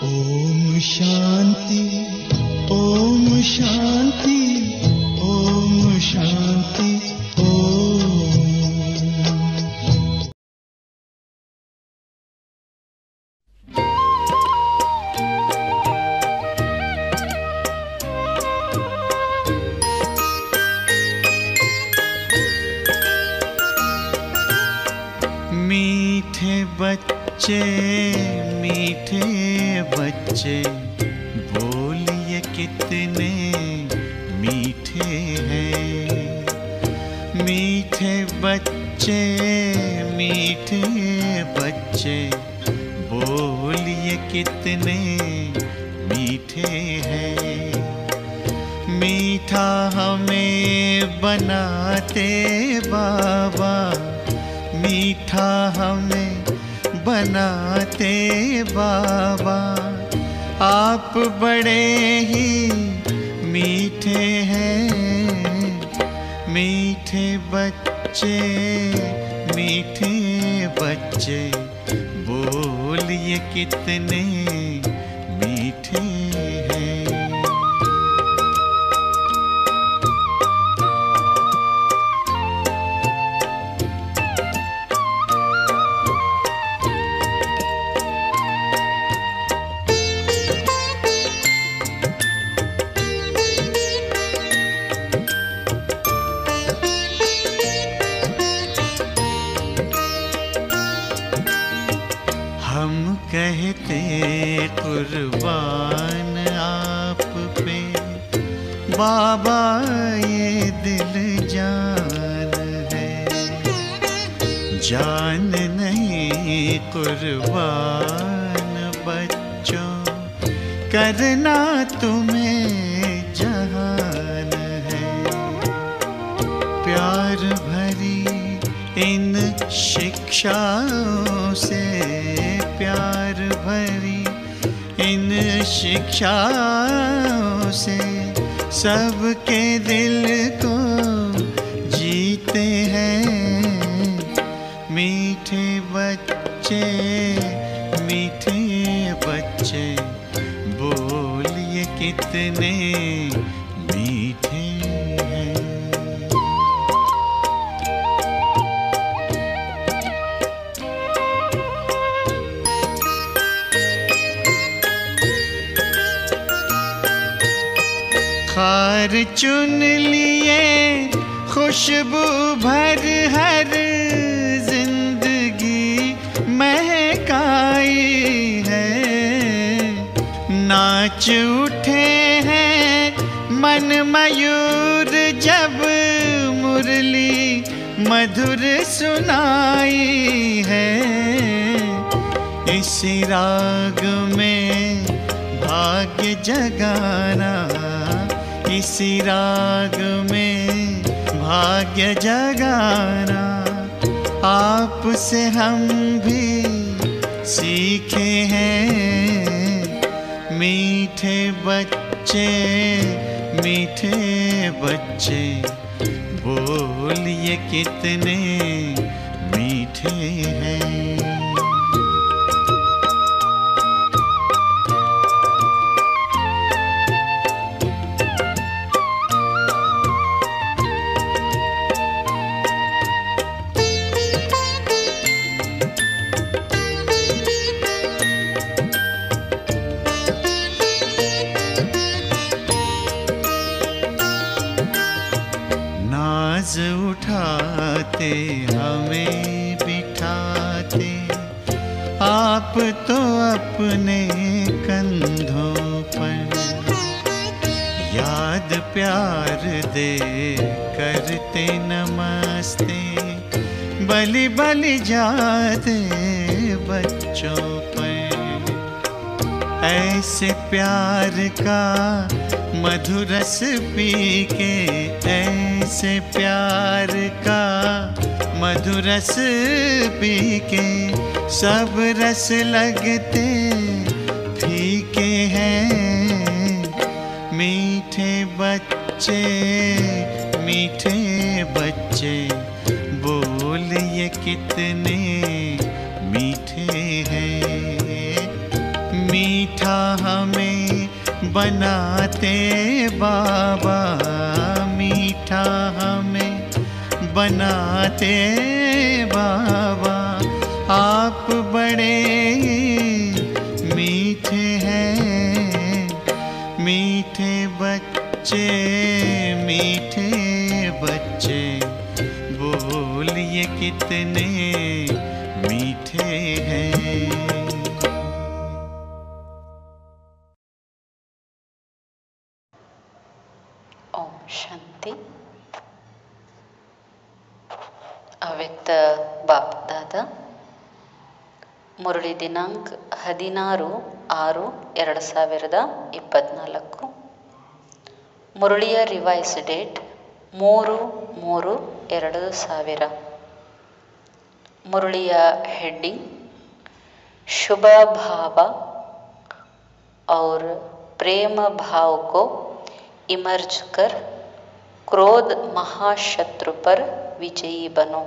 ओम शांति, ओम शांति, ओम शांति, ओम। मीठे बच्चे, मीठे बच्चे, बोलिए कितने मीठे हैं। मीठे बच्चे, मीठे बच्चे, बोलिए कितने मीठे हैं। मीठा हमें बनाते बाबा, मीठा हमें बनाते बाबा, आप बड़े ही मीठे हैं। मीठे बच्चे, मीठे बच्चे, बोलिए कितने मीठे हैं। हम कहते कुर्बान आप पे बाबा, ये दिल जान है। जान नहीं कुर्बान बच्चों, करना तुम्हें जहान है। प्यार भरी इन शिक्षाओं से, प्यार भरी इन शिक्षाओं से, सबके दिल को जीते हैं। मीठे बच्चे, मीठे बच्चे, बोलिए कितने मीठे हैं। खार चुन लिए खुशबू भर हर जिंदगी महकाई है। नाच उठे हैं मन मयूर जब मुरली मधुर सुनाई है। इसी राग में भाग्य जगाना, इसी राग में भाग्य जगाना, आपसे हम भी सीखे हैं। मीठे बच्चे, मीठे बच्चे, बोलिए कितने मीठे हैं। नाज उठाते हमें बिठाते, आप तो अपने कंधों पर। याद प्यार दे करते नमस्ते, बलि बलि जाते बच्चों पर। ऐसे प्यार का मधुरस पी के, ऐसे प्यार का मधुरस पी के, सब रस लगते फीके हैं। मीठे बच्चे, मीठे बच्चे, बोलिए कितने मीठे हैं। मीठा हमें बनाते बाबा, मीठा हमें बनाते बाबा। आप बड़े मीठे हैं, मीठे बच्चे, मीठे बच्चे, बोलिए कितने मीठे हैं। ओम शांति। ಅವ್ಯಕ್ತ ಬಾಪ್ ದಾದಾ ಮುರಳಿ ದಿನಾಂಕ 16/6/2024. ಮುರಳಿಯ ರಿವೈಸ್ ಡೇಟ್ 3/3/2000. ಮುರಳಿಯ ಹೆಡ್ಡಿಂಗ್ शुभ भाव और प्रेम भाव को इमर्ज कर क्रोध महाशत्रु पर ವಿಜಯಿ ಬನೋ.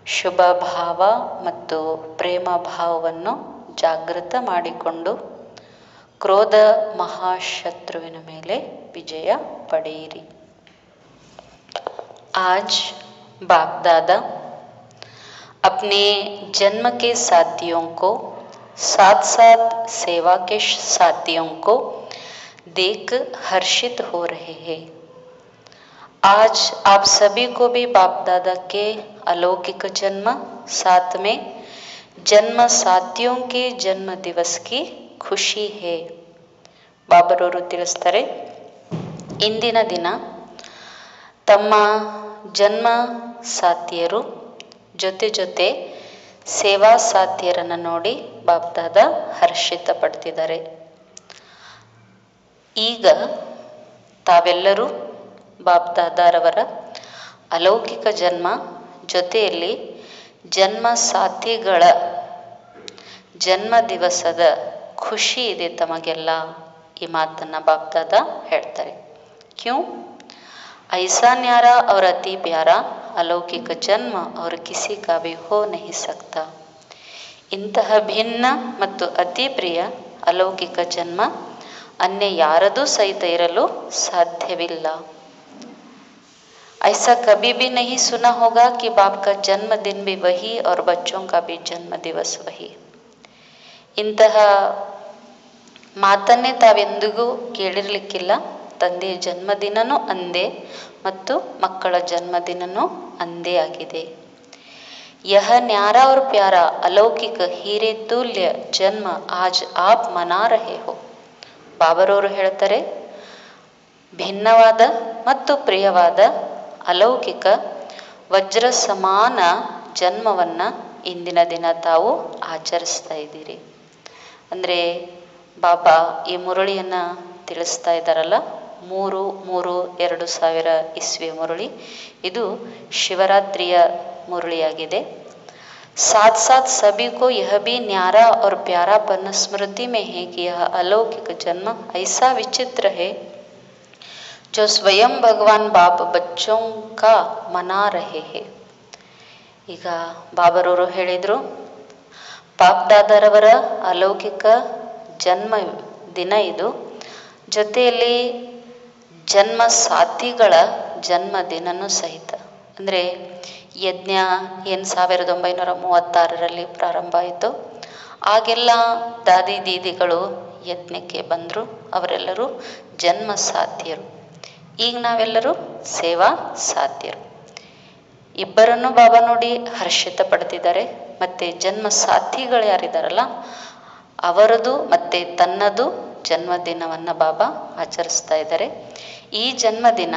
ಶುಭ ಭಾವ ಮತ್ತು ಪ್ರೇಮ ಭಾವವನ್ನು ಜಾಗೃತ ಮಾಡಿಕೊಂಡು ಕ್ರೋಧ ಮಹಾಶತ್ರುವಿನ ಮೇಲೆ ವಿಜಯ ಪಡೆಯಿರಿ. आज बाप दादा अपने जन्म के साथियों को साथ साथ सेवा के साथियों को देख हर्षित हो रहे हैं. आज आप सभी को भी बाप दादा के अलौकिक जन्म साथ में जन्म साथियों के जन्म दिवस की ಖುಷಿ है. ಬಾಬರವರು ತಿಳಿಸ್ತಾರೆ, ಇಂದಿನ ದಿನ ತಮ್ಮ ಜನ್ಮ ಸಾಥಿಯರು ಜೊತೆ ಜೊತೆ ಸೇವಾ ಸಾಥಿಯರನ್ನು ನೋಡಿ ಬಾಪ್ ದಾದಾ ಹರ್ಷಿತ ಪಡ್ತಿದ್ದಾರೆ. ಈಗ ತಾವೆಲ್ಲರೂ ಬಾಪ್ ದಾದಾರವರ ಅಲೌಕಿಕ ಜನ್ಮ ಜೊತೆಯಲ್ಲಿ ಜನ್ಮ ಸಾಥಿಗಳ ಜನ್ಮ ದಿವಸದ ಖುಷಿ ಇದೆ ತಮಗೆಲ್ಲ. ಈ ಮಾತನ್ನು ಬಾಪ್ ದಾದಾ ಹೇಳ್ತಾರೆ. ಕ್ಯೂ ऐसा न्यारा और अति प्यारा अलौकिक जन्म और किसी का भी हो नहीं सकता. ಇಂತಹ ಭಿನ್ನ ಮತ್ತು ಅತಿ ಪ್ರಿಯ ಅಲೌಕಿಕ ಜನ್ಮ अन्य ಯಾರದೂ ಸಹಿತ ಇರಲು ಸಾಧ್ಯವಿಲ್ಲ. ऐसा कभी भी नहीं सुना होगा कि बाप का जन्मदिन भी वही और बच्चों का भी जन्म दिवस वही. ಇಂತಹ ಮಾತನ್ನೇ ತಾವೆಂದಿಗೂ ಕೇಳಿರಲಿಕ್ಕಿಲ್ಲ. ತಂದೆಯ ಜನ್ಮದಿನನೂ ಅಂದೇ ಮತ್ತು ಮಕ್ಕಳ ಜನ್ಮದಿನನೂ ಅಂದೇ ಆಗಿದೆ. यह न्यारा और प्यारा अलौकिक हीरे तुल्य जन्म आज आप मना रहे हो. ಬಾಬರವರು ಹೇಳ್ತಾರೆ, ಭಿನ್ನವಾದ ಮತ್ತು ಪ್ರಿಯವಾದ ಅಲೌಕಿಕ ವಜ್ರ ಸಮಾನ ಜನ್ಮವನ್ನು ಇಂದಿನ ದಿನ ತಾವು ಆಚರಿಸ್ತಾ ಇದ್ದೀರಿ. ಅಂದರೆ ಬಾಬಾ ಈ ಮುರಳಿಯನ್ನು ತಿಳಿಸ್ತಾ ಇದ್ದಾರಲ್ಲ, 3/3/2000 ಮುರಳಿ. ಇದು ಶಿವರಾತ್ರಿಯ ಮುರಳಿಯಾಗಿದೆ. साथ साथ सभी को यह भी न्यारा और प्यारापन स्मृति में है कि यह अलौकिक जन्म ऐसा विचित्र है जो स्वयं भगवान बाप बच्चों का मना रहे हैं. ಈಗ ಬಾಬರವರು ಹೇಳಿದರು, ಬಾಪ್ ದಾದಾರವರ ಅಲೌಕಿಕ ಜನ್ಮ ದಿನ ಇದು. ಜೊತೆಯಲ್ಲಿ ಜನ್ಮ ಸಾಥಿಗಳ ಜನ್ಮ ದಿನನೂ ಸಹಿತ. ಅಂದರೆ ಯಜ್ಞ ಏನು 1936ರಲ್ಲಿ ಪ್ರಾರಂಭ ಆಯಿತು. ಆಗೆಲ್ಲ ದಾದಿ ದೀದಿಗಳು ಯಜ್ಞಕ್ಕೆ ಬಂದರು. ಅವರೆಲ್ಲರೂ ಜನ್ಮ ಸಾಥಿಯರು. ಈಗ ನಾವೆಲ್ಲರೂ ಸೇವಾ ಸಾಥಿಯರು. ಇಬ್ಬರನ್ನು ಬಾಬಾ ನೋಡಿ ಹರ್ಷಿತ ಪಡ್ತಿದ್ದಾರೆ. ಮತ್ತು ಜನ್ಮ ಸಾಥಿಗಳು ಯಾರಿದ್ದಾರಲ್ಲ ಅವರದು ಮತ್ತು ತನ್ನದು ಜನ್ಮದಿನವನ್ನು ಬಾಬಾ ಆಚರಿಸ್ತಾ ಇದ್ದಾರೆ. ಈ ಜನ್ಮದಿನ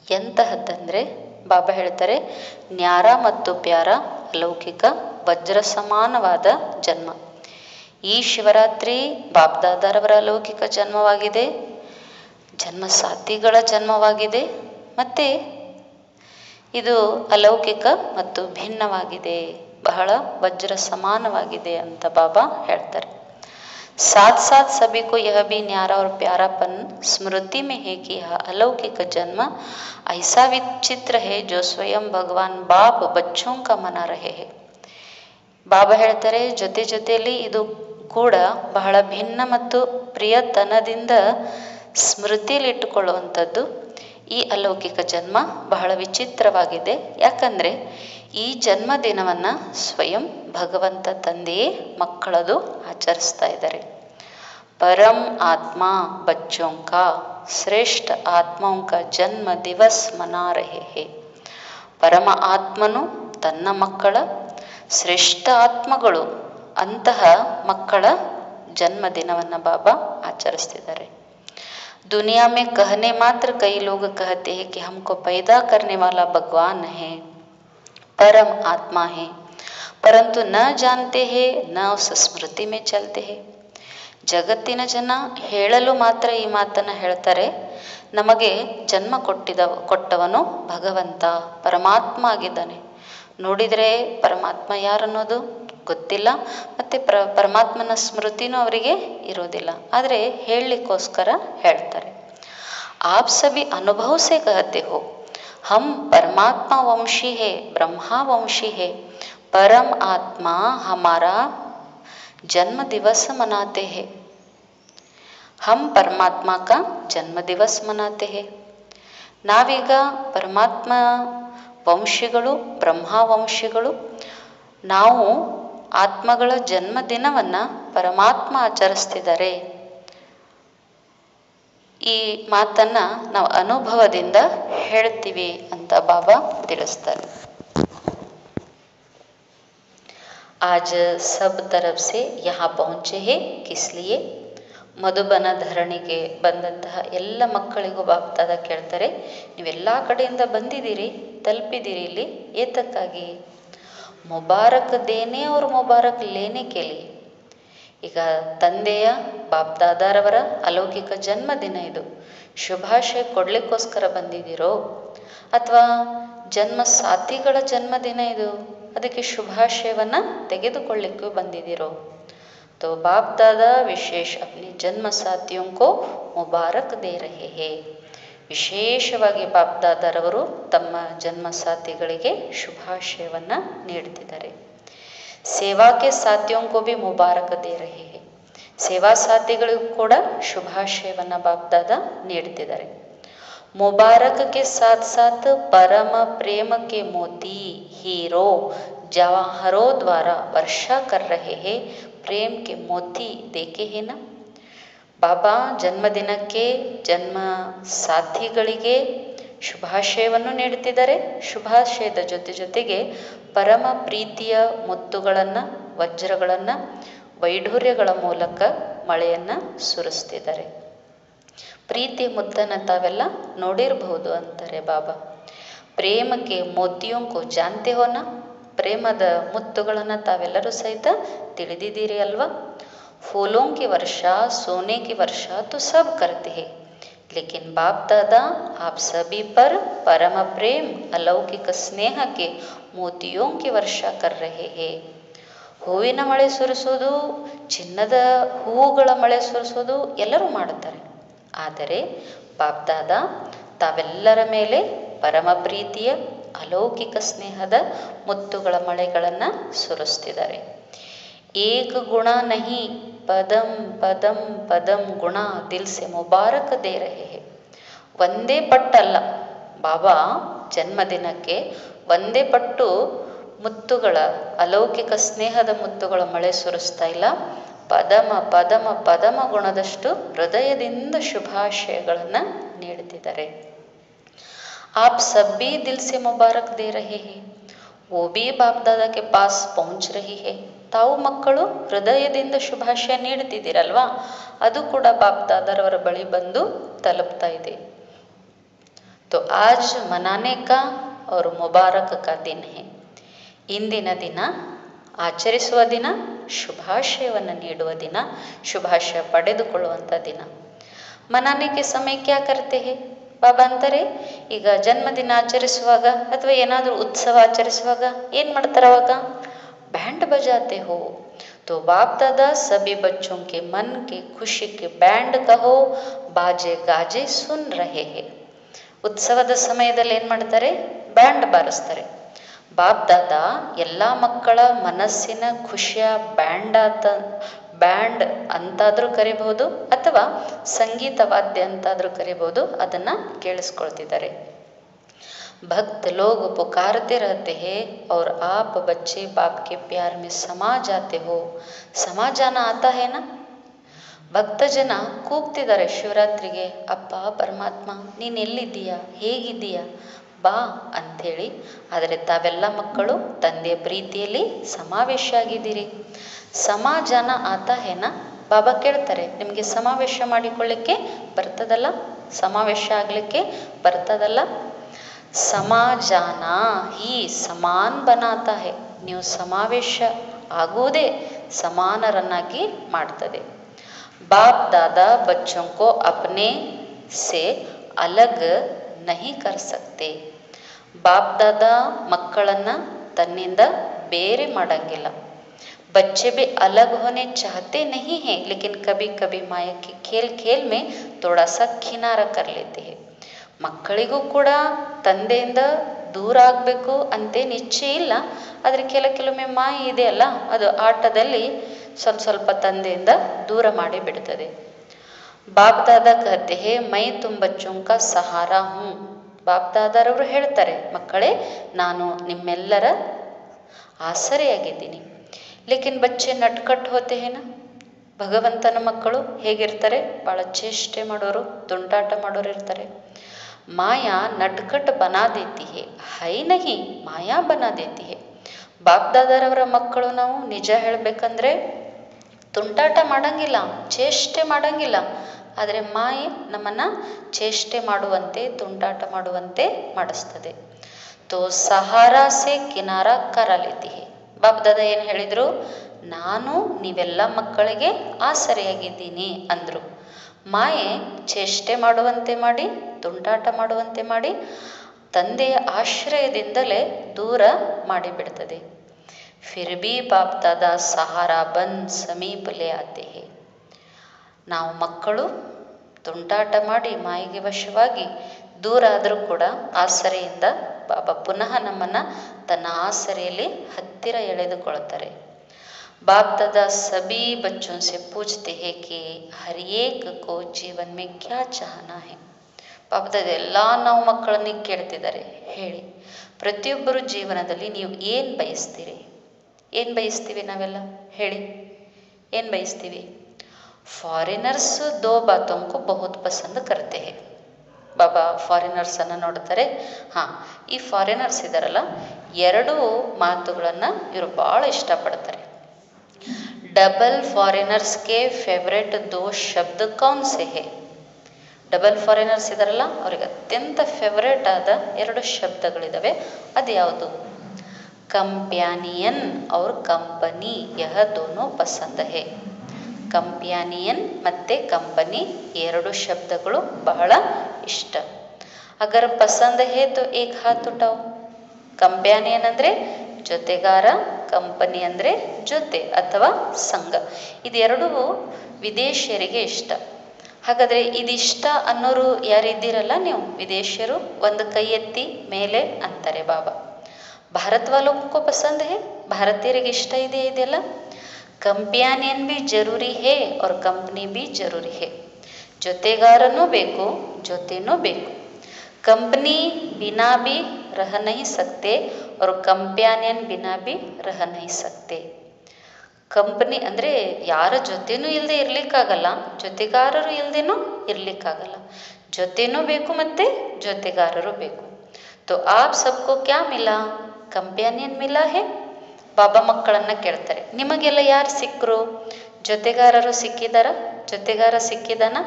ಎಂತಹದ್ದಂದರೆ ಬಾಬಾ ಹೇಳ್ತಾರೆ, ನ್ಯಾರ ಮತ್ತು ಪ್ಯಾರ ಅಲೌಕಿಕ ವಜ್ರ ಸಮಾನವಾದ ಜನ್ಮ. ಈ ಶಿವರಾತ್ರಿ ಬಾಪ್ ದಾದಾರವರ ಅಲೌಕಿಕ ಜನ್ಮವಾಗಿದೆ, ಜನ್ಮ ಸಾಥಿಗಳ ಜನ್ಮವಾಗಿದೆ, ಮತ್ತು ಇದು ಅಲೌಕಿಕ ಮತ್ತು ಭಿನ್ನವಾಗಿದೆ, ಬಹಳ ವಜ್ರ ಸಮಾನವಾಗಿದೆ ಅಂತ ಬಾಬಾ ಹೇಳ್ತಾರೆ. साथ साथ सभी को यह भी न्यारा और प्यारापन स्मृति में है कि यह अलौकिक जन्म ऐसा विचित्र है जो स्वयं भगवान बाप बच्चों का मना रहे हैं. ಬಾಬಾ ಹೇಳ್ತಾರೆ, ಜೊತೆ ಜೊತೆಯಲ್ಲಿ ಇದು ಕೂಡ ಬಹಳ ಭಿನ್ನ ಮತ್ತು ಪ್ರಿಯತನದಿಂದ ಸ್ಮೃತಿಯಲ್ಲಿಟ್ಟುಕೊಳ್ಳುವಂಥದ್ದು. ಈ ಅಲೌಕಿಕ ಜನ್ಮ ಬಹಳ ವಿಚಿತ್ರವಾಗಿದೆ. ಯಾಕಂದರೆ ಈ ಜನ್ಮದಿನವನ್ನು ಸ್ವಯಂ ಭಗವಂತ ತಂದೆಯೇ ಮಕ್ಕಳದು ಆಚರಿಸ್ತಾ ಇದ್ದಾರೆ. परम आत्मा बच्चों का श्रेष्ठ आत्माओं का जन्म दिवस मना रहे हैं. ಪರಮ ಆತ್ಮನು ತನ್ನ ಮಕ್ಕಳ ಶ್ರೇಷ್ಠ ಆತ್ಮಗಳು ಅಂತಹ ಮಕ್ಕಳ ಜನ್ಮದಿನವನ್ನು ಬಾಬಾ ಆಚರಿಸ್ತಿದ್ದಾರೆ. दुनिया में कहने मात्र कई लोग कहते हैं कि हमको पैदा करने वाला भगवान है, परम आत्मा है, परंतु न जानते हैं, न उस स्मृति में चलते हैं. ಜಗತ್ತಿನ ಜನ ಹೇಳಲು ಮಾತ್ರ ಈ ಮಾತನ್ನು ಹೇಳ್ತಾರೆ, ನಮಗೆ ಜನ್ಮ ಕೊಟ್ಟವನು ಭಗವಂತ ಪರಮಾತ್ಮ ಆಗಿದ್ದಾನೆ. ನೋಡಿದರೆ ಪರಮಾತ್ಮ ಯಾರನ್ನೋದು ಗೊತ್ತಿಲ್ಲ, ಮತ್ತು ಪರಮಾತ್ಮನ ಸ್ಮೃತಿನೂ ಅವರಿಗೆ ಇರೋದಿಲ್ಲ. ಆದರೆ ಹೇಳಲಿಕ್ಕೋಸ್ಕರ ಹೇಳ್ತಾರೆ. ಆಪ್ ಸಭಿ ಅನುಭವ ಸೆ ಕಹತೆ ಹೋ, ಹಮ್ ಪರಮಾತ್ಮ ವಂಶಿ ಹೇ, ಬ್ರಹ್ಮ ವಂಶಿ ಹೇ, परम आत्मा हमारा जन्म दिवस मनाते हैं. हम परमात्मा का जन्म दिवस मनाते हैं. ನಾವೀಗ ಪರಮಾತ್ಮ ವಂಶಿಗಳು, ಬ್ರಹ್ಮ ವಂಶಿಗಳು. ನಾವು ಆತ್ಮಗಳ ಜನ್ಮದಿನವನ್ನು ಪರಮಾತ್ಮ ಆಚರಿಸ್ತಿದ್ದಾರೆ. ಈ ಮಾತನ್ನು ನಾವು ಅನುಭವದಿಂದ ಹೇಳ್ತೀವಿ ಅಂತ ಬಾಬಾ ತಿಳಿಸ್ತಾರೆ. आज सब तरफ से यहाँ पहुँचे हैं किस लिए? ಮಧುಬನ ಧರಣಿಗೆ ಬಂದಂತಹ ಎಲ್ಲ ಮಕ್ಕಳಿಗೂ ಬಾಪ್ತಾದ ಕೇಳ್ತಾರೆ, ನೀವೆಲ್ಲ ಕಡೆಯಿಂದ ಬಂದಿದ್ದೀರಿ, ತಲುಪಿದ್ದೀರಿ ಇಲ್ಲಿ ಏತಕ್ಕಾಗಿ? ಮುಬಾರಕ್ ದೇನೆ ಅವ್ರ ಮುಬಾರಕ್ ಲೇನೆ ಕೇಳಿ. ಈಗ ತಂದೆಯ ಬಾಪ್ದಾದಾರವರ ಅಲೌಕಿಕ ಜನ್ಮದಿನ ಇದು, ಶುಭಾಶಯ ಕೊಡಲಿಕ್ಕೋಸ್ಕರ ಬಂದಿದ್ದೀರೋ ಅಥವಾ ಜನ್ಮ ಸಾಥಿಗಳ ಜನ್ಮದಿನ ಇದು, ಅದಕ್ಕೆ ಶುಭಾಶಯವನ್ನು ತೆಗೆದುಕೊಳ್ಳಿಕ್ಕೂ ಬಂದಿದ್ದೀರೋ? तो बाप दादा विशेष अपने जन्म साथियों को मुबारक दे रहे हैं. ವಿಶೇಷವಾಗಿ ಬಾಪ್ದಾದರವರು ತಮ್ಮ ಜನ್ಮ ಸಾಥಿಗಳಿಗೆ ಶುಭಾಶಯವನ್ನು ನೀಡ್ತಿದ್ದಾರೆ. ಸೇವಾಕ್ಕೆ ಸಾಥಿಯೋं को भी मुबारक दे रहे हैं. ಸೇವಾ ಸಾಥಿಗಳಿಗೂ ಕೂಡ ಶುಭಾಶಯವನ್ನು ಬಾಪ್ದಾದ ನೀಡ್ತಿದ್ದಾರೆ. ಮುಬಾರಕ್ के साथ साथ परम प्रेम के मोती हीरो जवाहरों द्वारा वर्षा कर रहे हैं. ಪ್ರೇಮ್ ಕೆ ಮೋತಿ ದೇಕೆ ಹೇನ. ಬಾಬಾ ಜನ್ಮದಿನಕ್ಕೆ ಜನ್ಮ ಸಾಥಿಗಳಿಗೆ ಶುಭಾಶಯವನ್ನು ನೀಡುತ್ತಿದ್ದಾರೆ. ಶುಭಾಶಯದ ಜೊತೆಗೆ ಪರಮ ಪ್ರೀತಿಯ ಮುತ್ತುಗಳನ್ನು, ವಜ್ರಗಳನ್ನು, ವೈಢೂರ್ಯಗಳ ಮೂಲಕ ಮಳೆಯನ್ನು ಸುರಿಸ್ತಿದ್ದಾರೆ. ಪ್ರೀತಿಯ ಮುತ್ತನ್ನು ತಾವೆಲ್ಲ ನೋಡಿರಬಹುದು ಅಂತಾರೆ ಬಾಬಾ. ಪ್ರೇಮಕ್ಕೆ ಮೋತಿಯೋಂಕು ಜಾನ್ತೆ ಹೋನ, ಪ್ರೇಮದ ಮುತ್ತುಗಳನ್ನು ತಾವೆಲ್ಲರೂ ಸಹಿತ ತಿಳಿದಿದ್ದೀರಿ ಅಲ್ವಾ. ಫೂಲೋं की वर्षा, सोने की वर्षा तो सब करते हैं, लेकिन बाप दादा आप सभी पर परम प्रेम, अलौकिक स्नेह के मोतियों की वर्षा कर रहे हैं. ಹೂವಿನ ಮಳೆ ಸುರಿಸೋದು, ಚಿನ್ನದ ಹೂವುಗಳ ಮಳೆ ಸುರಿಸೋದು ಎಲ್ಲರೂ ಮಾಡುತ್ತಾರೆ. ಆದರೆ ಬಾಪ್ ದಾದಾ ತಾವೆಲ್ಲರ ಮೇಲೆ ಪರಮ ಪ್ರೀತಿಯ ಅಲೌಕಿಕ ಸ್ನೇಹದ ಮುತ್ತುಗಳ ಮಳೆಗಳನ್ನು ಸುರಿಸ್ತಿದ್ದಾರೆ. ಏಕ ಗುಣ ನಹಿ ಪದಂ ಪದಂ ಪದಂ ಗುಣ ದಿಲ್ ಸೆ ಮುಬಾರಕ್ ದೇ ರಹೆ ಹೇ. ಒಂದೇ ಪಟ್ಟಲ್ಲ, ಬಾಬಾ ಜನ್ಮದಿನಕ್ಕೆ ಒಂದೇ ಪಟ್ಟು ಮುತ್ತುಗಳ ಅಲೌಕಿಕ ಸ್ನೇಹದ ಮುತ್ತುಗಳ ಮಳೆ ಸುರಿಸ್ತಾ ಇಲ್ಲ. ಪದಮ ಪದಮ ಪದಮ ಗುಣದಷ್ಟು ಹೃದಯದಿಂದ ಶುಭಾಶಯಗಳನ್ನು ನೀಡುತ್ತಿದ್ದಾರೆ. आप सब भी दिल से मुबारक दे रहे हैं, वो भी बाप दादा के पास पहुंच रही है. ತಾವು ಮಕ್ಕಳು ಹೃದಯದಿಂದ ಶುಭಾಶಯ ನೀಡುತ್ತಿದ್ದೀರಲ್ವಾ, ಅದು ಕೂಡ ಬಾಪ್ ದಾದಾರವರ ಬಳಿ ಬಂದು ತಲುಪ್ತಾ ಇದೆ. तो आज मनाने का और मुबारक का दिन है. ಇಂದಿನ ದಿನ ಆಚರಿಸುವ ದಿನ, ಶುಭಾಶಯವನ್ನು ನೀಡುವ ದಿನ, ಶುಭಾಶಯ ಪಡೆದುಕೊಳ್ಳುವಂಥ ದಿನ. ಮನಾನೆ ಕೆ ಸಮಯ ಕ್ಯಾ ಕರ್ತೆ ಹೇ? ಬಾಬಾ ಅಂತಾರೆ, ಈಗ ಜನ್ಮದಿನ ಆಚರಿಸುವಾಗ ಅಥವಾ ಏನಾದರೂ ಉತ್ಸವ ಆಚರಿಸುವಾಗ ಏನು ಮಾಡ್ತಾರೆ? ಅವಾಗ ಬ್ಯಾಂಡ್ ಬಜಾತೆ ಹೋ. तो बाप दादा सभी बच्चों के मन के खुशी के बैंड कहो बाजे गाजे सुन रहे हैं. ಉತ್ಸವದ ಸಮಯದಲ್ಲಿ ಏನು ಮಾಡ್ತಾರೆ? ಬ್ಯಾಂಡ್ ಬಾರಿಸ್ತಾರೆ. ಬಾಪ್ ದಾದಾ ಎಲ್ಲ ಮಕ್ಕಳ ಮನಸ್ಸಿನ ಖುಷಿಯ ಬ್ಯಾಂಡ್ ಅಂತಾದರೂ ಕರಿಬಹುದು ಅಥವಾ ಸಂಗೀತ ವಾದ್ಯ ಅಂತಾದರೂ ಕರಿಬಹುದು. ಅದನ್ನು ಕೇಳಿಸ್ಕೊಳ್ತಿದ್ದಾರೆ. भक्त लोग पुकारते रहते हैं और आप बच्चे बाप के प्यार में समा जाते हो. समा जाना आता है ना. ಭಕ್ತ ಜನ ಕೂಗ್ತಿದ್ದಾರೆ ಶಿವರಾತ್ರಿಗೆ, ಅಪ್ಪ ಪರಮಾತ್ಮ ನೀನು ಎಲ್ಲಿದ್ದೀಯಾ, ಹೇಗಿದ್ದೀಯಾ, ಬಾ ಅಂಥೇಳಿ. ಆದರೆ ತಾವೆಲ್ಲ ಮಕ್ಕಳು ತಂದೆಯ ಪ್ರೀತಿಯಲ್ಲಿ ಸಮಾವೇಶ ಆಗಿದ್ದೀರಿ. ಸಮಾಜಾನ ಆತ ಹೇನ. ಬಾಬಾ ಕೇಳ್ತಾರೆ, ನಿಮಗೆ ಸಮಾವೇಶ ಮಾಡಿಕೊಳ್ಳಿಕ್ಕೆ ಬರ್ತದಲ್ಲ, ಸಮಾವೇಶ ಆಗಲಿಕ್ಕೆ ಬರ್ತದಲ್ಲ. ಸಮಾಜಾನ ಹಿ ಸಮಾನ್ ಬನಾತ ಹೇ. ನೀವು ಸಮಾವೇಶ ಆಗುವುದೇ ಸಮಾನರನ್ನಾಗಿ ಮಾಡ್ತದೆ. बाप दादा बच्चों को अपने से अलग नहीं कर सकते. ಬಾಪ್ ದಾದಾ ಮಕ್ಕಳನ್ನು ತನ್ನಿಂದ ಬೇರೆ ಮಾಡಂಗಿಲ್ಲ. बच्चे भी अलग होने चाहते नहीं हैं, लेकिन कभी कभी माया के खेल खेल में थोड़ा सा किनारा कर लेते हैं. ಮಕ್ಕಳಿಗೂ ಕೂಡ ತಂದೆಯಿಂದ ದೂರ ಆಗಬೇಕು ಅಂತೇನು ಇಚ್ಛೆ ಇಲ್ಲ. ಆದರೆ ಕೆಲವೊಮ್ಮೆ ಮಾಯೆ ಇದೆಯಲ್ಲ, ಅದು ಆಟದಲ್ಲಿ ಸ್ವಲ್ಪ ತಂದೆಯಿಂದ ದೂರ ಮಾಡಿ ಬಿಡ್ತದೆ. ಬಾಪ್ ದಾದಾ ಕಹತೆ ಹೇ ಮೈ ತುಮ್ ಬಚ್ಚೋಂ ಕಾ ಸಹಾರಾ ಹೂಂ. ಬಾಪ್ ದಾದಾರವರು ಹೇಳ್ತಾರೆ, ಮಕ್ಕಳೇ ನಾನು ನಿಮ್ಮೆಲ್ಲರ ಆಸರೆಯಾಗಿದ್ದೀನಿ. ಲೇಕಿನ್ ಬಚ್ಚೆ ನಟ್ಕಟ್ ಹೋತೆ ಹೇನ. ಭಗವಂತನ ಮಕ್ಕಳು ಹೇಗಿರ್ತಾರೆ, ಭಾಳ ಚೇಷ್ಟೆ ಮಾಡೋರು, ತುಂಟಾಟ ಮಾಡೋರು ಇರ್ತಾರೆ. ಮಾಯಾ ನಟ್ಕಟ್ ಬನಾ ದೇತಿ ಹೇ, ಹೈ ನಹಿ ಮಾಯಾ ಬನಾ ದೇತಿ ಹೇ. ಬಾಪ್ ದಾದಾರವರ ಮಕ್ಕಳು ನಾವು ನಿಜ ಹೇಳಬೇಕಂದ್ರೆ ತುಂಟಾಟ ಮಾಡಂಗಿಲ್ಲ, ಚೇಷ್ಟೆ ಮಾಡಂಗಿಲ್ಲ. ಆದರೆ ಮಾಯೆ ನಮ್ಮನ್ನು ಚೇಷ್ಟೆ ಮಾಡುವಂತೆ, ತುಂಟಾಟ ಮಾಡುವಂತೆ ಮಾಡಿಸ್ತದೆ. ತೋ ಸಹಾರಾ ಸೆ ಕಿನಾರಾ ಕರ ಲೇತಿ ಹೇ. ಬಾಪ್ ದಾದಾ ಏನು ಹೇಳಿದರು, ನಾನು ನೀವೆಲ್ಲ ಮಕ್ಕಳಿಗೆ ಆಸರೆಯಾಗಿದ್ದೀನಿ ಅಂದರು. ಮಾಯೆ ಚೇಷ್ಟೆ ಮಾಡುವಂತೆ ಮಾಡಿ, ತುಂಟಾಟ ಮಾಡುವಂತೆ ಮಾಡಿ, ತಂದೆಯ ಆಶ್ರಯದಿಂದಲೇ ದೂರ ಮಾಡಿಬಿಡ್ತದೆ. ಫಿರ್ ಭಿ ಬಾಪ್ ದಾದಾ ಸಹಾರಾ ಬಂದ್ ಸಮೀಪ ಲೇ ಆತೆ ಹೇ. ನಾವು ಮಕ್ಕಳು ತುಂಟಾಟ ಮಾಡಿ ಮಾಯಿಗೆ ವಶವಾಗಿ ದೂರ ಆದರೂ ಕೂಡ ಆಸರೆಯಿಂದ ಬಾಬಾ ಪುನಃ ನಮ್ಮನ್ನು ತನ್ನ ಆಸರೆಯಲ್ಲಿ ಹತ್ತಿರ ಎಳೆದುಕೊಳ್ತಾರೆ. ಬಾಪ್ ದಾದಾ ಸಭಿ ಬಚ್ಚೋं से पूछते हैं कि हर एक को जीवन में क्या चाहना है. ಬಾಪ್ ದಾದಾ ಎಲ್ಲ ನಾವು ಮಕ್ಕಳನ್ನ ಕೇಳ್ತಿದ್ದಾರೆ, ಹೇಳಿ ಪ್ರತಿಯೊಬ್ಬರು ಜೀವನದಲ್ಲಿ ನೀವು ಏನು ಬಯಸ್ತೀರಿ, ಏನು ಬಯಸ್ತೀವಿ ನಾವೆಲ್ಲ ಹೇಳಿ, ಏನು ಬಯಸ್ತೀವಿ. ಫಾರಿನರ್ಸ್ ದೋ ಬಾತೋಂ ಕೋ ಬಹುತ್ ಪಸಂದ್ ಕರ್ತೆ ಹೇ. ಬಾಬಾ ಫಾರಿನರ್ಸನ್ನು ನೋಡ್ತಾರೆ. ಹಾಂ, ಈ ಫಾರಿನರ್ಸ್ ಇದ್ದಾರಲ್ಲ, ಎರಡು ಮಾತುಗಳನ್ನು ಇವರು ಭಾಳ ಇಷ್ಟಪಡ್ತಾರೆ. ಡಬಲ್ ಫಾರಿನರ್ಸ್ ಕೆ ಫೇವ್ರೆಟ್ ದೋ ಶಬ್ದ ಕೌನ್ ಸೆ ಹೇ. ಡಬಲ್ ಫಾರಿನರ್ಸ್ ಇದ್ದಾರಲ್ಲ, ಅವ್ರಿಗೆ ಅತ್ಯಂತ ಫೇವ್ರೇಟ್ ಆದ ಎರಡು ಶಬ್ದಗಳಿದ್ದಾವೆ. ಅದು ಯಾವುದು? ಕಂಪ್ಯಾನಿಯನ್ और ಕಂಪನಿ, ಯಹ ದೋನೋ ಪಸಂದ್ ಹೇ. ಕಂಪ್ಯಾನಿಯನ್ ಮತ್ತು ಕಂಪನಿ ಎರಡು ಶಬ್ದಗಳು ಬಹಳ ಇಷ್ಟ. ಅಗರ್ ಪಸಂದ್ ಹೇ ತೋ ಏಕ್ ಹಾತ್ ಉಠಾವ್. ಕಂಪ್ಯಾನಿಯನ್ ಅಂದರೆ ಜೊತೆಗಾರ, ಕಂಪನಿ ಅಂದರೆ ಜೊತೆ ಅಥವಾ ಸಂಘ. ಇದೆರಡೂ ವಿದೇಶಿಯರಿಗೆ ಇಷ್ಟ. ಹಾಗಾದರೆ ಇದಿಷ್ಟ ಅನ್ನೋರು ಯಾರಿದ್ದೀರಲ್ಲ ನೀವು ವಿದೇಶಿಯರು, ಒಂದು ಕೈ ಎತ್ತಿ ಮೇಲೆ ಅಂತಾರೆ ಬಾಬಾ. ಭಾರತ್ ವಾಲೋಂಕೋ ಪಸಂದ್ ಹೇ, ಭಾರತೀಯರಿಗೆ ಇಷ್ಟ ಇದೆಯಲ್ಲ. ಕಂಪ್ಯಾನಿಯನ್ ಬಿ ಜರೂರಿ ಹೇ और ಕಂಪ್ನಿ ಬಿ ಜರೂರಿ ಹೇ. ಜೊತೆಗಾರನೂ ಬೇಕು, ಜೊತೆನೂ ಬೇಕು. ಕಂಪ್ನಿ ಬಿನಾ ಬಿ ರಹ ನಹಿ ಸಕ್ತೆ और ಕಂಪ್ಯಾನಿಯನ್ ಬಿನಾ ಬಿ ರಹ ನಹಿ ಸಕ್ತೆ. ಕಂಪ್ನಿ ಅಂದರೆ ಯಾರ ಜೊತೆನೂ ಇಲ್ಲದೆ ಇರಲಿಕ್ಕಾಗಲ್ಲ, ಜೊತೆಗಾರರು ಇಲ್ಲದೇನೂ ಇರಲಿಕ್ಕಾಗಲ್ಲ. ಜೊತೆನೂ ಬೇಕು ಮತ್ತು ಜೊತೆಗಾರರು ಬೇಕು. ತೋ ಆಪ್ ಸಬ್ಕೋ ಕ್ಯಾ ಮಿಲಾ? ಕಂಪ್ಯಾನಿಯನ್ ಮಿಲಾ ಹೇ. ಬಾಬಾ ಮಕ್ಕಳನ್ನು ಕೇಳ್ತಾರೆ, ನಿಮಗೆಲ್ಲ ಯಾರು ಸಿಕ್ಕರು? ಜೊತೆಗಾರರು ಸಿಕ್ಕಿದಾರ? ಜೊತೆಗಾರ ಸಿಕ್ಕಿದಾನ?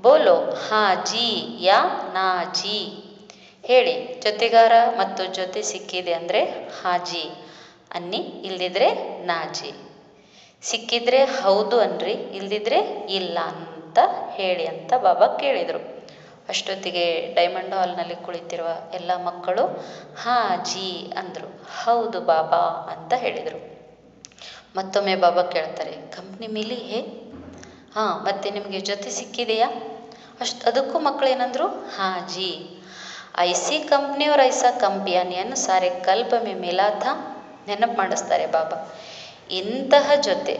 ಬೋಲೋ ಹಾ ಜಿ ಯಾ ನಾ ಜಿ. ಹೇಳಿ, ಜೊತೆಗಾರ ಮತ್ತು ಜೊತೆ ಸಿಕ್ಕಿದೆ ಅಂದರೆ ಹಾಜಿ ಅನ್ನಿ, ಇಲ್ದಿದ್ರೆ ನಾಜಿ. ಸಿಕ್ಕಿದ್ರೆ ಹೌದು ಅನ್ರಿ, ಇಲ್ದಿದ್ರೆ ಇಲ್ಲ ಅಂತ ಹೇಳಿ ಅಂತ ಬಾಬಾ ಕೇಳಿದರು. ಅಷ್ಟೊತ್ತಿಗೆ ಡೈಮಂಡ್ ಹಾಲ್ನಲ್ಲಿ ಕುಳಿತಿರುವ ಎಲ್ಲ ಮಕ್ಕಳು ಹಾಜಿ ಅಂದರು, ಹೌದು ಬಾಬಾ ಅಂತ ಹೇಳಿದರು. ಮತ್ತೊಮ್ಮೆ ಬಾಬಾ ಕೇಳ್ತಾರೆ, ಕಂಪ್ನಿ ಮಿಲಿ ಹೇ? ಹಾಂ, ಮತ್ತೆ ನಿಮಗೆ ಜೊತೆ ಸಿಕ್ಕಿದೆಯಾ? ಅದಕ್ಕೂ ಮಕ್ಕಳು ಏನಂದರು? ಹಾಜಿ. ಐಸಿ ಕಂಪ್ನಿ और ऐसा कंपेनियन सारे कल्प में मिला था. ನೆನಪು ಮಾಡಿಸ್ತಾರೆ ಬಾಬಾ. ಇಂತಹ ಜೊತೆ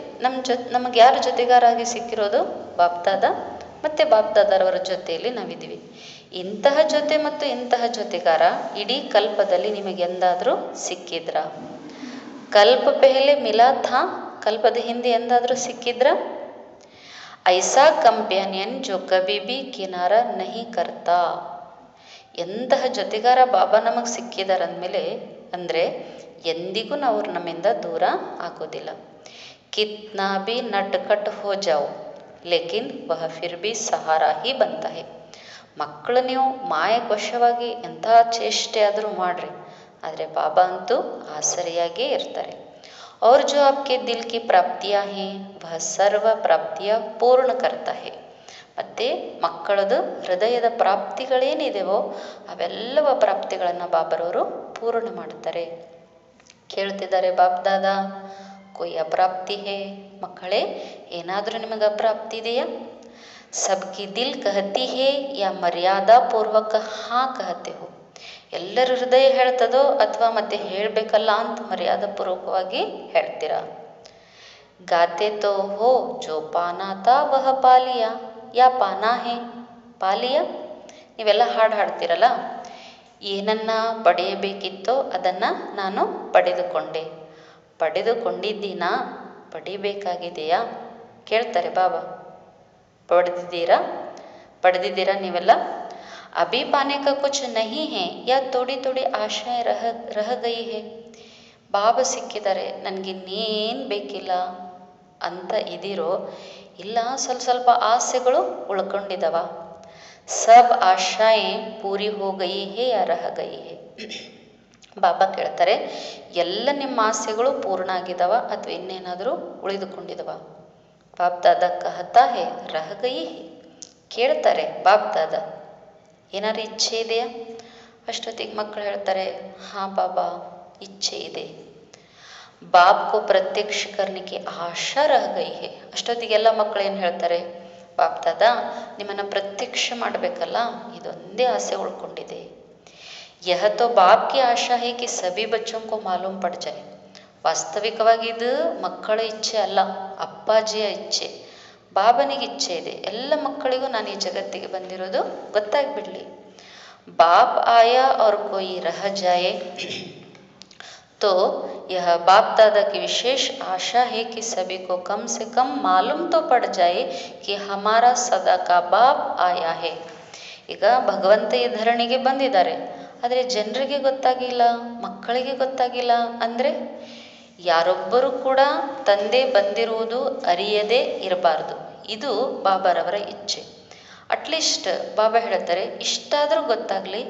ನಮಗೆ ಯಾರು ಜೊತೆಗಾರಾಗಿ ಸಿಕ್ಕಿರೋದು? ಬಾಪ್ದಾದ ಮತ್ತು ಬಾಪ್ದಾದರವರ ಜೊತೆಯಲ್ಲಿ ನಾವಿದ್ದೀವಿ. ಇಂತಹ ಜೊತೆ ಮತ್ತು ಇಂತಹ ಜೊತೆಗಾರ ಇಡೀ ಕಲ್ಪದಲ್ಲಿ ನಿಮಗೆ ಎಂದಾದರೂ ಸಿಕ್ಕಿದ್ರ? ಕಲ್ಪ ಪೆಹಲೆ ಮಿಲಾ ಥಾ, ಕಲ್ಪದ ಹಿಂದೆ ಎಂದಾದರೂ ಸಿಕ್ಕಿದ್ರ? ಐಸಾ ಕಂಪ್ಯಾನಿಯನ್ ಜೋ ಕಭಿ ಭಿ ಕಿನಾರ ನಹಿ ಕರ್ತಾ. ಎಂತಹ ಜೊತೆಗಾರ ಬಾಬಾ ನಮಗೆ ಸಿಕ್ಕಿದಾರಂದಮೇಲೆ ಅಂದರೆ ಎಂದಿಗೂ ನಾವು ನಮ್ಮಿಂದ ದೂರ ಆಗೋದಿಲ್ಲ. ಕಿತ್ನಾ ಭಿ ನಟ್ಕಟ್ ಹೋ ಜಾओ ಲೇಕಿನ್ ವಹ ಫಿರ್ ಭಿ ಸಹಾರಾ ಹಿ ಬಂತಾ ಹೈ. ಮಕ್ಕಳು ನೀವು ಮಾಯಕ್ಕೆ ವಶವಾಗಿ ಎಂತಹ ಚೇಷ್ಟೆ ಆದರೂ ಮಾಡ್ರಿ, ಆದರೆ ಬಾಬಾ ಅಂತೂ ಆಸರಿಯಾಗೇ ಇರ್ತಾರೆ. और जो आपके दिल की प्राप्तियाँ हैं वह सर्व प्राप्तियाँ पूर्ण करता है. ಮತ್ತು ಮಕ್ಕಳದು ಹೃದಯದ ಪ್ರಾಪ್ತಿಗಳೇನಿದೆವೋ ಅವೆಲ್ಲವ ಪ್ರಾಪ್ತಿಗಳನ್ನು ಬಾಬರವರು ಪೂರ್ಣ ಮಾಡ್ತಾರೆ. ಕೇಳ್ತಿದ್ದಾರೆ ಬಾಪ್ದಾದ, ಕೊಯ್ ಅಪ್ರಾಪ್ತಿ ಹೇ? ಮಕ್ಕಳೇ, ಏನಾದರೂ ನಿಮಗೆ ಅಪ್ರಾಪ್ತಿ ಇದೆಯಾ? ಸಬ್ಕಿ ದಿಲ್ ಕಹತಿ ಹೇ ಯಾ ಮರ್ಯಾದಾ ಪೂರ್ವಕ ಹಾ ಕಹತೆ ಹೋ? ಎಲ್ಲರ ಹೃದಯ ಹೇಳ್ತದೋ ಅಥವಾ ಮತ್ತೆ ಹೇಳಬೇಕಲ್ಲ ಅಂತ ಮರ್ಯಾದಪೂರ್ವಕವಾಗಿ ಹೇಳ್ತೀರಾ? ಗಾತೆ ತೋ ಹೋ ಜೋ ಪಾನಾ ತಾ ವಹ ಪಾಲಿಯಾ ಯಾ ಪಾನಾ ಹೇ ಪಾಲಿಯಾ? ನೀವೆಲ್ಲ ಹಾಡು ಹಾಡ್ತೀರಲ್ಲ, ಏನನ್ನ ಪಡೆಯಬೇಕಿತ್ತೋ ಅದನ್ನು ನಾನು ಪಡೆದುಕೊಂಡೆ. ಪಡೆದುಕೊಂಡಿದ್ದೀನಾ? ಪಡಿಬೇಕಾಗಿದೆಯಾ? ಕೇಳ್ತಾರೆ ಬಾಬಾ. ಪಡೆದಿದ್ದೀರಾ ನೀವೆಲ್ಲ? अभी पाने का कुछ नहीं है या थोड़ी थोड़ी आशाएं रह गई है. ಬಾಬಾ ಸಿಕ್ಕಿದ್ದಾರೆ, ನನಗಿನ್ನೇನು ಬೇಕಿಲ್ಲ ಅಂತ ಇದ್ದೀರೋ? ಇಲ್ಲ ಸ್ವಲ್ಪ ಸ್ವಲ್ಪ ಆಸೆಗಳು ಉಳ್ಕೊಂಡಿದ್ದಾವ? ಸಬ್ ಆಶಾಯೇ ಪೂರಿ ಹೋ ಗಯಿ ಹೇ ಯಾ ರಹ ಗಯಿ ಹೇ? ಬಾಬಾ ಕೇಳ್ತಾರೆ, ಎಲ್ಲ ನಿಮ್ಮ ಆಸೆಗಳು ಪೂರ್ಣ ಆಗಿದ್ದಾವ ಅಥವಾ ಇನ್ನೇನಾದರೂ ಉಳಿದುಕೊಂಡಿದ್ದಾವ? ಬಾಪ್ದಾದ ಕಹತಾ ಹೇ ರಹ ಗಯಿ ಹೇ. ಕೇಳ್ತಾರೆ ಬಾಪ್ದಾದ, ಏನಾದ್ರು ಇಚ್ಛೆ ಇದೆಯಾ? ಅಷ್ಟೊತ್ತಿಗೆ ಮಕ್ಕಳು ಹೇಳ್ತಾರೆ, ಹಾಂ ಬಾಬಾ, ಇಚ್ಛೆ ಇದೆ. ಬಾಪ್ ಕೋ ಪ್ರತ್ಯಕ್ಷ ಕರ್ನಿಕೆ ಆಶಾ ರಹ ಗಯಿ ಹೇ. ಅಷ್ಟೊತ್ತಿಗೆಲ್ಲ ಮಕ್ಕಳು ಏನು ಹೇಳ್ತಾರೆ? ಬಾಪ್ದಾದ, ನಿಮ್ಮನ್ನು ಪ್ರತ್ಯಕ್ಷ ಮಾಡಬೇಕಲ್ಲ, ಇದೊಂದೇ ಆಸೆ ಉಳ್ಕೊಂಡಿದೆ. ಯಹ ತೋ ಬಾಪ್ ಕಿ ಆಶಾ ಹೇ ಕಿ ಸಭಿ ಬಚ್ಚೋಂ ಕೋ ಮಾಲೂಮ್ ಪಡ್ ಜಾಯ್. ವಾಸ್ತವಿಕವಾಗಿ ಇದು ಮಕ್ಕಳ ಇಚ್ಛೆ ಅಲ್ಲ, ಅಪ್ಪಾಜಿಯ ಇಚ್ಛೆ. ಬಾಬನಿಗೆ ಇಚ್ಛೆ ಇದೆ, ಎಲ್ಲ ಮಕ್ಕಳಿಗೂ ನಾನು ಈ ಜಗತ್ತಿಗೆ ಬಂದಿರೋದು ಗೊತ್ತಾಗ್ಬಿಡ್ಲಿ. बाप आया और कोई रह जाए तो यह बाप दादा की विशेष आशा है कि सभी को कम से कम मालूम तो पड़ जाए कि हमारा सदा का बाप आया है. ಈಗ ಭಗವಂತ ಈ ಧರಣಿಗೆ ಬಂದಿದ್ದಾರೆ, ಆದರೆ ಜನರಿಗೆ ಗೊತ್ತಾಗಿಲ್ಲ, ಮಕ್ಕಳಿಗೆ ಗೊತ್ತಾಗಿಲ್ಲ. ಅಂದರೆ ಯಾರೊಬ್ಬರು ಕೂಡ ತಂದೆ ಬಂದಿರುವುದು ಅರಿಯದೇ ಇರಬಾರ್ದು. ಇದು ಬಾಬಾರವರ ಇಚ್ಛೆ. ಅಟ್ಲೀಸ್ಟ್ ಬಾಬಾ ಹೇಳ್ತಾರೆ, ಇಷ್ಟಾದರೂ ಗೊತ್ತಾಗಲಿ,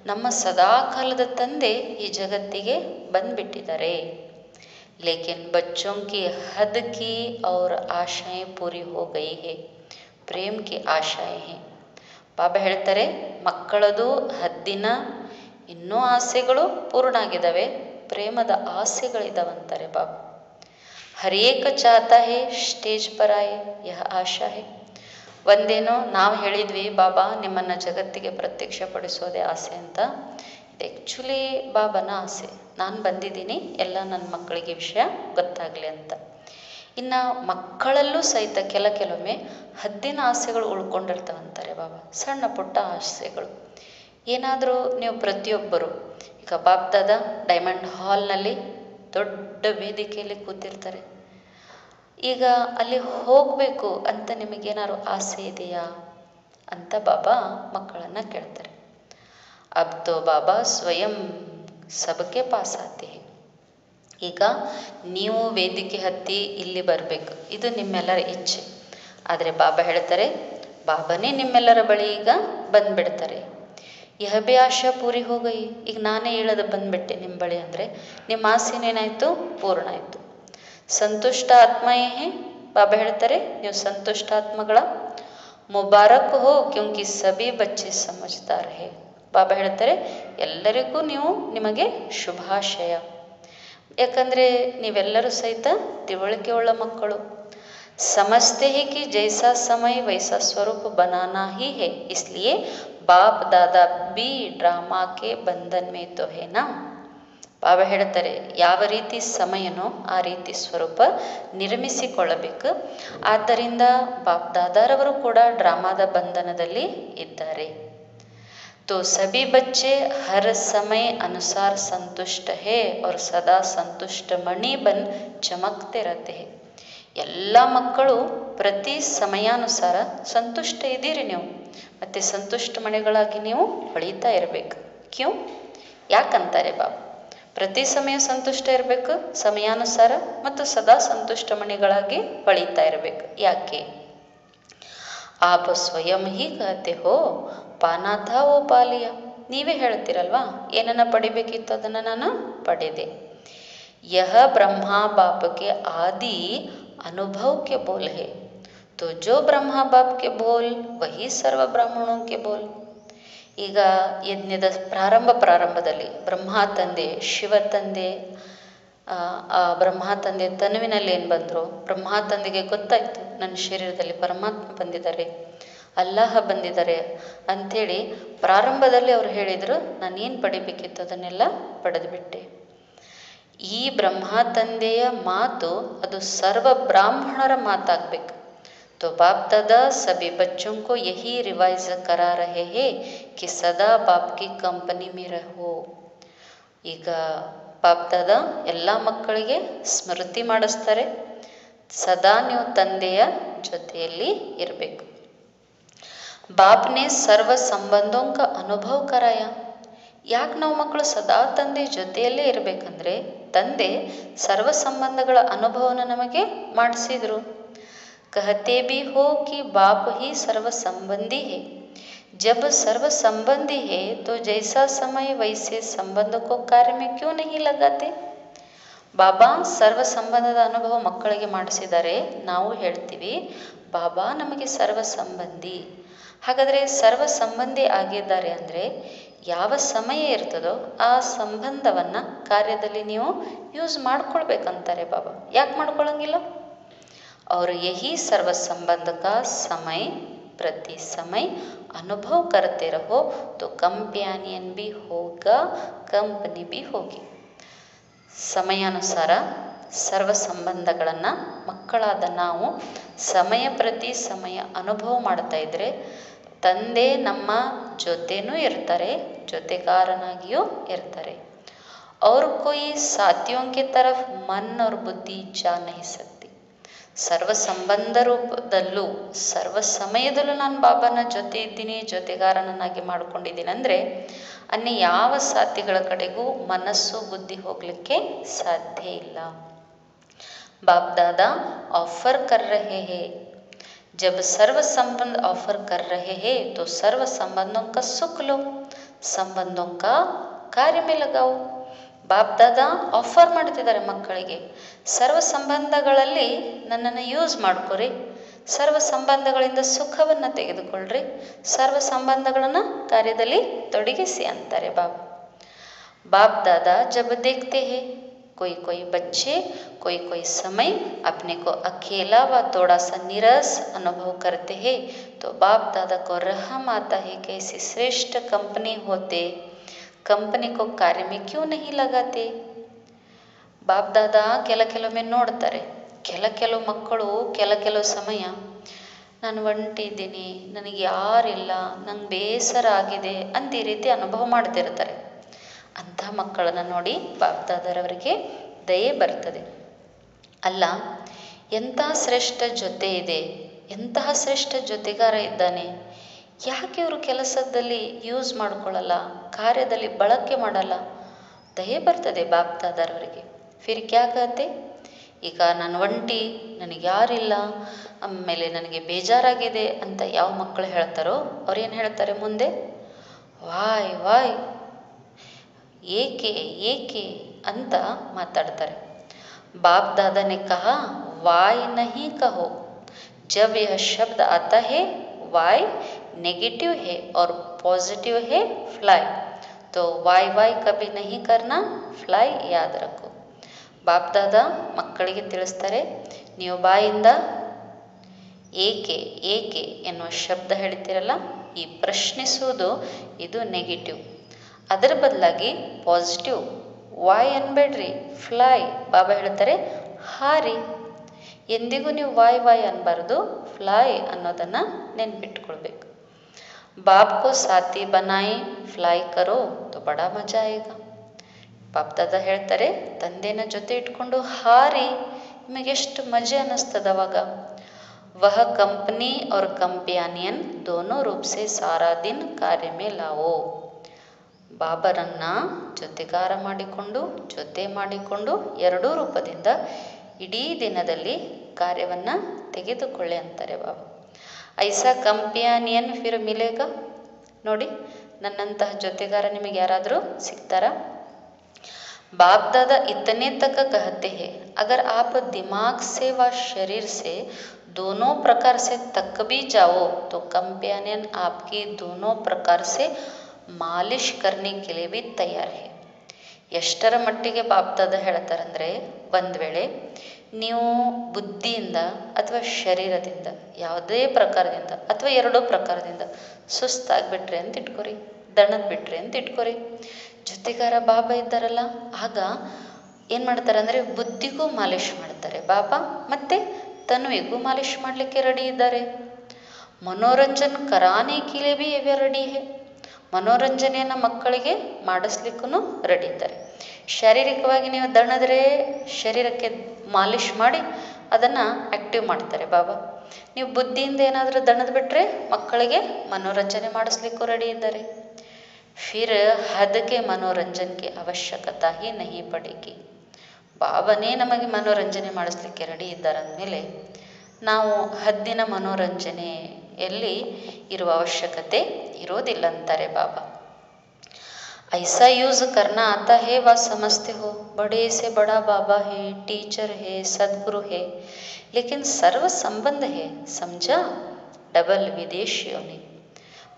ನಮ್ಮ ಸದಾಕಾಲದ ತಂದೆ ಈ ಜಗತ್ತಿಗೆ ಬಂದ್ಬಿಟ್ಟಿದ್ದಾರೆ. ಲೇಕಿನ್ ಬಚ್ಚೋಂ ಕಿ ಹದ್ ಕಿ ಔರ್ ಆಶಾಯೇ ಪೂರಿ ಹೋ ಗಯಿ ಹೇ, ಪ್ರೇಮ್ ಕಿ ಆಶಾಯೇ ಹೇ. ಬಾಬಾ ಹೇಳ್ತಾರೆ, ಮಕ್ಕಳದು ಹದ್ದಿನ ಇನ್ನೂ ಆಸೆಗಳು ಪೂರ್ಣ ಆಗಿದ್ದಾವೆ, ಪ್ರೇಮದ ಆಸೆಗಳಿದ್ದಾವಂತಾರೆ ಬಾಬಾ. ಹರೇಕ ಚಾಹತಾ ಹೇ ಸ್ಟೇಜ್ ಪರ್ ಆಯೆ ಯಹ ಆಶಾ ಹೇ. ಒಂದೇನೋ ನಾವು ಹೇಳಿದ್ವಿ, ಬಾಬಾ ನಿಮ್ಮನ್ನು ಜಗತ್ತಿಗೆ ಪ್ರತ್ಯಕ್ಷಪಡಿಸೋದೇ ಆಸೆ ಅಂತ. ಇದು ಆ್ಯಕ್ಚುಲಿ ಬಾಬನ ಆಸೆ. ನಾನು ಬಂದಿದ್ದೀನಿ ಎಲ್ಲ ನನ್ನ ಮಕ್ಕಳಿಗೆ ವಿಷಯ ಗೊತ್ತಾಗಲಿ ಅಂತ. ಇನ್ನು ಮಕ್ಕಳಲ್ಲೂ ಸಹಿತ ಕೆಲವೊಮ್ಮೆ ಹದ್ದಿನ ಆಸೆಗಳು ಉಳ್ಕೊಂಡಿರ್ತಾವಂತಾರೆ ಬಾಬಾ, ಸಣ್ಣ ಪುಟ್ಟ ಆಸೆಗಳು. ಏನಾದರೂ ನೀವು ಪ್ರತಿಯೊಬ್ಬರು ಈಗ ಬಾಪ್ದಾದ ಡೈಮಂಡ್ ಹಾಲ್ನಲ್ಲಿ ದೊಡ್ಡ ವೇದಿಕೆಯಲ್ಲಿ ಕೂತಿರ್ತಾರೆ, ಈಗ ಅಲ್ಲಿ ಹೋಗಬೇಕು ಅಂತ ನಿಮಗೇನಾದ್ರು ಆಸೆ ಇದೆಯಾ ಅಂತ ಬಾಬಾ ಮಕ್ಕಳನ್ನು ಕೇಳ್ತಾರೆ. ಅಬ್ ತೋ ಬಾಬಾ ಸ್ವಯಂ ಸಬಕೆ ಪಾಸ್ ಆತೆ ಹೇ. ಈಗ ನೀವು ವೇದಿಕೆ ಹತ್ತಿ ಇಲ್ಲಿ ಬರಬೇಕು, ಇದು ನಿಮ್ಮೆಲ್ಲರ ಇಚ್ಛೆ. ಆದರೆ ಬಾಬಾ ಹೇಳ್ತಾರೆ, ಬಾಬಾನೇ ನಿಮ್ಮೆಲ್ಲರ ಬಳಿ ಈಗ ಬಂದುಬಿಡ್ತಾರೆ. ಯಹ ಬಿ ಆಶಾ ಪೂರಿ ಹೋಗಯಿ. ಈಗ ನಾನೇ ಹೇಳೋದು ಬಂದುಬಿಟ್ಟೆ ನಿಮ್ಮ ಬಳಿ ಅಂದರೆ ನಿಮ್ಮ ಆಸೆನೇನಾಯಿತು? ಪೂರ್ಣ ಆಯಿತು. ಸಂತುಷ್ಟ ಆತ್ಮಯೇ ಹೇ. ಬಾಬಾ ಹೇಳ್ತಾರೆ, ನೀವು ಸಂತುಷ್ಟಾತ್ಮಗಳ. ಮುಬಾರಕ್ ಹೋ ಕ್ಯೂಂಕಿ ಸಭಿ ಬಚ್ಚೆ ಸಮಜ್ದಾರ್ ಹೇ. ಬಾಬಾ ಹೇಳ್ತಾರೆ, ಎಲ್ಲರಿಗೂ ನಿಮಗೆ ಶುಭಾಶಯ. ಯಾಕಂದರೆ ನೀವೆಲ್ಲರೂ ಸಹಿತ ತಿಳುವಳಿಕೆ ಉಳ್ಳ ಮಕ್ಕಳು. ಸಮಜ್ತೆ ಹೇ ಕಿ ಜೈಸಾ ಸಮಯ ವೈಸಾ ಸ್ವರೂಪ ಬನಾನಾ ಹಿ ಹೇ, ಇಸ್ಲಿಯೇ ಬಾಪ್ ದಾದಾ ಬಿ ಡ್ರಾಮಾಕ್ಕೆ ಬಂಧನ್ ಮೇ ತೋ ಹೇ ನಾ. ಬಾಬಾ ಹೇಳ್ತಾರೆ, ಯಾವ ರೀತಿ ಸಮಯನೋ ಆ ರೀತಿ ಸ್ವರೂಪ ನಿರ್ಮಿಸಿಕೊಳ್ಳಬೇಕು. ಆದ್ದರಿಂದ ಬಾಪ್ ದಾದಾರವರು ಕೂಡ ಡ್ರಾಮಾದ ಬಂಧನದಲ್ಲಿ ಇದ್ದಾರೆ. तो सभी बच्चे हर समय अनुसार संतुष्ट है और सदा संतुष्ट मणि बन चमकते रहते हैं. ಎಲ್ಲ ಮಕ್ಕಳು ಪ್ರತಿ ಸಮಯಾನುಸಾರ ಸಂತುಷ್ಟ ಇದ್ದೀರಿ ನೀವು, ಮತ್ತು ಸಂತುಷ್ಟ ಮಣಿಗಳಾಗಿ ನೀವು ಹೊಳಿತಾ ಇರಬೇಕು. ಕ್ಯೂ ಯಾಕಂತಾರೆ ಬಾಬಾ? ಪ್ರತಿ ಸಮಯ ಸಂತುಷ್ಟ ಇರಬೇಕು ಸಮಯಾನುಸಾರ, ಮತ್ತು ಸದಾ ಸಂತುಷ್ಟ ಮಣಿಗಳಾಗಿ ಹೊಳಿತಾ ಇರಬೇಕು. ಯಾಕೆ? आप स्वयं ही कहते हो पाना था वो पा लिया. ನೀವೇ ಹೇಳ್ತೀರಲ್ವಾ, ಏನನ್ನ ಪಡಿಬೇಕಿತ್ತು ಅದನ್ನು ನಾನು ಪಡೆದೆ. यह ब्रह्मा बाप के आदि अनुभव के बोल है, तो जो ब्रह्मा बाप के बोल वही सर्व ब्राह्मणों के बोल. ಈಗ ಯಜ್ಞದ ಪ್ರಾರಂಭದಲ್ಲಿ ಬ್ರಹ್ಮ ತಂದೆ, ಶಿವ ತಂದೆ, ಆ ಬ್ರಹ್ಮ ತಂದೆ ತನುವಿನಲ್ಲಿ ಏನು ಬಂದರು, ಬ್ರಹ್ಮ ತಂದೆಗೆ ಗೊತ್ತಾಯಿತು ನನ್ನ ಶರೀರದಲ್ಲಿ ಪರಮಾತ್ಮ ಬಂದಿದ್ದಾರೆ, ಅಲ್ಲಾಹ ಬಂದಿದ್ದಾರೆ ಅಂಥೇಳಿ ಪ್ರಾರಂಭದಲ್ಲಿ ಅವರು ಹೇಳಿದರು, ನಾನೇನು ಪಡಿಬೇಕಿತ್ತು ಅದನ್ನೆಲ್ಲ ಪಡೆದುಬಿಟ್ಟೆ. ಈ ಬ್ರಹ್ಮ ತಂದೆಯ ಮಾತು ಅದು ಸರ್ವ ಬ್ರಾಹ್ಮಣರ ಮಾತಾಗಬೇಕು. तो बाप दादा सभी बच्चों को यही रिवाइज करा रहे हैं कि सदा बाप की कंपनी में रहो. ಈಗ ಬಾಪ್ ದಾದಾ ಎಲ್ಲ ಮಕ್ಕಳಿಗೆ ಸ್ಮೃತಿ ಮಾಡಿಸ್ತಾರೆ, ಸದಾ ನೀವು ತಂದೆಯ ಜೊತೆಯಲ್ಲಿ ಇರಬೇಕು. ಬಾಪ್ನೇ ಸರ್ವ ಸಂಬಂಧೋಂ ಕಾ ಅನುಭವ ಕರಾಯ. ಯಾಕೆ ನಾವು ಮಕ್ಕಳು ಸದಾ ತಂದೆ ಜೊತೆಯಲ್ಲೇ ಇರಬೇಕಂದ್ರೆ, ತಂದೆ ಸರ್ವ ಸಂಬಂಧಗಳ ಅನುಭವನ ನಮಗೆ ಮಾಡಿಸಿದ್ರು. कहते भी हो कि बाप ही सर्व संबंधी है. जब सर्व संबंधी है तो जैसा समय वैसे संबंध को कार्य में क्यों नहीं लगाते. ಬಾಬಾ ಸರ್ವ ಸಂಬಂಧದ ಅನುಭವ ಮಕ್ಕಳಿಗೆ ಮಾಡಿಸಿದ್ದಾರೆ. ನಾವು ಹೇಳ್ತೀವಿ ಬಾಬಾ ನಮಗೆ ಸರ್ವ ಸಂಬಂಧಿ. ಹಾಗಾದರೆ ಸರ್ವ ಸಂಬಂಧಿ ಆಗಿದ್ದಾರೆ ಅಂದರೆ ಯಾವ ಸಮಯ ಇರ್ತದೋ ಆ ಸಂಬಂಧವನ್ನು ಕಾರ್ಯದಲ್ಲಿ ನೀವು ಯೂಸ್ ಮಾಡ್ಕೊಳ್ಬೇಕಂತಾರೆ ಬಾಬಾ. ಯಾಕೆ ಮಾಡ್ಕೊಳ್ಳೋಂಗಿಲ್ಲ? और यही सर्व संबंध का समय प्रति समय अनुभव करते रहो तो कंपेनियन भी होगा, कंपनी भी होगी. ಸಮಯಾನುಸಾರ ಸರ್ವ ಸಂಬಂಧಗಳನ್ನು ಮಕ್ಕಳಾದ ನಾವು ಸಮಯ ಪ್ರತಿ ಸಮಯ ಅನುಭವ ಮಾಡ್ತಾ ಇದ್ದರೆ ತಂದೆ ನಮ್ಮ ಜೊತೆನೂ ಇರ್ತಾರೆ, ಜೊತೆಗಾರನಾಗಿಯೂ ಇರ್ತಾರೆ. और कोई साथियों की तरफ मन और बुद्धि जा नहीं सकती. ಸರ್ವ ಸಂಬಂಧ ರೂಪದಲ್ಲೂ ಸರ್ವ ಸಮಯದಲ್ಲೂ ನಾನು ಬಾಬಾನ ಜೊತೆ ಇದ್ದೀನಿ, ಜೊತೆಗಾರನನ್ನಾಗಿ ಮಾಡ್ಕೊಂಡಿದ್ದೀನಿ ಅಂದರೆ ಅನ್ಯ ಯಾವ ಸಾಥಿಗಳ ಕಡೆಗೂ ಮನಸ್ಸು ಬುದ್ಧಿ ಹೋಗಲಿಕ್ಕೆ ಸಾಧ್ಯ ಇಲ್ಲ. ಬಾಪ್ ದಾದಾ ಆಫರ್ ಕರ್ ರಹೆ ಹೇ, ಜಬ್ ಸರ್ವ ಸಂಬಂಧ ಆಫರ್ ಕರ್ ರಹೆ ಹೇ ತೋ ಸರ್ವ ಸಂಬಂಧೋಂ ಕಾ ಸುಖ್ ಲೋ, ಸಂಬಂಧೋಂ ಕಾ ಕಾರ್ಯ ಮೇ ಲಗಾओ. ಬಾಪ್ ದಾದಾ ಆಫರ್ ಮಾಡ್ತಿದ್ದಾರೆ ಮಕ್ಕಳಿಗೆ, ಸರ್ವ ಸಂಬಂಧಗಳಲ್ಲಿ ನನ್ನನ್ನು ಯೂಸ್ ಮಾಡ್ಕೊರಿ, ಸರ್ವ ಸಂಬಂಧಗಳಿಂದ ಸುಖವನ್ನು ತೆಗೆದುಕೊಳ್ಳ್ರಿ, ಸರ್ವ ಸಂಬಂಧಗಳನ್ನು ಕಾರ್ಯದಲ್ಲಿ ತೊಡಗಿಸಿ ಅಂತಾರೆ ಬಾಬಾ. ಬಾಪ್ ದಾದಾ ಜಬ್ ದೇಖ್ತೆ ಹೇ कोई कोई बच्चे कोई समय अपने को अकेला व थोड़ा सा निराश अनुभव करते हैं तो बाप दादा को रहम आता है कि ऐसी श्रेष्ठ कंपनी होते, कंपनी को कार्य में क्यों नहीं लगाते. ಬಾಪ್ ದಾದಾ ಕೆಲವೊಮ್ಮೆ ನೋಡ್ತಾರೆ, ಕೆಲವು ಮಕ್ಕಳು ಕೆಲವು ಸಮಯ ನಾನು ಒಂಟಿದ್ದೀನಿ, ನನಗೆ ಯಾರಿಲ್ಲ, ನಂಗೆ ಬೇಸರ ಆಗಿದೆ ಅಂತ ಈ ರೀತಿ ಅನುಭವ ಮಾಡ್ತಿರ್ತಾರೆ. ಅಂಥ ಮಕ್ಕಳನ್ನು ನೋಡಿ ಬಾಪ್ ದಾದಾರವರಿಗೆ ದಯೆ ಬರ್ತದೆ. ಅಲ್ಲ, ಎಂತಹ ಶ್ರೇಷ್ಠ ಜೊತೆ ಇದೆ, ಎಂತಹ ಶ್ರೇಷ್ಠ ಜೊತೆಗಾರ ಇದ್ದಾನೆ, ಯಾಕೆ ಇವರು ಕೆಲಸದಲ್ಲಿ ಯೂಸ್ ಮಾಡ್ಕೊಳ್ಳಲ್ಲ, ಕಾರ್ಯದಲ್ಲಿ ಬಳಕೆ ಮಾಡಲ್ಲ? ದಯೆ ಬರ್ತದೆ ಬಾಪ್ ದಾದಾರವರಿಗೆ. ಫಿರ್ ಕ್ಯಾ ಕಹತೆ, ಈಗ ನಾನು ಒಂಟಿ, ನನಗೆ ಯಾರಿಲ್ಲ, ಆಮೇಲೆ ನನಗೆ ಬೇಜಾರಾಗಿದೆ ಅಂತ ಯಾವ ಮಕ್ಕಳು ಹೇಳ್ತಾರೋ ಅವ್ರೇನು ಹೇಳ್ತಾರೆ ಮುಂದೆ, ವಾಯ್ ವಾಯ್ ಏಕೆ ಏಕೆ ಅಂತ ಮಾತಾಡ್ತಾರೆ. ಬಾಪ್ ದಾದಾ ने कहा वाय नहीं कहो, जब यह शब्द आता है वाय नेगेटिव है और पॉजिटिव है फ्लाई, तो वाय वाय कभी नहीं करना, फ्लाई याद रखो. ಬಾಪ್ ದಾದಾ ಮಕ್ಕಳಿಗೆ ತಿಳಿಸ್ತಾರೆ, ನೀವು ಬಾಯಿಂದ ಏಕೆ ಏಕೆ ಎನ್ನುವ ಶಬ್ದ ಹೇಳ್ತೀರಲ್ಲ, ಈ ಪ್ರಶ್ನಿಸುವುದು ಇದು ನೆಗೆಟಿವ್. ಅದರ ಬದಲಾಗಿ ಪಾಸಿಟಿವ್ ವಾಯ್ ಅನ್ಬೇಡ್ರಿ, ಫ್ಲೈ. ಬಾಬಾ ಹೇಳ್ತಾರೆ ಹಾರಿ. ಎಂದಿಗೂ ನೀವು ವಾಯ್ ವಾಯ್ ಅನ್ಬಾರ್ದು, ಫ್ಲೈ ಅನ್ನೋದನ್ನು ನೆನ್ಪಿಟ್ಕೊಳ್ಬೇಕು. ಬಾಪ್ ಕೋ ಸಾಥಿ ಬನಾಯಿ ಫ್ಲೈ ಕರೋ ತೋ ಬಡಾ ಮಜಾ ಆಯೇಗಾ. ಬಾಪ್ ದಾದಾ ಹೇಳ್ತಾರೆ, ತಂದೆನ ಜೊತೆ ಇಟ್ಕೊಂಡು ಹಾರಿ, ನಿಮಗೆಷ್ಟು ಮಜೆ ಅನ್ನಿಸ್ತದ ಅವಾಗ. ವಹ ಕಂಪನಿ और ಕಂಪ್ಯಾನಿಯನ್ दोनों रूप से सारा दिन कार्य में लाओ. ಬಾಬರನ್ನ ಜೊತೆಗಾರ ಮಾಡಿಕೊಂಡು, ಜೊತೆ ಮಾಡಿಕೊಂಡು ಎರಡೂ ರೂಪದಿಂದ ಇಡೀ ದಿನದಲ್ಲಿ ಕಾರ್ಯವನ್ನು ತೆಗೆದುಕೊಳ್ಳಿ ಅಂತಾರೆ ಬಾಬಾ. ಐಸಾ ಕಂಪ್ಯಾನಿಯನ್ ಫಿರ್ ಮಿಲೇಗ. ನೋಡಿ, ನನ್ನಂತಹ ಜೊತೆಗಾರ ನಿಮಗೆ ಯಾರಾದರೂ ಸಿಗ್ತಾರಾ? बाप दादा इतने तक कहते हैं, अगर आप दिमाग से व शरीर से दोनों प्रकार से तक भी जाओ तो कंपेनियन आपकी दोनों प्रकार से मालिश करने के लिए भी तैयार है. ಎಷ್ಟರ ಮಟ್ಟಿಗೆ ಬಾಪ್ ದಾದಾ ಹೇಳ್ತಾರಂದರೆ, ಒಂದು ವೇಳೆ ನೀವು ಬುದ್ಧಿಯಿಂದ ಅಥವಾ ಶರೀರದಿಂದ ಯಾವುದೇ ಪ್ರಕಾರದಿಂದ ಅಥವಾ ಎರಡೂ ಪ್ರಕಾರದಿಂದ ಸುಸ್ತಾಗಿಬಿಟ್ರಿ ಅಂತ ಇಟ್ಕೊರಿ, ದಣದ್ ಬಿಟ್ರಿ ಅಂತ ಇಟ್ಕೊರಿ, ಜೊತೆಗಾರ ಬಾಬಾ ಇದ್ದಾರಲ್ಲ, ಆಗ ಏನು ಮಾಡ್ತಾರೆ ಅಂದರೆ ಬುದ್ಧಿಗೂ ಮಾಲಿಷ್ ಮಾಡ್ತಾರೆ ಬಾಬಾ, ಮತ್ತು ತನುವಿಗೂ ಮಾಲಿಷ್ ಮಾಡಲಿಕ್ಕೆ ರೆಡಿ ಇದ್ದಾರೆ. ಮನೋರಂಜನ್ ಕರಾನೆ ಕಿಲೆ ಬಿ ಇವೆ ರೆಡಿ ಹೇ. ಮನೋರಂಜನೆಯನ್ನು ಮಕ್ಕಳಿಗೆ ಮಾಡಿಸ್ಲಿಕ್ಕೂ ರೆಡಿ ಇದ್ದಾರೆ. ಶಾರೀರಿಕವಾಗಿ ನೀವು ದಣದ್ರೆ ಶರೀರಕ್ಕೆ ಮಾಲಿಷ್ ಮಾಡಿ ಅದನ್ನು ಆ್ಯಕ್ಟಿವ್ ಮಾಡ್ತಾರೆ ಬಾಬಾ. ನೀವು ಬುದ್ಧಿಯಿಂದ ಏನಾದರೂ ದಣದ್ ಬಿಟ್ಟರೆ ಮಕ್ಕಳಿಗೆ ಮನೋರಂಜನೆ ಮಾಡಿಸ್ಲಿಕ್ಕೂ ರೆಡಿ ಇದ್ದಾರೆ. ಫಿರ್ ಹದ್ಗೆ ಮನೋರಂಜನೆಗೆ ಅವಶ್ಯಕತೆ ಹಿ ನಹಿ ಪಡೇಗಿ. ಬಾಬನೇ ನಮಗೆ ಮನೋರಂಜನೆ ಮಾಡಿಸ್ಲಿಕ್ಕೆ ರೆಡಿ ಇದ್ದಾರೆ ಅಂದಮೇಲೆ ನಾವು ಹದ್ದಿನ ಮನೋರಂಜನೆಯಲ್ಲಿ ಇರುವ ಅವಶ್ಯಕತೆ ಇರೋದಿಲ್ಲ ಅಂತಾರೆ ಬಾಬಾ. ऐसा यूज़ करना आता है व समझते हो, बड़े से बड़ा बाबा है, टीचर है, सदगुरु है, लेकिन सर्व संबंध है, समझा. ಡಬಲ್ ವಿದೇಶಿಯೋನಿ.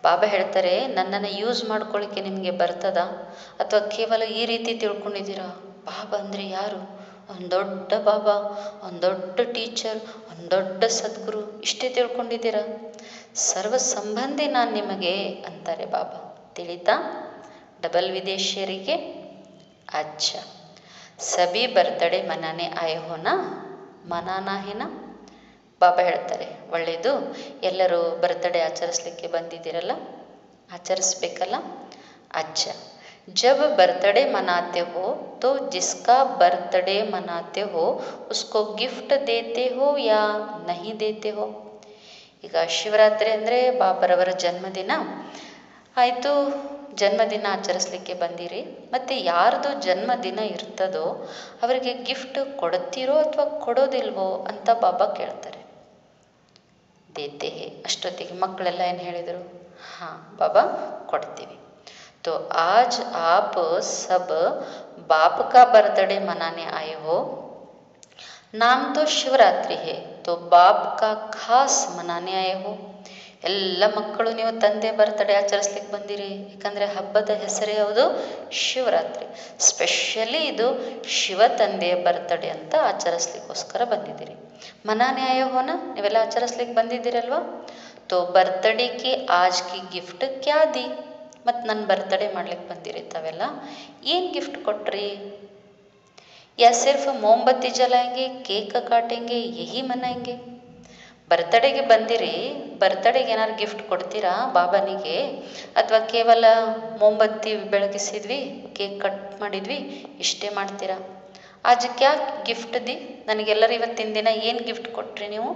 ಬಾಬಾ ಹೇಳ್ತಾರೆ, ನನ್ನನ್ನು ಯೂಸ್ ಮಾಡ್ಕೊಳ್ಳಿಕ್ಕೆ ನಿಮಗೆ ಬರ್ತದ ಅಥವಾ ಕೇವಲ ಈ ರೀತಿ ತಿಳ್ಕೊಂಡಿದ್ದೀರಾ? ಬಾಬಾ ಅಂದರೆ ಯಾರು? ಒಂದು ದೊಡ್ಡ ಬಾಬಾ, ಒಂದು ದೊಡ್ಡ ಟೀಚರ್, ಒಂದು ದೊಡ್ಡ ಸದ್ಗುರು, ಇಷ್ಟೇ ತಿಳ್ಕೊಂಡಿದ್ದೀರಾ? ಸರ್ವ ಸಂಬಂಧಿ ನಾನು ನಿಮಗೆ ಅಂತಾರೆ ಬಾಬಾ. ತಿಳಿತಾ? ಡಬಲ್ ವಿದೇಶಿಯರಿಗೆ ಅಚ್ಚ ಸಭಿ ಬರ್ತಡೇ ಮನಾನೆ ಆಯೆ ಹೋನ, ಮನಾನಾ ಹೇನ. ಬಾಬಾ ಹೇಳ್ತಾರೆ, ಒಳ್ಳೆಯದು, ಎಲ್ಲರೂ ಬರ್ತಡೇ ಆಚರಿಸ್ಲಿಕ್ಕೆ ಬಂದಿದ್ದೀರಲ್ಲ, ಆಚರಿಸ್ಬೇಕಲ್ಲ. ಅಚ್ಚ ಜಬ್ ಬರ್ತಡೇ ಮನಾತೆ ಹೋ ತೋ ಜಿಸ್ಕಾ ಬರ್ತಡೇ ಮನಾತೆ ಹೋ ಉಸ್ಕೋ ಗಿಫ್ಟ್ ದೇತೆ ಹೋ ಯಾ ನಹಿ ದೇತೆ ಹೋ. ಈಗ ಶಿವರಾತ್ರಿ ಅಂದರೆ ಬಾಬರವರ ಜನ್ಮದಿನ ಆಯಿತು, ಜನ್ಮದಿನ ಆಚರಿಸ್ಲಿಕ್ಕೆ ಬಂದಿರಿ, ಮತ್ತು ಯಾರ್ದು ಜನ್ಮದಿನ ಇರ್ತದೋ ಅವರಿಗೆ ಗಿಫ್ಟ್ ಕೊಡ್ತೀರೋ ಅಥವಾ ಕೊಡೋದಿಲ್ವೋ ಅಂತ ಬಾಬಾ ಕೇಳ್ತಾರೆ. ದೇತೆ ಹೇ. ಅಷ್ಟೊತ್ತಿಗೆ ಮಕ್ಕಳೆಲ್ಲ ಏನು ಹೇಳಿದರು? ಹಾಂ ಬಾಬಾ ಕೊಡ್ತೀವಿ. तो आज आप सब बाप का बर्थडे मनाने आए हो. नाम तो शिवरात्रि है, तो बाप का खास मनाने आए हो. ಎಲ್ಲ ಮಕ್ಕಳು ನೀವು ತಂದೆ ಬರ್ತಡೇ ಆಚರಿಸ್ಲಿಕ್ಕೆ ಬಂದಿರಿ, ಯಾಕಂದರೆ ಹಬ್ಬದ ಹೆಸರೇ ಯಾವುದು? ಶಿವರಾತ್ರಿ. ಸ್ಪೆಷಲಿ ಇದು ಶಿವ ತಂದೆಯ ಬರ್ತಡೇ ಅಂತ ಆಚರಿಸ್ಲಿಕ್ಕೋಸ್ಕರ ಬಂದಿದ್ದೀರಿ. ಮನಾನೆ ಆಯೋ ಹೋನ, ನೀವೆಲ್ಲ ಆಚರಿಸ್ಲಿಕ್ಕೆ ಬಂದಿದ್ದೀರಲ್ವ. ತೋ ಬರ್ತಡೇ ಕಿ ಆಜ್ ಕಿ ಗಿಫ್ಟ್ ಕ್ಯಾ ದಿ. ಮತ್ತು ನನ್ನ ಬರ್ತಡೇ ಮಾಡ್ಲಿಕ್ಕೆ ಬಂದಿರಿ ತಾವೆಲ್ಲ, ಏನು ಗಿಫ್ಟ್ ಕೊಟ್ರಿ? ಯಾ ಸಿರ್ಫ್ ಮೋಂಬತ್ತಿ ಜಲಾಯಂಗೆ, ಕೇಕ್ ಕಾಟೆಂಗೆ, ಯಹಿ ಮನಾಯಂಗೆ. ಬರ್ತಡೇಗೆ ಬಂದಿರಿ, ಬರ್ತಡೇಗೆ ಏನಾದ್ರು ಗಿಫ್ಟ್ ಕೊಡ್ತೀರಾ ಬಾಬನಿಗೆ? ಅಥವಾ ಕೇವಲ ಮೋಂಬತ್ತಿ ಬೆಳಗಿಸಿದ್ವಿ, ಕೇಕ್ ಕಟ್ ಮಾಡಿದ್ವಿ, ಇಷ್ಟೇ ಮಾಡ್ತೀರಾ? ಆಜ್ ಕ್ಯಾ ಗಿಫ್ಟ್ ದಿ. ನನಗೆಲ್ಲರೂ ಇವತ್ತಿನ ದಿನ ಏನು ಗಿಫ್ಟ್ ಕೊಟ್ರಿ ನೀವು?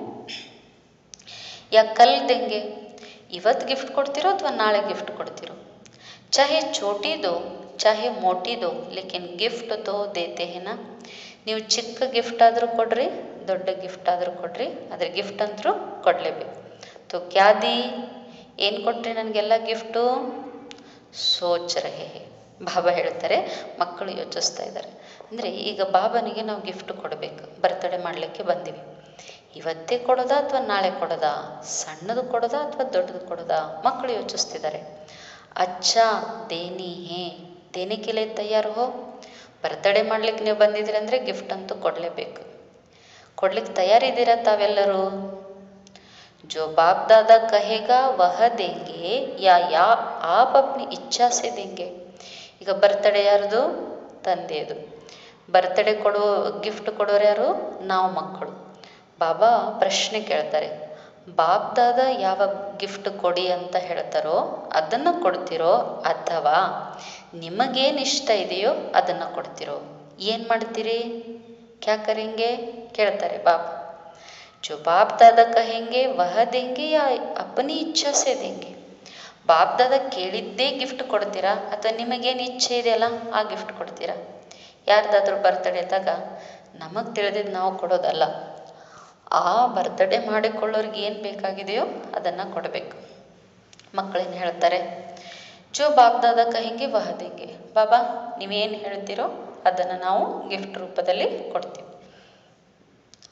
ಯಾ ಕಲ್ ದೆಂಗೆ. ಇವತ್ತು ಗಿಫ್ಟ್ ಕೊಡ್ತಿರೋ ಅಥವಾ ನಾಳೆ ಗಿಫ್ಟ್ ಕೊಡ್ತಿರೋ? ಚಾಹೆ ಛೋಟಿ ದೋ ಚಾಹೆ ಮೋಟಿ ದೋ, ಲೇಕಿನ್ ಗಿಫ್ಟ್ ತೋ ದೇತೆ ಹೇನಾ. ನೀವು ಚಿಕ್ಕ ಗಿಫ್ಟ್ ಆದರೂ ಕೊಡ್ರಿ, ದೊಡ್ಡ ಗಿಫ್ಟ್ ಆದರೂ ಕೊಡ್ರಿ, ಆದರೆ ಗಿಫ್ಟ್ ಅಂತರೂ ಕೊಡಲೇಬೇಕು. ತೋ ಕ್ಯಾ ದಿ, ಏನು ಕೊಟ್ರಿ ನನಗೆಲ್ಲ ಗಿಫ್ಟು? ಸೋಚ್ ರಹೆ ಹೇ. ಬಾಬಾ ಹೇಳ್ತಾರೆ, ಮಕ್ಕಳು ಯೋಚಿಸ್ತಾ ಇದ್ದಾರೆ. ಅಂದರೆ ಈಗ ಬಾಬನಿಗೆ ನಾವು ಗಿಫ್ಟ್ ಕೊಡಬೇಕು, ಬರ್ತಡೇ ಮಾಡಲಿಕ್ಕೆ ಬಂದೀವಿ. ಇವತ್ತೇ ಕೊಡೋದಾ ಅಥವಾ ನಾಳೆ ಕೊಡೋದಾ? ಸಣ್ಣದು ಕೊಡೋದಾ ಅಥವಾ ದೊಡ್ಡದು ಕೊಡೋದಾ? ಮಕ್ಕಳು ಯೋಚಿಸ್ತಿದ್ದಾರೆ. ಅಚ್ಚಾ ದೇನಿ ಹೇ, ದೇನೆ ಕೆ ಲಿಯೆ ತಯಾರು ಹೋ. ಬರ್ತಡೇ ಮಾಡ್ಲಿಕ್ಕೆ ನೀವು ಬಂದಿದ್ದೀರಿ ಅಂದರೆ ಗಿಫ್ಟ್ ಅಂತೂ ಕೊಡಲೇಬೇಕು. ಕೊಡ್ಲಿಕ್ಕೆ ತಯಾರಿದ್ದೀರಾ ತಾವೆಲ್ಲರೂ? जो बाप दादा कहेगा वह देंगे या आप अपनी इच्छा से देंगे. ಈಗ ಬರ್ತಡೇ ಯಾರ್ದು? ತಂದೆಯದು. ಬರ್ತಡೇ ಕೊಡೋ ಗಿಫ್ಟ್ ಕೊಡೋರು ಯಾರು? ನಾವು ಮಕ್ಕಳು. ಬಾಬಾ ಪ್ರಶ್ನೆ ಕೇಳ್ತಾರೆ, ಬಾಪ್ ದಾದ ಯಾವ ಗಿಫ್ಟ್ ಕೊಡಿ ಅಂತ ಹೇಳ್ತಾರೋ ಅದನ್ನು ಕೊಡ್ತಿರೋ ಅಥವಾ ನಿಮಗೇನು ಇಷ್ಟ ಇದೆಯೋ ಅದನ್ನು ಕೊಡ್ತಿರೋ? ಏನು ಮಾಡ್ತೀರಿ? ಕ್ಯಾ ಕರೆಂಗೆ ಕೇಳ್ತಾರೆ ಬಾಬಾ. जो बाप दादा कहेंगे वह देंगे या अपनी इच्छा से देंगे. ಬಾಪ್ ದಾದ ಕೇಳಿದ್ದೇ ಗಿಫ್ಟ್ ಕೊಡ್ತೀರಾ ಅಥವಾ ನಿಮಗೇನು ಇಚ್ಛೆ ಇದೆಯಲ್ಲ ಆ ಗಿಫ್ಟ್ ಕೊಡ್ತೀರಾ? ಯಾರ್ದಾದ್ರೂ ಬರ್ತಡೇ ಇದ್ದಾಗ ನಮಗೆ ತಿಳಿದಿದ್ದು ನಾವು ಕೊಡೋದಲ್ಲ, ಆ ಬರ್ತಡೇ ಮಾಡಿಕೊಳ್ಳೋರಿಗೆ ಏನು ಬೇಕಾಗಿದೆಯೋ ಅದನ್ನು ಕೊಡಬೇಕು. ಮಕ್ಕಳೇನು ಹೇಳ್ತಾರೆ? ಜೋ ಬಾಪ್ ದಾದ ಕಹೆಂಗೆ ವಹ ದೇಂಗೆ. ಬಾಬಾ ನೀವೇನು ಹೇಳ್ತೀರೋ ಅದನ್ನು ನಾವು ಗಿಫ್ಟ್ ರೂಪದಲ್ಲಿ ಕೊಡ್ತೀವಿ.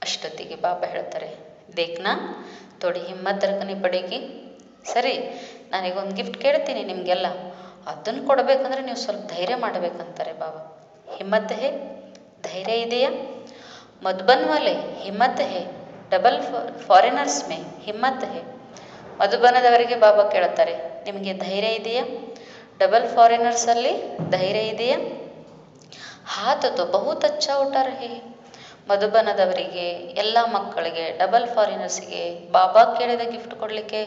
ಅಷ್ಟೊತ್ತಿಗೆ ಬಾಬಾ ಹೇಳ್ತಾರೆ, ದೇಖ್ನಾ ಥೋಡಿ ಹಿಮ್ಮತ್ ರಖನಿ ಪಡೇಗಿ. ಸರಿ, ನಾನೀಗೊಂದು ಗಿಫ್ಟ್ ಕೇಳ್ತೀನಿ ನಿಮಗೆಲ್ಲ, ಅದನ್ನು ಕೊಡಬೇಕಂದ್ರೆ ನೀವು ಸ್ವಲ್ಪ ಧೈರ್ಯ ಮಾಡಬೇಕಂತಾರೆ ಬಾಬಾ. ಹಿಮ್ಮತ್ ಹೇ? ಧೈರ್ಯ ಇದೆಯಾ? ಮಧುಬನ್ ವಾಲೆ ಹಿಮ್ಮತ್ ಹೇ? ಡಬಲ್ ಫಾರಿನರ್ಸ್ ಮೇ ಹಿಮ್ಮತ್ ಹೇ? ಮಧುಬನದವರಿಗೆ ಬಾಬಾ ಕೇಳ್ತಾರೆ, ನಿಮಗೆ ಧೈರ್ಯ ಇದೆಯಾ? ಡಬಲ್ ಫಾರಿನರ್ಸಲ್ಲಿ ಧೈರ್ಯ ಇದೆಯಾ? ಹಾತ್ ತೋ ಬಹುತ್ ಅಚ್ಚಾ ಉಠಾ ರಹೆ. ಮಧುಬನದವರಿಗೆ, ಎಲ್ಲ ಮಕ್ಕಳಿಗೆ, ಡಬಲ್ ಫಾರಿನರ್ಸಿಗೆ ಬಾಬಾ ಕೇಳಿದ ಗಿಫ್ಟ್ ಕೊಡಲಿಕ್ಕೆ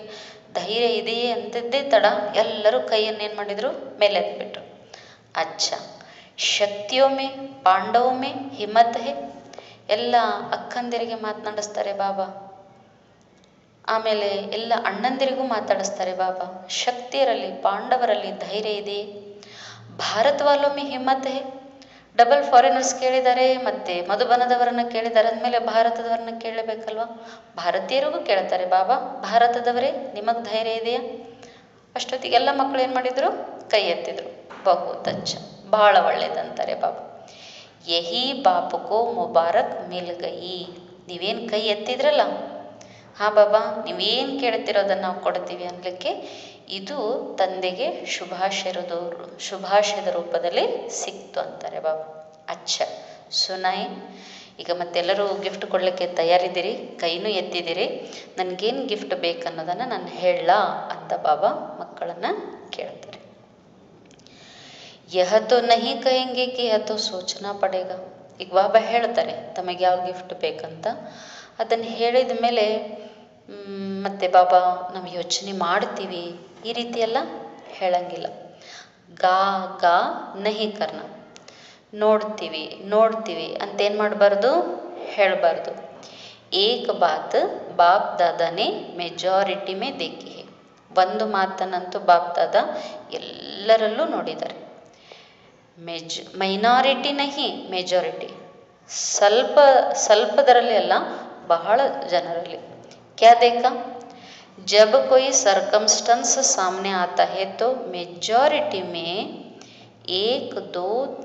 ಧೈರ್ಯ ಇದೆಯೇ ಅಂತಿದ್ದೇ ತಡ ಎಲ್ಲರೂ ಕೈಯನ್ನೇನು ಮಾಡಿದರು? ಮೇಲೆ ಎತ್ಬಿಟ್ರು. ಅಚ್ಚಾ ಶಕ್ತಿಯೊಮ್ಮೆ ಪಾಂಡವೊಮ್ಮೆ ಹಿಮ್ಮತ್ ಹೇ? ಎಲ್ಲ ಅಕ್ಕಂದಿರಿಗೆ ಮಾತನಾಡಿಸ್ತಾರೆ ಬಾಬಾ. ಆಮೇಲೆ ಎಲ್ಲ ಅಣ್ಣಂದಿರಿಗೂ ಮಾತಾಡಿಸ್ತಾರೆ ಬಾಬಾ. ಶಕ್ತಿಯರಲ್ಲಿ ಪಾಂಡವರಲ್ಲಿ ಧೈರ್ಯ ಇದೆಯೇ? ಭಾರತ ವಾಲೊಮ್ಮೆ ಹಿಮ್ಮತ್ ಹೇ? ಡಬಲ್ ಫಾರಿನರ್ಸ್ ಕೇಳಿದ್ದಾರೆ, ಮತ್ತು ಮಧುಬನದವರನ್ನು ಕೇಳಿದ್ದಾರೆ ಅಂದಮೇಲೆ ಭಾರತದವರನ್ನ ಕೇಳಬೇಕಲ್ವ? ಭಾರತೀಯರಿಗೂ ಕೇಳ್ತಾರೆ ಬಾಬಾ, ಭಾರತದವರೇ ನಿಮಗೆ ಧೈರ್ಯ ಇದೆಯಾ? ಅಷ್ಟೊತ್ತಿಗೆ ಎಲ್ಲ ಮಕ್ಕಳು ಏನು ಮಾಡಿದರು? ಕೈ ಎತ್ತಿದ್ರು. ಬಹುತ್ ಅಚ್ಚ, ಭಾಳ ಒಳ್ಳೇದಂತಾರೆ ಬಾಬಾ. ಯಹಿ ಬಾಪುಕೋ ಮುಬಾರಕ್ ಮಿಲ್ ಗಯಿ. ನೀವೇನು ಕೈ ಎತ್ತಿದ್ರಲ್ಲ, ಹಾಂ ಬಾಬಾ ನೀವೇನು ಕೇಳ್ತಿರೋದನ್ನು ನಾವು ಕೊಡ್ತೀವಿ ಅನ್ನಲಿಕ್ಕೆ ಇದು ತಂದೆಗೆ ಶುಭಾಶಯದ ರೂಪದಲ್ಲಿ ಸಿಕ್ತು ಅಂತಾರೆ ಬಾಬಾ. ಅಚ್ಚ ಸುನಾಯಿ. ಈಗ ಮತ್ತೆಲ್ಲರೂ ಗಿಫ್ಟ್ ಕೊಡಲಿಕ್ಕೆ ತಯಾರಿದ್ದೀರಿ, ಕೈನೂ ಎತ್ತಿದ್ದೀರಿ, ನನಗೇನು ಗಿಫ್ಟ್ ಬೇಕನ್ನೋದನ್ನು ನಾನು ಹೇಳಲ್ಲ ಅಂತ ಬಾಬಾ ಮಕ್ಕಳನ್ನು ಕೇಳ್ತಾರೆ. ಯಹ ತೋ ನಹಿ ಕಹೆಂಗೆ ಕಿ ಯಹ ತೋ ಸೋಚನಾ ಪಡೇಗ. ಈಗ ಬಾಬಾ ಹೇಳ್ತಾರೆ ತಮಗೆ ಯಾವ ಗಿಫ್ಟ್ ಬೇಕಂತ. ಅದನ್ನು ಹೇಳಿದ ಮೇಲೆ ಮತ್ತೆ ಬಾಬಾ ನಾವು ಯೋಚನೆ ಮಾಡ್ತೀವಿ ಈ ರೀತಿಯೆಲ್ಲ ಹೇಳಂಗಿಲ್ಲ. ಗಾ ಗಾ ನಹಿ ಕರ್ನ. ನೋಡ್ತೀವಿ ಅಂತೇನು ಮಾಡಬಾರ್ದು? ಹೇಳಬಾರ್ದು. ಏಕ್ ಬಾತ್ ಬಾಪ್ ದಾದಾನೇ ಮೆಜಾರಿಟಿ ಮೇ ದೇಖಿ ಹೇ. ಒಂದು ಮಾತನ್ನಂತೂ ಬಾಪ್ ದಾದಾ ಎಲ್ಲರಲ್ಲೂ ನೋಡಿದ್ದಾರೆ. ಮೈನಾರಿಟಿ ನಹಿ ಮೆಜಾರಿಟಿ. ಸ್ವಲ್ಪದರಲ್ಲಿ ಅಲ್ಲ, ಬಹಳ ಜನರಲ್ಲಿ. ಕ್ಯಾ ದೇಖಾ? जब कोई सर्कमस्टेंस सामने आता है तो मेजॉरिटी में 1, 2,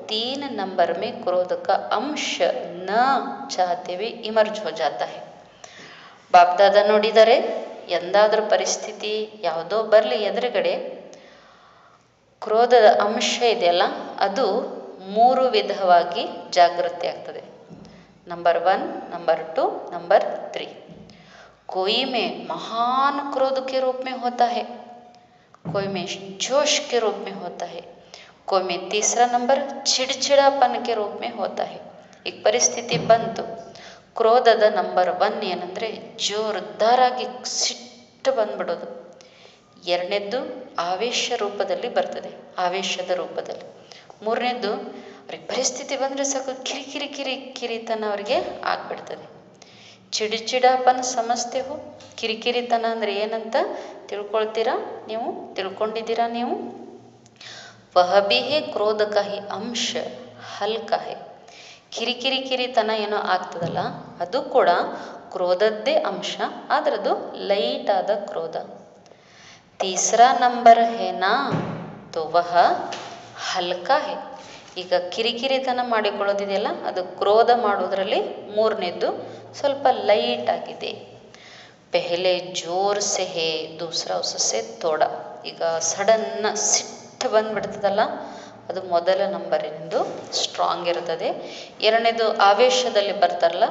3 नंबर में क्रोध का अंश न चाहते हुए इमर्ज हो जाता है. ಬಾಪ್ ದಾದಾ ನೋಡಿದರೆ ಎಂದಾದರೂ ಪರಿಸ್ಥಿತಿ ಯಾವುದೋ ಬರಲಿ ಎದುರುಗಡೆ, ಕ್ರೋಧದ ಅಂಶ ಇದೆಯಲ್ಲ ಅದು 3 ವಿಧವಾಗಿ ಜಾಗೃತಿ ಆಗ್ತದೆ. Number 1, number 2, number 3. कोई में महान क्रोध के रूप में होता है, कोई में जोश के रूप में होता है, कोई में तीसरा नंबर चिड़चिड़ापन के रूप में होता है. ಈಗ ಪರಿಸ್ಥಿತಿ ಬಂತು, ಕ್ರೋಧದ ನಂಬರ್ 1 ಏನಂದರೆ ಜೋರ್ದಾರಾಗಿ ಸಿಟ್ಟು ಬಂದ್ಬಿಡೋದು. ಎರಡನೇದ್ದು ಆವೇಶ ರೂಪದಲ್ಲಿ ಬರ್ತದೆ, ಆವೇಶದ ರೂಪದಲ್ಲಿ. ಮೂರನೇದ್ದು ಅವ್ರಿಗೆ ಪರಿಸ್ಥಿತಿ ಬಂದರೆ ಸಾಕು ಕಿರಿಕಿರಿತನ ಅವರಿಗೆ ಆಗ್ಬಿಡ್ತದೆ. ಚಿಡಿಚಿಡಾಪನ ಸಮಸ್ತೆ ಹೋ. ಕಿರಿಕಿರಿತನ ಅಂದರೆ ಏನಂತ ತಿಳ್ಕೊಳ್ತೀರಾ ನೀವು? ತಿಳ್ಕೊಂಡಿದ್ದೀರಾ ನೀವು? ವಹ ಭಿ ಹೇ ಕ್ರೋಧ ಕಾ ಹಿ ಅಂಶ ಹಲ್ಕ ಹೇ. ಕಿರಿಕಿರಿತನ ಏನೋ ಆಗ್ತದಲ್ಲ ಅದು ಕೂಡ ಕ್ರೋಧದ್ದೇ ಅಂಶ, ಆದರೆ ಅದು ಲೈಟ್ ಆದ ಕ್ರೋಧ. ತೀಸರಾ ನಂಬರ್ ಹೇನಾ ತೋ ವಹ ಹಲ್ಕ ಹೇ. ಈಗ ಕಿರಿಕಿರಿತನ ಮಾಡಿಕೊಳ್ಳೋದಿದೆಯಲ್ಲ ಅದು ಕ್ರೋಧ ಮಾಡೋದ್ರಲ್ಲಿ ಮೂರನೇದ್ದು ಸ್ವಲ್ಪ ಲೈಟ್ ಆಗಿದೆ. ಪೆಹಲೆ ಜೋರ್ ಸೆ ಹೇ ದೂಸರಾ ಉಸಸೆ ತೋಡ. ಈಗ ಸಡನ್ನ ಸಿಟ್ಟು ಬಂದ್ಬಿಡ್ತದಲ್ಲ ಅದು ಮೊದಲ ನಂಬರಿನಿಂದು ಸ್ಟ್ರಾಂಗ್ ಇರ್ತದೆ. ಎರಡನೇದು ಆವೇಶದಲ್ಲಿ ಬರ್ತಾರಲ್ಲ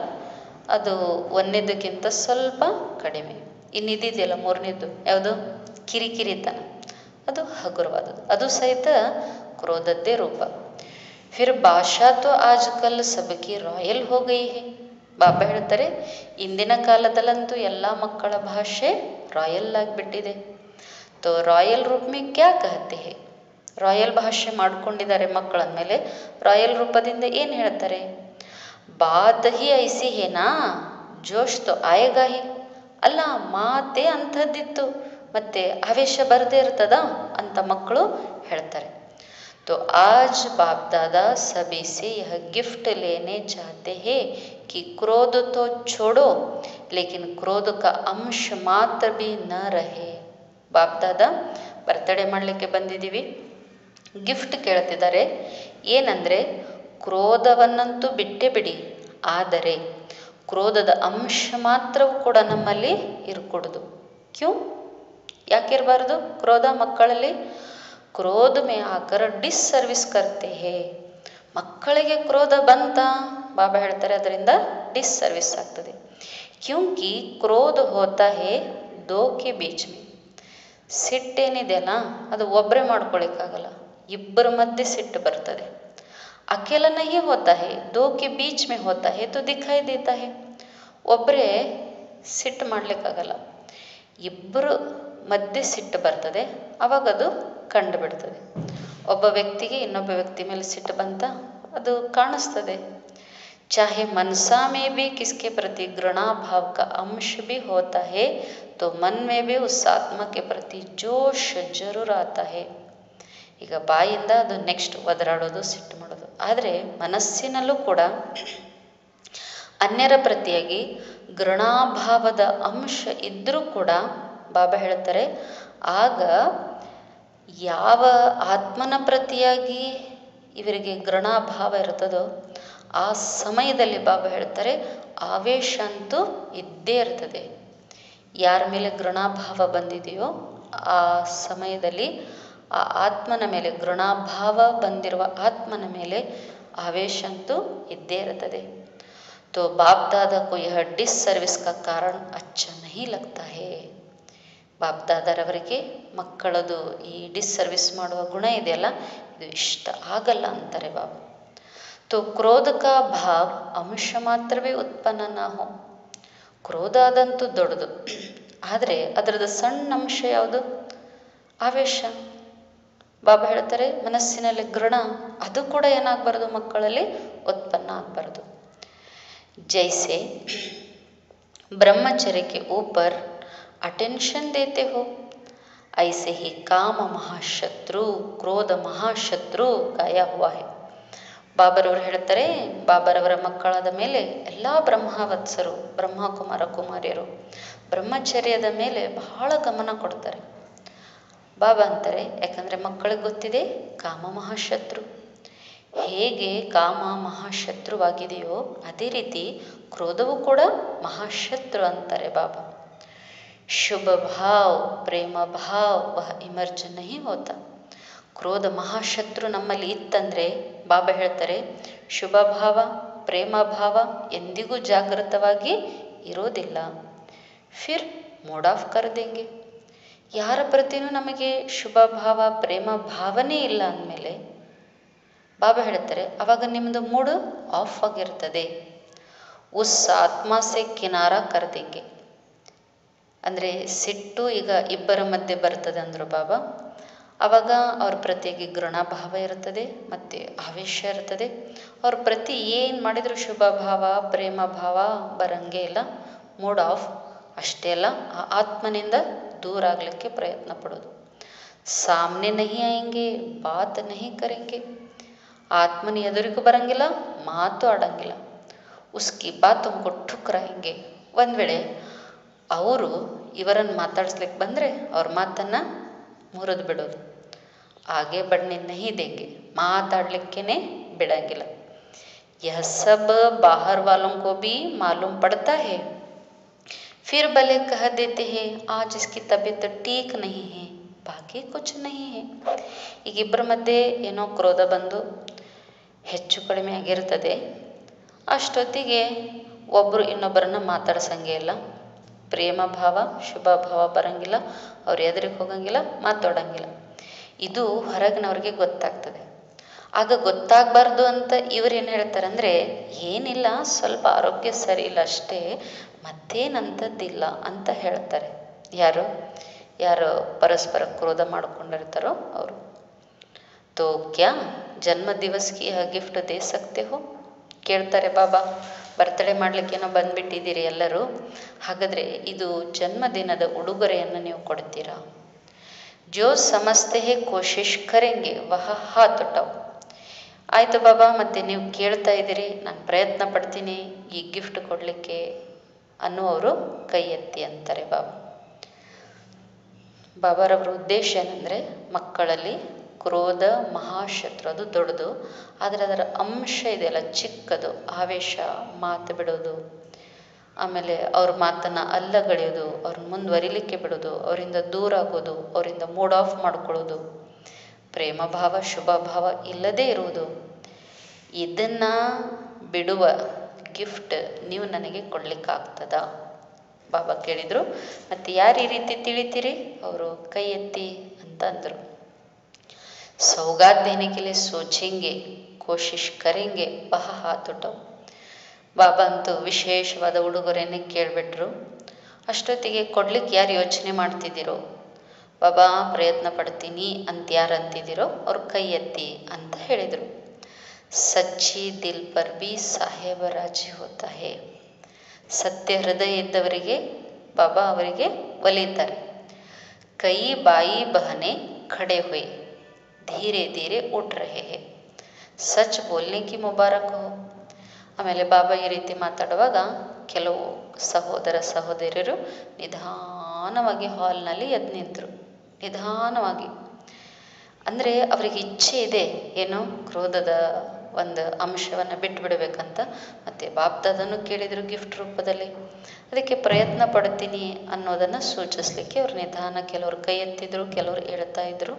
ಅದು ಒಂದನೇದಕ್ಕಿಂತ ಸ್ವಲ್ಪ ಕಡಿಮೆ. ಇನ್ನಿದೆಯಲ್ಲ ಮೂರನೇದು ಯಾವುದು, ಕಿರಿಕಿರಿತನ, ಅದು ಹಗುರವಾದದ್ದು, ಅದು ಸಹಿತ ಕ್ರೋಧದ್ದೇ ರೂಪ. ಫಿರ್ ಭಾಷಾ ತೋ ಆಜ್ಕಲ್ ಸಬಕಿ ರಾಯಲ್ ಹೋ ಗಯಿ ಹೈ. ಬಾಬಾ ಹೇಳ್ತಾರೆ, ಇಂದಿನ ಕಾಲದಲ್ಲಂತೂ ಎಲ್ಲ ಮಕ್ಕಳ ಭಾಷೆ ರಾಯಲ್ ಆಗಿಬಿಟ್ಟಿದೆ. ತೋ ರಾಯಲ್ ರೂಪ ಮೇ ಕ್ಯಾ ಕಹತೆ ಹೈ, ರಾಯಲ್ ಭಾಷೆ ಮಾಡ್ಕೊಂಡಿದ್ದಾರೆ ಮಕ್ಕಳಂದಮೇಲೆ ರಾಯಲ್ ರೂಪದಿಂದ ಏನು ಹೇಳ್ತಾರೆ, ಬಾತ್ ಹಿ ಐಸಿ ಹೇನಾ ಜೋಶ್ ತೋ ಆಯೇಗಾ ಹಿ. ಅಲ್ಲ, ಮಾತೇ ಅಂಥದ್ದಿತ್ತು, ಮತ್ತೆ ಆವೇಶ ಬರದೇ ಇರ್ತದ ಅಂತ ಮಕ್ಕಳು ಹೇಳ್ತಾರೆ. तो आज बाप दादा सभी से यह गिफ्ट लेने चाहते हैं कि क्रोध तो छोड़ो लेकिन क्रोध का अंश मात्र भी न रहे. बाप दादा ಬರ್ತಡೇ ಮಾಡಲಿಕ್ಕೆ ಬಂದಿದ್ದೀವಿ, ಗಿಫ್ಟ್ ಕೇಳ್ತಿದ್ದಾರೆ. ಏನಂದರೆ, ಕ್ರೋಧವನ್ನಂತೂ ಬಿಟ್ಟೇ ಬಿಡಿ, ಆದರೆ ಕ್ರೋಧದ ಅಂಶ ಮಾತ್ರವೂ ಕೂಡ ನಮ್ಮಲ್ಲಿ ಇರಕೂಡದು. ಕ್ಯೂ, ಯಾಕಿರಬಾರ್ದು ಕ್ರೋಧ ಮಕ್ಕಳಲ್ಲಿ? ಕ್ರೋಧ ಮೇ ಆಕರ್ ಡಿಸ್ ಸರ್ವಿಸ್ ಕರ್ತೆ ಹೇ. ಮಕ್ಕಳಿಗೆ ಕ್ರೋಧ ಬಂತ, ಬಾಬಾ ಹೇಳ್ತಾರೆ ಅದರಿಂದ ಡಿಸ್ ಸರ್ವಿಸ್ ಆಗ್ತದೆ. ಕ್ಯೂಂಕಿ ಕ್ರೋಧ ಹೋತಾ ಹೇ ದೋ ಕೆ ಬೀಚ್ ಮೇ. ಸಿಟ್ಟೇನಿದೆಯಲ್ಲ ಅದು ಒಬ್ಬರೇ ಮಾಡ್ಕೊಳಿಕ್ಕಾಗಲ್ಲ, ಇಬ್ಬರ ಮಧ್ಯೆ ಸಿಟ್ಟು ಬರ್ತದೆ. ಅಕೇಲ ನಹಿ ಹೋತಾ ಹೇ, ದೋ ಕೆ ಬೀಚ್ ಮೇ ಹೋತಾ ಹೇ ತೋ ದಿಖಾಯಿ ದೇತಾ ಹೇ. ಒಬ್ಬರೇ ಸಿಟ್ಟು ಮಾಡಲಿಕ್ಕಾಗಲ್ಲ, ಇಬ್ಬರು ಮಧ್ಯೆ ಸಿಟ್ಟು ಬರ್ತದೆ, ಅವಾಗದು ಕಂಡು ಬಿಡ್ತದೆ. ಒಬ್ಬ ವ್ಯಕ್ತಿಗೆ ಇನ್ನೊಬ್ಬ ವ್ಯಕ್ತಿ ಮೇಲೆ ಸಿಟ್ಟು ಬಂತ, ಅದು ಕಾಣಿಸ್ತದೆ. ಚಾಹೆ ಮನಸಾ ಮೇ ಭಿ ಕಿಸ್ಕೆ ಪ್ರತಿ घृणा भाव का अंश भी होता है तो मन में भी उस आत्मा के प्रति जोश जरूर आता है. ಈಗ ಬಾಯಿಂದ ಅದು ನೆಕ್ಸ್ಟ್ ಒದರಾಡೋದು, ಸಿಟ್ಟು ಮಾಡೋದು. ಆದರೆ ಮನಸ್ಸಿನಲ್ಲೂ ಕೂಡ ಅನ್ಯರ ಪ್ರತಿಯಾಗಿ घृणाಭಾವದ ಅಂಶ ಇದ್ದರೂ ಕೂಡ ಬಾಬಾ ಹೇಳ್ತಾರೆ, ಆಗ ಯಾವ ಆತ್ಮನ ಪ್ರತಿಯಾಗಿ ಇವರಿಗೆ घृणाಭಾವ ಇರ್ತದೋ ಆ ಸಮಯದಲ್ಲಿ ಬಾಬಾ ಹೇಳ್ತಾರೆ ಆವೇಶ ಅಂತೂ ಇದ್ದೇ ಇರ್ತದೆ. ಯಾರ ಮೇಲೆ घृणाಭಾವ ಬಂದಿದೆಯೋ ಆ ಸಮಯದಲ್ಲಿ ಆ ಆತ್ಮನ ಮೇಲೆ, घृणाಭಾವ ಬಂದಿರುವ ಆತ್ಮನ ಮೇಲೆ ಆವೇಶ ಅಂತೂ ಇದ್ದೇ ಇರ್ತದೆ. तो बाप दादा को यह डिस सर्विस का कारण अच्छा नहीं लगता है. ಬಾಪ್ ದಾದಾರವರಿಗೆ ಮಕ್ಕಳದು ಈ ಡಿಸ್ ಸರ್ವಿಸ್ ಮಾಡುವ ಗುಣ ಇದೆಯಲ್ಲ, ಇದು ಇಷ್ಟ ಆಗಲ್ಲ ಅಂತಾರೆ ಬಾಬಾ. तो क्रोध का भाव अंश ಮಾತ್ರವೇ ಉತ್ಪನ್ನ ನಾ ಹೋ. ಕ್ರೋಧ ಅದಂತೂ ದೊಡ್ಡದು, ಆದರೆ ಅದರದ್ದು ಸಣ್ಣ ಅಂಶ ಯಾವುದು, ಆವೇಶ. ಬಾಬಾ ಹೇಳ್ತಾರೆ ಮನಸ್ಸಿನಲ್ಲಿ घृण ಅದು ಕೂಡ ಏನಾಗಬಾರ್ದು, ಮಕ್ಕಳಲ್ಲಿ ಉತ್ಪನ್ನ ಆಗಬಾರ್ದು. जैसे ब्रह्मचर्य के ऊपर अटेंशन देते हो ऐसे ही काम महाशत्रु क्रोध महाशत्रु गाया हुआ है. ಬಾಬರವರು ಹೇಳ್ತಾರೆ, ಬಾಬರವರ ಮಕ್ಕಳಾದ ಮೇಲೆ ಎಲ್ಲ ಬ್ರಹ್ಮವತ್ಸರು, ಬ್ರಹ್ಮಕುಮಾರ ಕುಮಾರಿಯರು ಬ್ರಹ್ಮಚರ್ಯದ ಮೇಲೆ ಬಹಳ ಗಮನ ಕೊಡ್ತಾರೆ. ಬಾಬಾ ಅಂತಾರೆ, ಯಾಕಂದರೆ ಮಕ್ಕಳಿಗೆ ಗೊತ್ತಿದೆ ಕಾಮ ಮಹಾಶತ್ರು. ಹೇಗೆ ಕಾಮ ಮಹಾಶತ್ರುವಾಗಿದೆಯೋ ಅದೇ ರೀತಿ ಕ್ರೋಧವೂ ಕೂಡ ಮಹಾಶತ್ರು ಅಂತಾರೆ ಬಾಬಾ. ಶುಭ ಭಾವ್ ಪ್ರೇಮ ಭಾವ್ ವಹ ಇಮರ್ಜ್ ನಹಿ ಹೋತಾ. ಕ್ರೋಧ ಮಹಾಶತ್ರು ನಮ್ಮಲ್ಲಿ ಇತ್ತಂದರೆ ಬಾಬಾ ಹೇಳ್ತಾರೆ ಶುಭ ಭಾವ ಪ್ರೇಮ ಭಾವ ಎಂದಿಗೂ ಜಾಗೃತವಾಗಿ ಇರೋದಿಲ್ಲ. ಫಿರ್ ಮೂಡ್ ಆಫ್ ಕರ್ ದೇಂಗೆ. ಯಾರ ಪ್ರತಿಯೂ ನಮಗೆ ಶುಭ ಭಾವ ಪ್ರೇಮ ಭಾವನೆ ಇಲ್ಲ ಅಂದಮೇಲೆ ಬಾಬಾ ಹೇಳ್ತಾರೆ ಅವಾಗ ನಿಮ್ಮದು ಮೂಡು ಆಫ್ ಆಗಿರ್ತದೆ. ಉಸ್ ಆತ್ಮ ಸೆ ಕಿನಾರ ಕರ್ ದೇಂಗೆ. ಅಂದರೆ ಸಿಟ್ಟು ಈಗ ಇಬ್ಬರ ಮಧ್ಯೆ ಬರ್ತದೆ ಅಂದರು ಬಾಬಾ. ಆವಾಗ ಅವ್ರ ಪ್ರತಿಯಾಗಿ घृणाಭಾವ ಇರ್ತದೆ ಮತ್ತು ಆವೇಶ ಇರ್ತದೆ. ಅವ್ರ ಪ್ರತಿ ಏನು ಮಾಡಿದರೂ ಶುಭ ಭಾವ ಪ್ರೇಮ ಭಾವ ಬರಂಗೇ ಇಲ್ಲ, ಮೂಡ್ ಆಫ್. ಅಷ್ಟೇ ಅಲ್ಲ, ಆ ಆತ್ಮನಿಂದ ದೂರ ಆಗಲಿಕ್ಕೆ ಪ್ರಯತ್ನ ಪಡೋದು. ಸಾಮ್ನೆ ನಹಿ ಆಯಂಗೆ ಬಾತ್ ನಹಿ ಕರೆಂಗೆ. ಆತ್ಮನ ಎದುರಿಗೂ ಬರಂಗಿಲ್ಲ, ಮಾತು ಆಡಂಗಿಲ್ಲ. ಉಸ್ಕಿ ಬಾತ್ ತುಮಕು ಠುಕ್ರಾಯಂಗೆ. ಒಂದು ವೇಳೆ ಅವರು ಇವರನ್ನು ಮಾತಾಡಿಸ್ಲಿಕ್ಕೆ ಬಂದರೆ ಅವ್ರ ಮಾತನ್ನು ಮುರಿದು ಬಿಡೋದು. ಆಗೆ ಬಡ್ನೆ ನಹಿ ದೇಂಗೆ, ಮಾತಾಡಲಿಕ್ಕೇ ಬಿಡಂಗಿಲ್ಲ. ಯಹ ಸಬ್ ಬಾಹರ್ ವಾಲೋಂ ಕೋ ಭಿ ಮಾಲೂಮ್ ಪಡ್ತಾ ಹೇ. फिर भले कह देते हैं आज इसकी तबीयत ठीक नहीं है बाकी कुछ नहीं है. ಈಗ ಇಬ್ಬರ ಮಧ್ಯೆ ಏನೋ ಕ್ರೋಧ ಬಂದು ಹೆಚ್ಚು ಕಡಿಮೆ ಆಗಿರ್ತದೆ. ಅಷ್ಟೊತ್ತಿಗೆ ಒಬ್ಬರು ಇನ್ನೊಬ್ಬರನ್ನ ಮಾತಾಡ್ಸಂಗೆ ಇಲ್ಲ, ಪ್ರೇಮ ಭಾವ ಶುಭ ಭಾವ ಬರಂಗಿಲ್ಲ, ಅವ್ರು ಎದುರಿಗೆ ಹೋಗಂಗಿಲ್ಲ, ಮಾತಾಡೋಂಗಿಲ್ಲ. ಇದು ಹೊರಗಿನವ್ರಿಗೆ ಗೊತ್ತಾಗ್ತದೆ. ಆಗ ಗೊತ್ತಾಗಬಾರ್ದು ಅಂತ ಇವ್ರೇನು ಹೇಳ್ತಾರೆ ಅಂದರೆ, ಏನಿಲ್ಲ, ಸ್ವಲ್ಪ ಆರೋಗ್ಯ ಸರಿ ಇಲ್ಲ ಅಷ್ಟೇ, ಮತ್ತೇನಂಥದ್ದಿಲ್ಲ ಅಂತ ಹೇಳ್ತಾರೆ. ಯಾರು ಪರಸ್ಪರ ಕ್ರೋಧ ಮಾಡ್ಕೊಂಡಿರ್ತಾರೋ ಅವರು. ತೋ ಕ್ಯಾ ಜನ್ಮ ದಿವಸ್ಗೆ ಗಿಫ್ಟ್ ದೇ ಸಕ್ತೆ ಹೋ, ಕೇಳ್ತಾರೆ ಬಾಬಾ. ಬರ್ತಡೇ ಮಾಡಲಿಕ್ಕೇನೋ ಬಂದುಬಿಟ್ಟಿದ್ದೀರಿ ಎಲ್ಲರೂ, ಹಾಗಾದರೆ ಇದು ಜನ್ಮದಿನದ ಉಡುಗೊರೆಯನ್ನು ನೀವು ಕೊಡ್ತೀರಾ? ಜೋ ಸಮಸ್ತೆ ಹೇ ಕೋಶಿಶ್ ಕರೆಂಗೆ ವಹ ಹಾತ್ ಉಠಾವ್. ಆಯಿತು ಬಾಬಾ, ಮತ್ತು ನೀವು ಕೇಳ್ತಾ ಇದ್ದೀರಿ, ನಾನು ಪ್ರಯತ್ನ ಪಡ್ತೀನಿ ಈ ಗಿಫ್ಟ್ ಕೊಡಲಿಕ್ಕೆ ಅನ್ನುವರು ಕೈ ಎತ್ತಿ ಅಂತಾರೆ ಬಾಬಾ. ಬಾಬಾರವರ ಉದ್ದೇಶ ಏನಂದರೆ, ಮಕ್ಕಳಲ್ಲಿ ಕ್ರೋಧ ಮಹಾಶತ್ರು, ಅದು ದೊಡ್ಡದು, ಆದರೆ ಅದರ ಅಂಶ ಇದೆಯಲ್ಲ ಚಿಕ್ಕದು, ಆವೇಶ, ಮಾತು ಬಿಡೋದು, ಆಮೇಲೆ ಅವ್ರ ಮಾತನ್ನು ಅಲ್ಲಗಳೆಯೋದು, ಅವ್ರನ್ನ ಮುಂದುವರಿಲಿಕ್ಕೆ ಬಿಡೋದು, ಅವರಿಂದ ದೂರ ಆಗೋದು, ಅವರಿಂದ ಮೂಡ್ ಆಫ್ ಮಾಡ್ಕೊಳ್ಳೋದು, ಪ್ರೇಮ ಭಾವ ಶುಭ ಭಾವ ಇಲ್ಲದೇ ಇರುವುದು, ಇದನ್ನು ಬಿಡುವ ಗಿಫ್ಟ್ ನೀವು ನನಗೆ ಕೊಡಲಿಕ್ಕಾಗ್ತದ? ಬಾಬಾ ಕೇಳಿದರು. ಮತ್ತು ಯಾರು ಈ ರೀತಿ ತಿಳಿತೀರಿ? ಅವರು ಕೈ ಎತ್ತಿ ಅಂತ ಅಂದರು. ಸೌಗಾತ್ ದೇನೆ ಕೆ ಲಿಯೆ ಸೋಚೆಂಗೆ ಕೋಶಿಶ್ ಕರೆಂಗೆ ವಹ ಹಾತ್ ಉಠಾವ್. ಬಾಬಾ ಅಂತೂ ವಿಶೇಷವಾದ ಉಡುಗೊರೆಯನ್ನೇ ಕೇಳಿಬಿಟ್ರು. ಅಷ್ಟೊತ್ತಿಗೆ ಕೊಡ್ಲಿಕ್ಕೆ ಯಾರು ಯೋಚನೆ ಮಾಡ್ತಿದ್ದೀರೋ, ಬಾಬಾ ಪ್ರಯತ್ನ ಪಡ್ತೀನಿ ಅಂತ ಯಾರು ಅಂತಿದ್ದೀರೋ ಅವ್ರು ಕೈ ಎತ್ತಿ ಅಂತ ಹೇಳಿದರು. ಸಚ್ಚಿ ದಿಲ್ ಪರ್ ಬಿ ಸಾಹೇಬ ರಾಜಿ ಹೋತಾ ಹೇ. ಸತ್ಯ ಹೃದಯ ಇದ್ದವರಿಗೆ ಬಾಬಾ ಅವರಿಗೆ ಒಲಿತಾರೆ. ಕೈ ಬಾಯಿ ಬಹನೆ ಖಡೆ ಹುಯೆ ಧೀರೆ ಧೀರೆ ಉಠ್ ರಹೆ ಹೇ, ಸಚ್ ಬೋಲ್ನೆ ಕಿ ಮುಬಾರಕ್ ಹೋ. ಆಮೇಲೆ ಬಾಬಾ ಈ ರೀತಿ ಮಾತಾಡುವಾಗ ಕೆಲವು ಸಹೋದರ ಸಹೋದರಿಯರು ನಿಧಾನವಾಗಿ ಹಾಲ್ನಲ್ಲಿ ಎದ್ದು ನಿಂತರು. ನಿಧಾನವಾಗಿ ಅಂದರೆ ಅವರಿಗೆ ಇಚ್ಛೆ ಇದೆ, ಏನು ಕ್ರೋಧದ ಒಂದು ಅಂಶವನ್ನು ಬಿಟ್ಟು ಬಿಡಬೇಕಂತ. ಮತ್ತು ಬಾಪ್ದಾದನ್ನು ಕೇಳಿದರು ಗಿಫ್ಟ್ ರೂಪದಲ್ಲಿ, ಅದಕ್ಕೆ ಪ್ರಯತ್ನ ಪಡ್ತೀನಿ ಅನ್ನೋದನ್ನು ಸೂಚಿಸ್ಲಿಕ್ಕೆ ಅವ್ರು ನಿಧಾನ ಕೆಲವರು ಕೈ ಎತ್ತಿದ್ರು, ಕೆಲವರು ಹೇಳ್ತಾ ಇದ್ರು.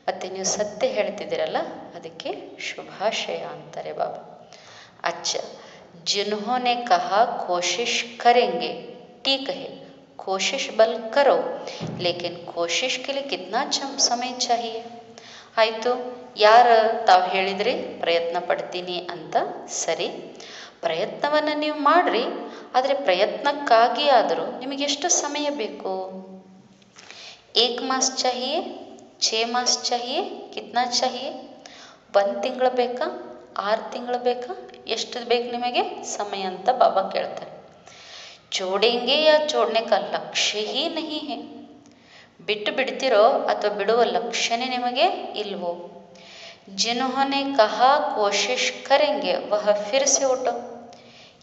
ಮತ್ತು ನೀವು ಸತ್ಯ ಹೇಳ್ತಿದ್ದೀರಲ್ಲ, ಅದಕ್ಕೆ ಶುಭಾಶಯ ಅಂತಾರೆ ಬಾಬಾ. ಅಚ್ಚ जिन्होंने कहा कोशिश करेंगे, ठीक है कोशिश बल करो, लेकिन कोशिश के लिए कितना समय चाहिए? ಆಯಿತು, ಯಾರು ತಾವು ಹೇಳಿದ್ರಿ ಪ್ರಯತ್ನ ಪಡ್ತೀನಿ ಅಂತ, ಸರಿ, ಪ್ರಯತ್ನವನ್ನು ನೀವು ಮಾಡಿರಿ, ಆದರೆ ಪ್ರಯತ್ನಕ್ಕಾಗಿ ಆದರೂ ನಿಮಗೆಷ್ಟು ಸಮಯ ಬೇಕು? 1 ಮಾಸ ಚಾಹಿಯೇ, 6 ಮಾಸ ಚಾಹಿಯೇ, ಕಿತ್ನಾ ಚಾಹಿಯೇ? 1 ತಿಂಗಳು ಬೇಕಾ, 6 ತಿಂಗಳು ಬೇಕಾ, ಎಷ್ಟು ಬೇಕು ನಿಮಗೆ ಸಮಯ ಅಂತ ಬಾಬಾ ಕೇಳ್ತಾರೆ. ಚೋಡೆಂಗೆ ಯಾ ಚೋಡ್ನೆ ಕಾ ಲಕ್ಷ್ಯ ಹಿ ನಹಿ ಹೇ. ಬಿಟ್ಟು ಬಿಡ್ತಿರೋ ಅಥವಾ ಬಿಡುವ ಲಕ್ಷ್ಯನೇ ನಿಮಗೆ ಇಲ್ವೋ? ಜಿನ್ಹೋನೆ ಕಹಾ ಕೋಶಿಶ್ ಕರೆಂಗೆ ವಹ ಫಿರ್ ಸೆ ಉಠೋ.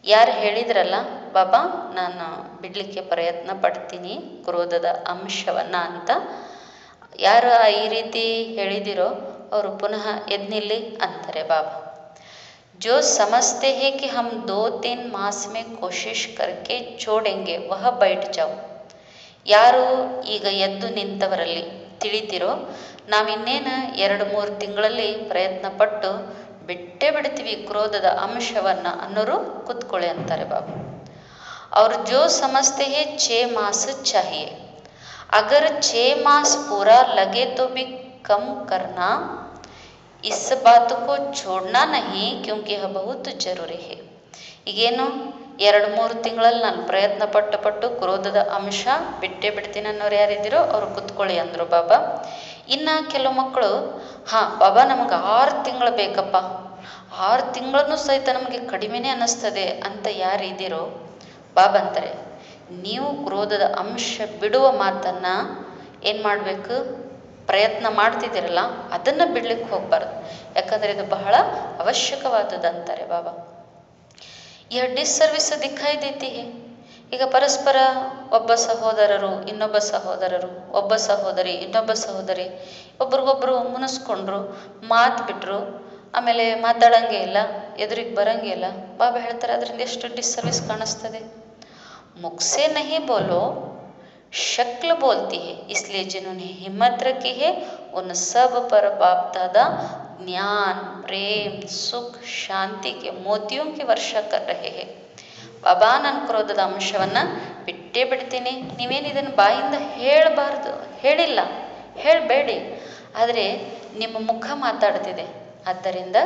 ಯಾರು ಹೇಳಿದ್ರಲ್ಲ ಬಾಬಾ ನಾನು ಬಿಡಲಿಕ್ಕೆ ಪ್ರಯತ್ನ ಪಡ್ತೀನಿ ಕ್ರೋಧದ ಅಂಶವನ್ನು ಅಂತ, ಯಾರು ಈ ರೀತಿ ಹೇಳಿದಿರೋ ಅವರು ಪುನಃ ಎದ್ನಿಲ್ಲಿ ಅಂತಾರೆ ಬಾಬಾ. जो समझते हैं कि हम 2-3 मास में कोशिश करके छोड़ेंगे वह बैठ जाओ. ಯಾರು ಈಗ ಎದ್ದು ನಿಂತವರಲ್ಲಿ ತಿಳಿತಿರೋ ನಾವಿನ್ನೇನು 2-3 ತಿಂಗಳಲ್ಲಿ ಪ್ರಯತ್ನ ಪಟ್ಟು ಬಿಟ್ಟೇ ಬಿಡ್ತೀವಿ ಕ್ರೋಧದ ಅಂಶವನ್ನು ಅನ್ನೋರು ಕೂತ್ಕೊಳ್ಳಿ ಅಂತಾರೆ ಬಾಬಾ. और जो समझते हैं 6 मास चाहिए, अगर 6 मास पूरा लगे तो भी कम करना, इस बात को छोड़ना नहीं क्योंकि यह बहुत जरूरी है. ಈಗೇನು 2-3 ತಿಂಗಳಲ್ಲಿ ನಾನು ಪ್ರಯತ್ನ ಪಟ್ಟು ಕ್ರೋಧದ ಅಂಶ ಬಿಟ್ಟೇ ಬಿಡ್ತೀನಿ ಅನ್ನೋರು ಯಾರಿದ್ದೀರೋ ಅವ್ರು ಕುತ್ಕೊಳ್ಳಿ ಅಂದರು ಬಾಬಾ. ಇನ್ನು ಕೆಲವು ಮಕ್ಕಳು, ಹಾಂ ಬಾಬಾ ನಮಗೆ 6 ತಿಂಗಳು ಬೇಕಪ್ಪ, 6 ತಿಂಗಳೂ ಸಹಿತ ನಮಗೆ ಕಡಿಮೆನೇ ಅನ್ನಿಸ್ತದೆ ಅಂತ ಯಾರಿದ್ದೀರೋ ಬಾಬಾ ಅಂತಾರೆ, ನೀವು ಕ್ರೋಧದ ಅಂಶ ಬಿಡುವ ಮಾತನ್ನು ಏನು ಮಾಡಬೇಕು, ಪ್ರಯತ್ನ ಮಾಡ್ತಿದ್ದೀರಲ್ಲ ಅದನ್ನು ಬಿಡ್ಲಿಕ್ಕೆ ಹೋಗಬಾರ್ದು, ಯಾಕಂದರೆ ಇದು ಬಹಳ ಅವಶ್ಯಕವಾದದ್ದು ಅಂತಾರೆ ಬಾಬಾ. ಈ ಡಿಸ್ಸರ್ವಿಸ್ ದಿಖಾಯಿ ದೇತಿ ಹೇ. ಈಗ ಪರಸ್ಪರ ಒಬ್ಬ ಸಹೋದರರು ಇನ್ನೊಬ್ಬ ಸಹೋದರರು, ಒಬ್ಬ ಸಹೋದರಿ ಇನ್ನೊಬ್ಬ ಸಹೋದರಿ ಒಬ್ರಿಗೊಬ್ಬರು ಮುನಿಸ್ಕೊಂಡ್ರು, ಮಾತು ಬಿಟ್ಟರು, ಆಮೇಲೆ ಮಾತಾಡೋಂಗೆ ಇಲ್ಲ, ಎದುರಿಗೆ ಬರೋಂಗೆ ಇಲ್ಲ. ಬಾಬಾ ಹೇಳ್ತಾರೆ ಅದರಿಂದ ಎಷ್ಟು ಡಿಸ್ಸರ್ವಿಸ್ ಕಾಣಿಸ್ತದೆ. ಮುಖಸೆ ನಹಿ ಬೋಲೋ शक्ल बोलती है, इसलिए जिन्होंने हिम्मत रखी है उन सब पर बाप दादा ज्ञान प्रेम सुख शांति के मोतियों की वर्षा कर रहे हैं. ಬಾಬಾ ನನ್ನ ಕ್ರೋಧದ ಅಂಶವನ್ನು ಬಿಟ್ಟೇ ಬಿಡ್ತೀನಿ. ನೀವೇನು ಇದನ್ನು ಬಾಯಿಂದ ಹೇಳಬಾರ್ದು, ಹೇಳಿಲ್ಲ, ಹೇಳಬೇಡಿ, ಆದರೆ ನಿಮ್ಮ ಮುಖ ಮಾತಾಡ್ತಿದೆ. ಆದ್ದರಿಂದ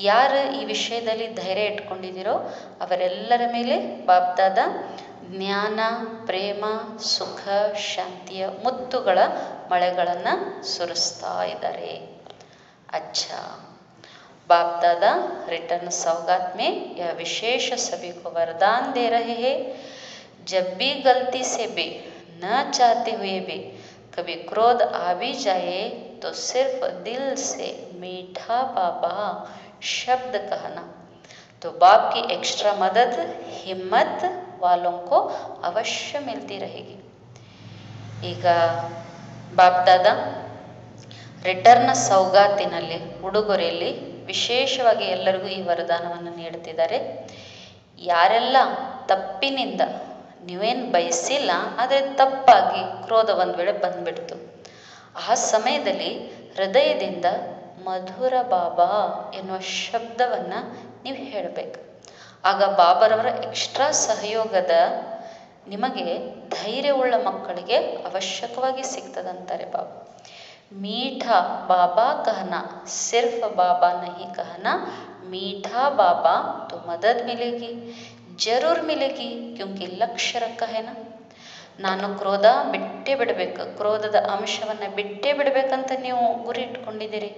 ಯಾರು ಈ ವಿಷಯದಲ್ಲಿ ಧೈರ್ಯ ಇಟ್ಕೊಂಡಿದ್ದೀರೋ ಅವರೆಲ್ಲರ ಮೇಲೆ ಬಾಬ್ದಾದ ಜ್ಞಾನ, ಪ್ರೇಮ, ಸುಖ, ಶಾಂತಿಯ ಮುತ್ತುಗಳ ಮಳೆಗಳನ್ನು ಸುರಿಸ್ತಾ ಇದ್ದಾರೆ. अच्छा, बाप दादा रिटर्न सौगात में यह विशेष सभी को वरदान दे रहे हैं, जब भी गलती से भी न चाहते हुए भी कभी क्रोध आ भी जाए तो सिर्फ दिल से मीठा बाबा शब्द कहना, तो बाप की एक्स्ट्रा मदद हिम्मत वालों को अवश्य मिलती रहेगी. ಈಗ ಬಾಪ್ ದಾದಾ ರಿಟರ್ನ್ ಸೌಗಾತಿನಲ್ಲಿ ಉಡುಗೊರೆಯಲ್ಲಿ ವಿಶೇಷವಾಗಿ ಎಲ್ಲರಿಗೂ ಈ ವರದಾನವನ್ನು ನೀಡುತ್ತಿದ್ದಾರೆ. ಯಾರೆಲ್ಲ ತಪ್ಪಿನಿಂದ, ನೀವೇನು ಬಯಸಿಲ್ಲ ಆದರೆ ತಪ್ಪಾಗಿ ಕ್ರೋಧ ಒಂದು ವೇಳೆ ಬಂದ್ಬಿಡ್ತು, ಆ ಸಮಯದಲ್ಲಿ ಹೃದಯದಿಂದ ಮಧುರ ಬಾಬಾ ಎನ್ನುವ ಶಬ್ದವನ್ನು ನೀವು ಹೇಳಬೇಕು. ಆಗ ಬಾಬರವರ ಎಕ್ಸ್ಟ್ರಾ ಸಹಯೋಗದ ನಿಮಗೆ ಧೈರ್ಯವುಳ್ಳ ಮಕ್ಕಳಿಗೆ ಅವಶ್ಯಕವಾಗಿ ಸಿಗ್ತದಂತಾರೆ ಬಾಬಾ. मीठा बाबा कहना, सिर्फ बाबा नहीं कहना, मीठा बाबा तो मदद मिलेगी, जरूर मिलेगी, क्योंकि लक्ष्य रखा है ना. ನಾನು ಕ್ರೋಧ ಬಿಟ್ಟೇ ಬಿಡಬೇಕು, ಕ್ರೋಧದ ಅಂಶವನ್ನು ಬಿಟ್ಟೇ ಬಿಡಬೇಕಂತ ನೀವು ಗುರಿ ಇಟ್ಕೊಂಡಿದ್ದೀರಿ.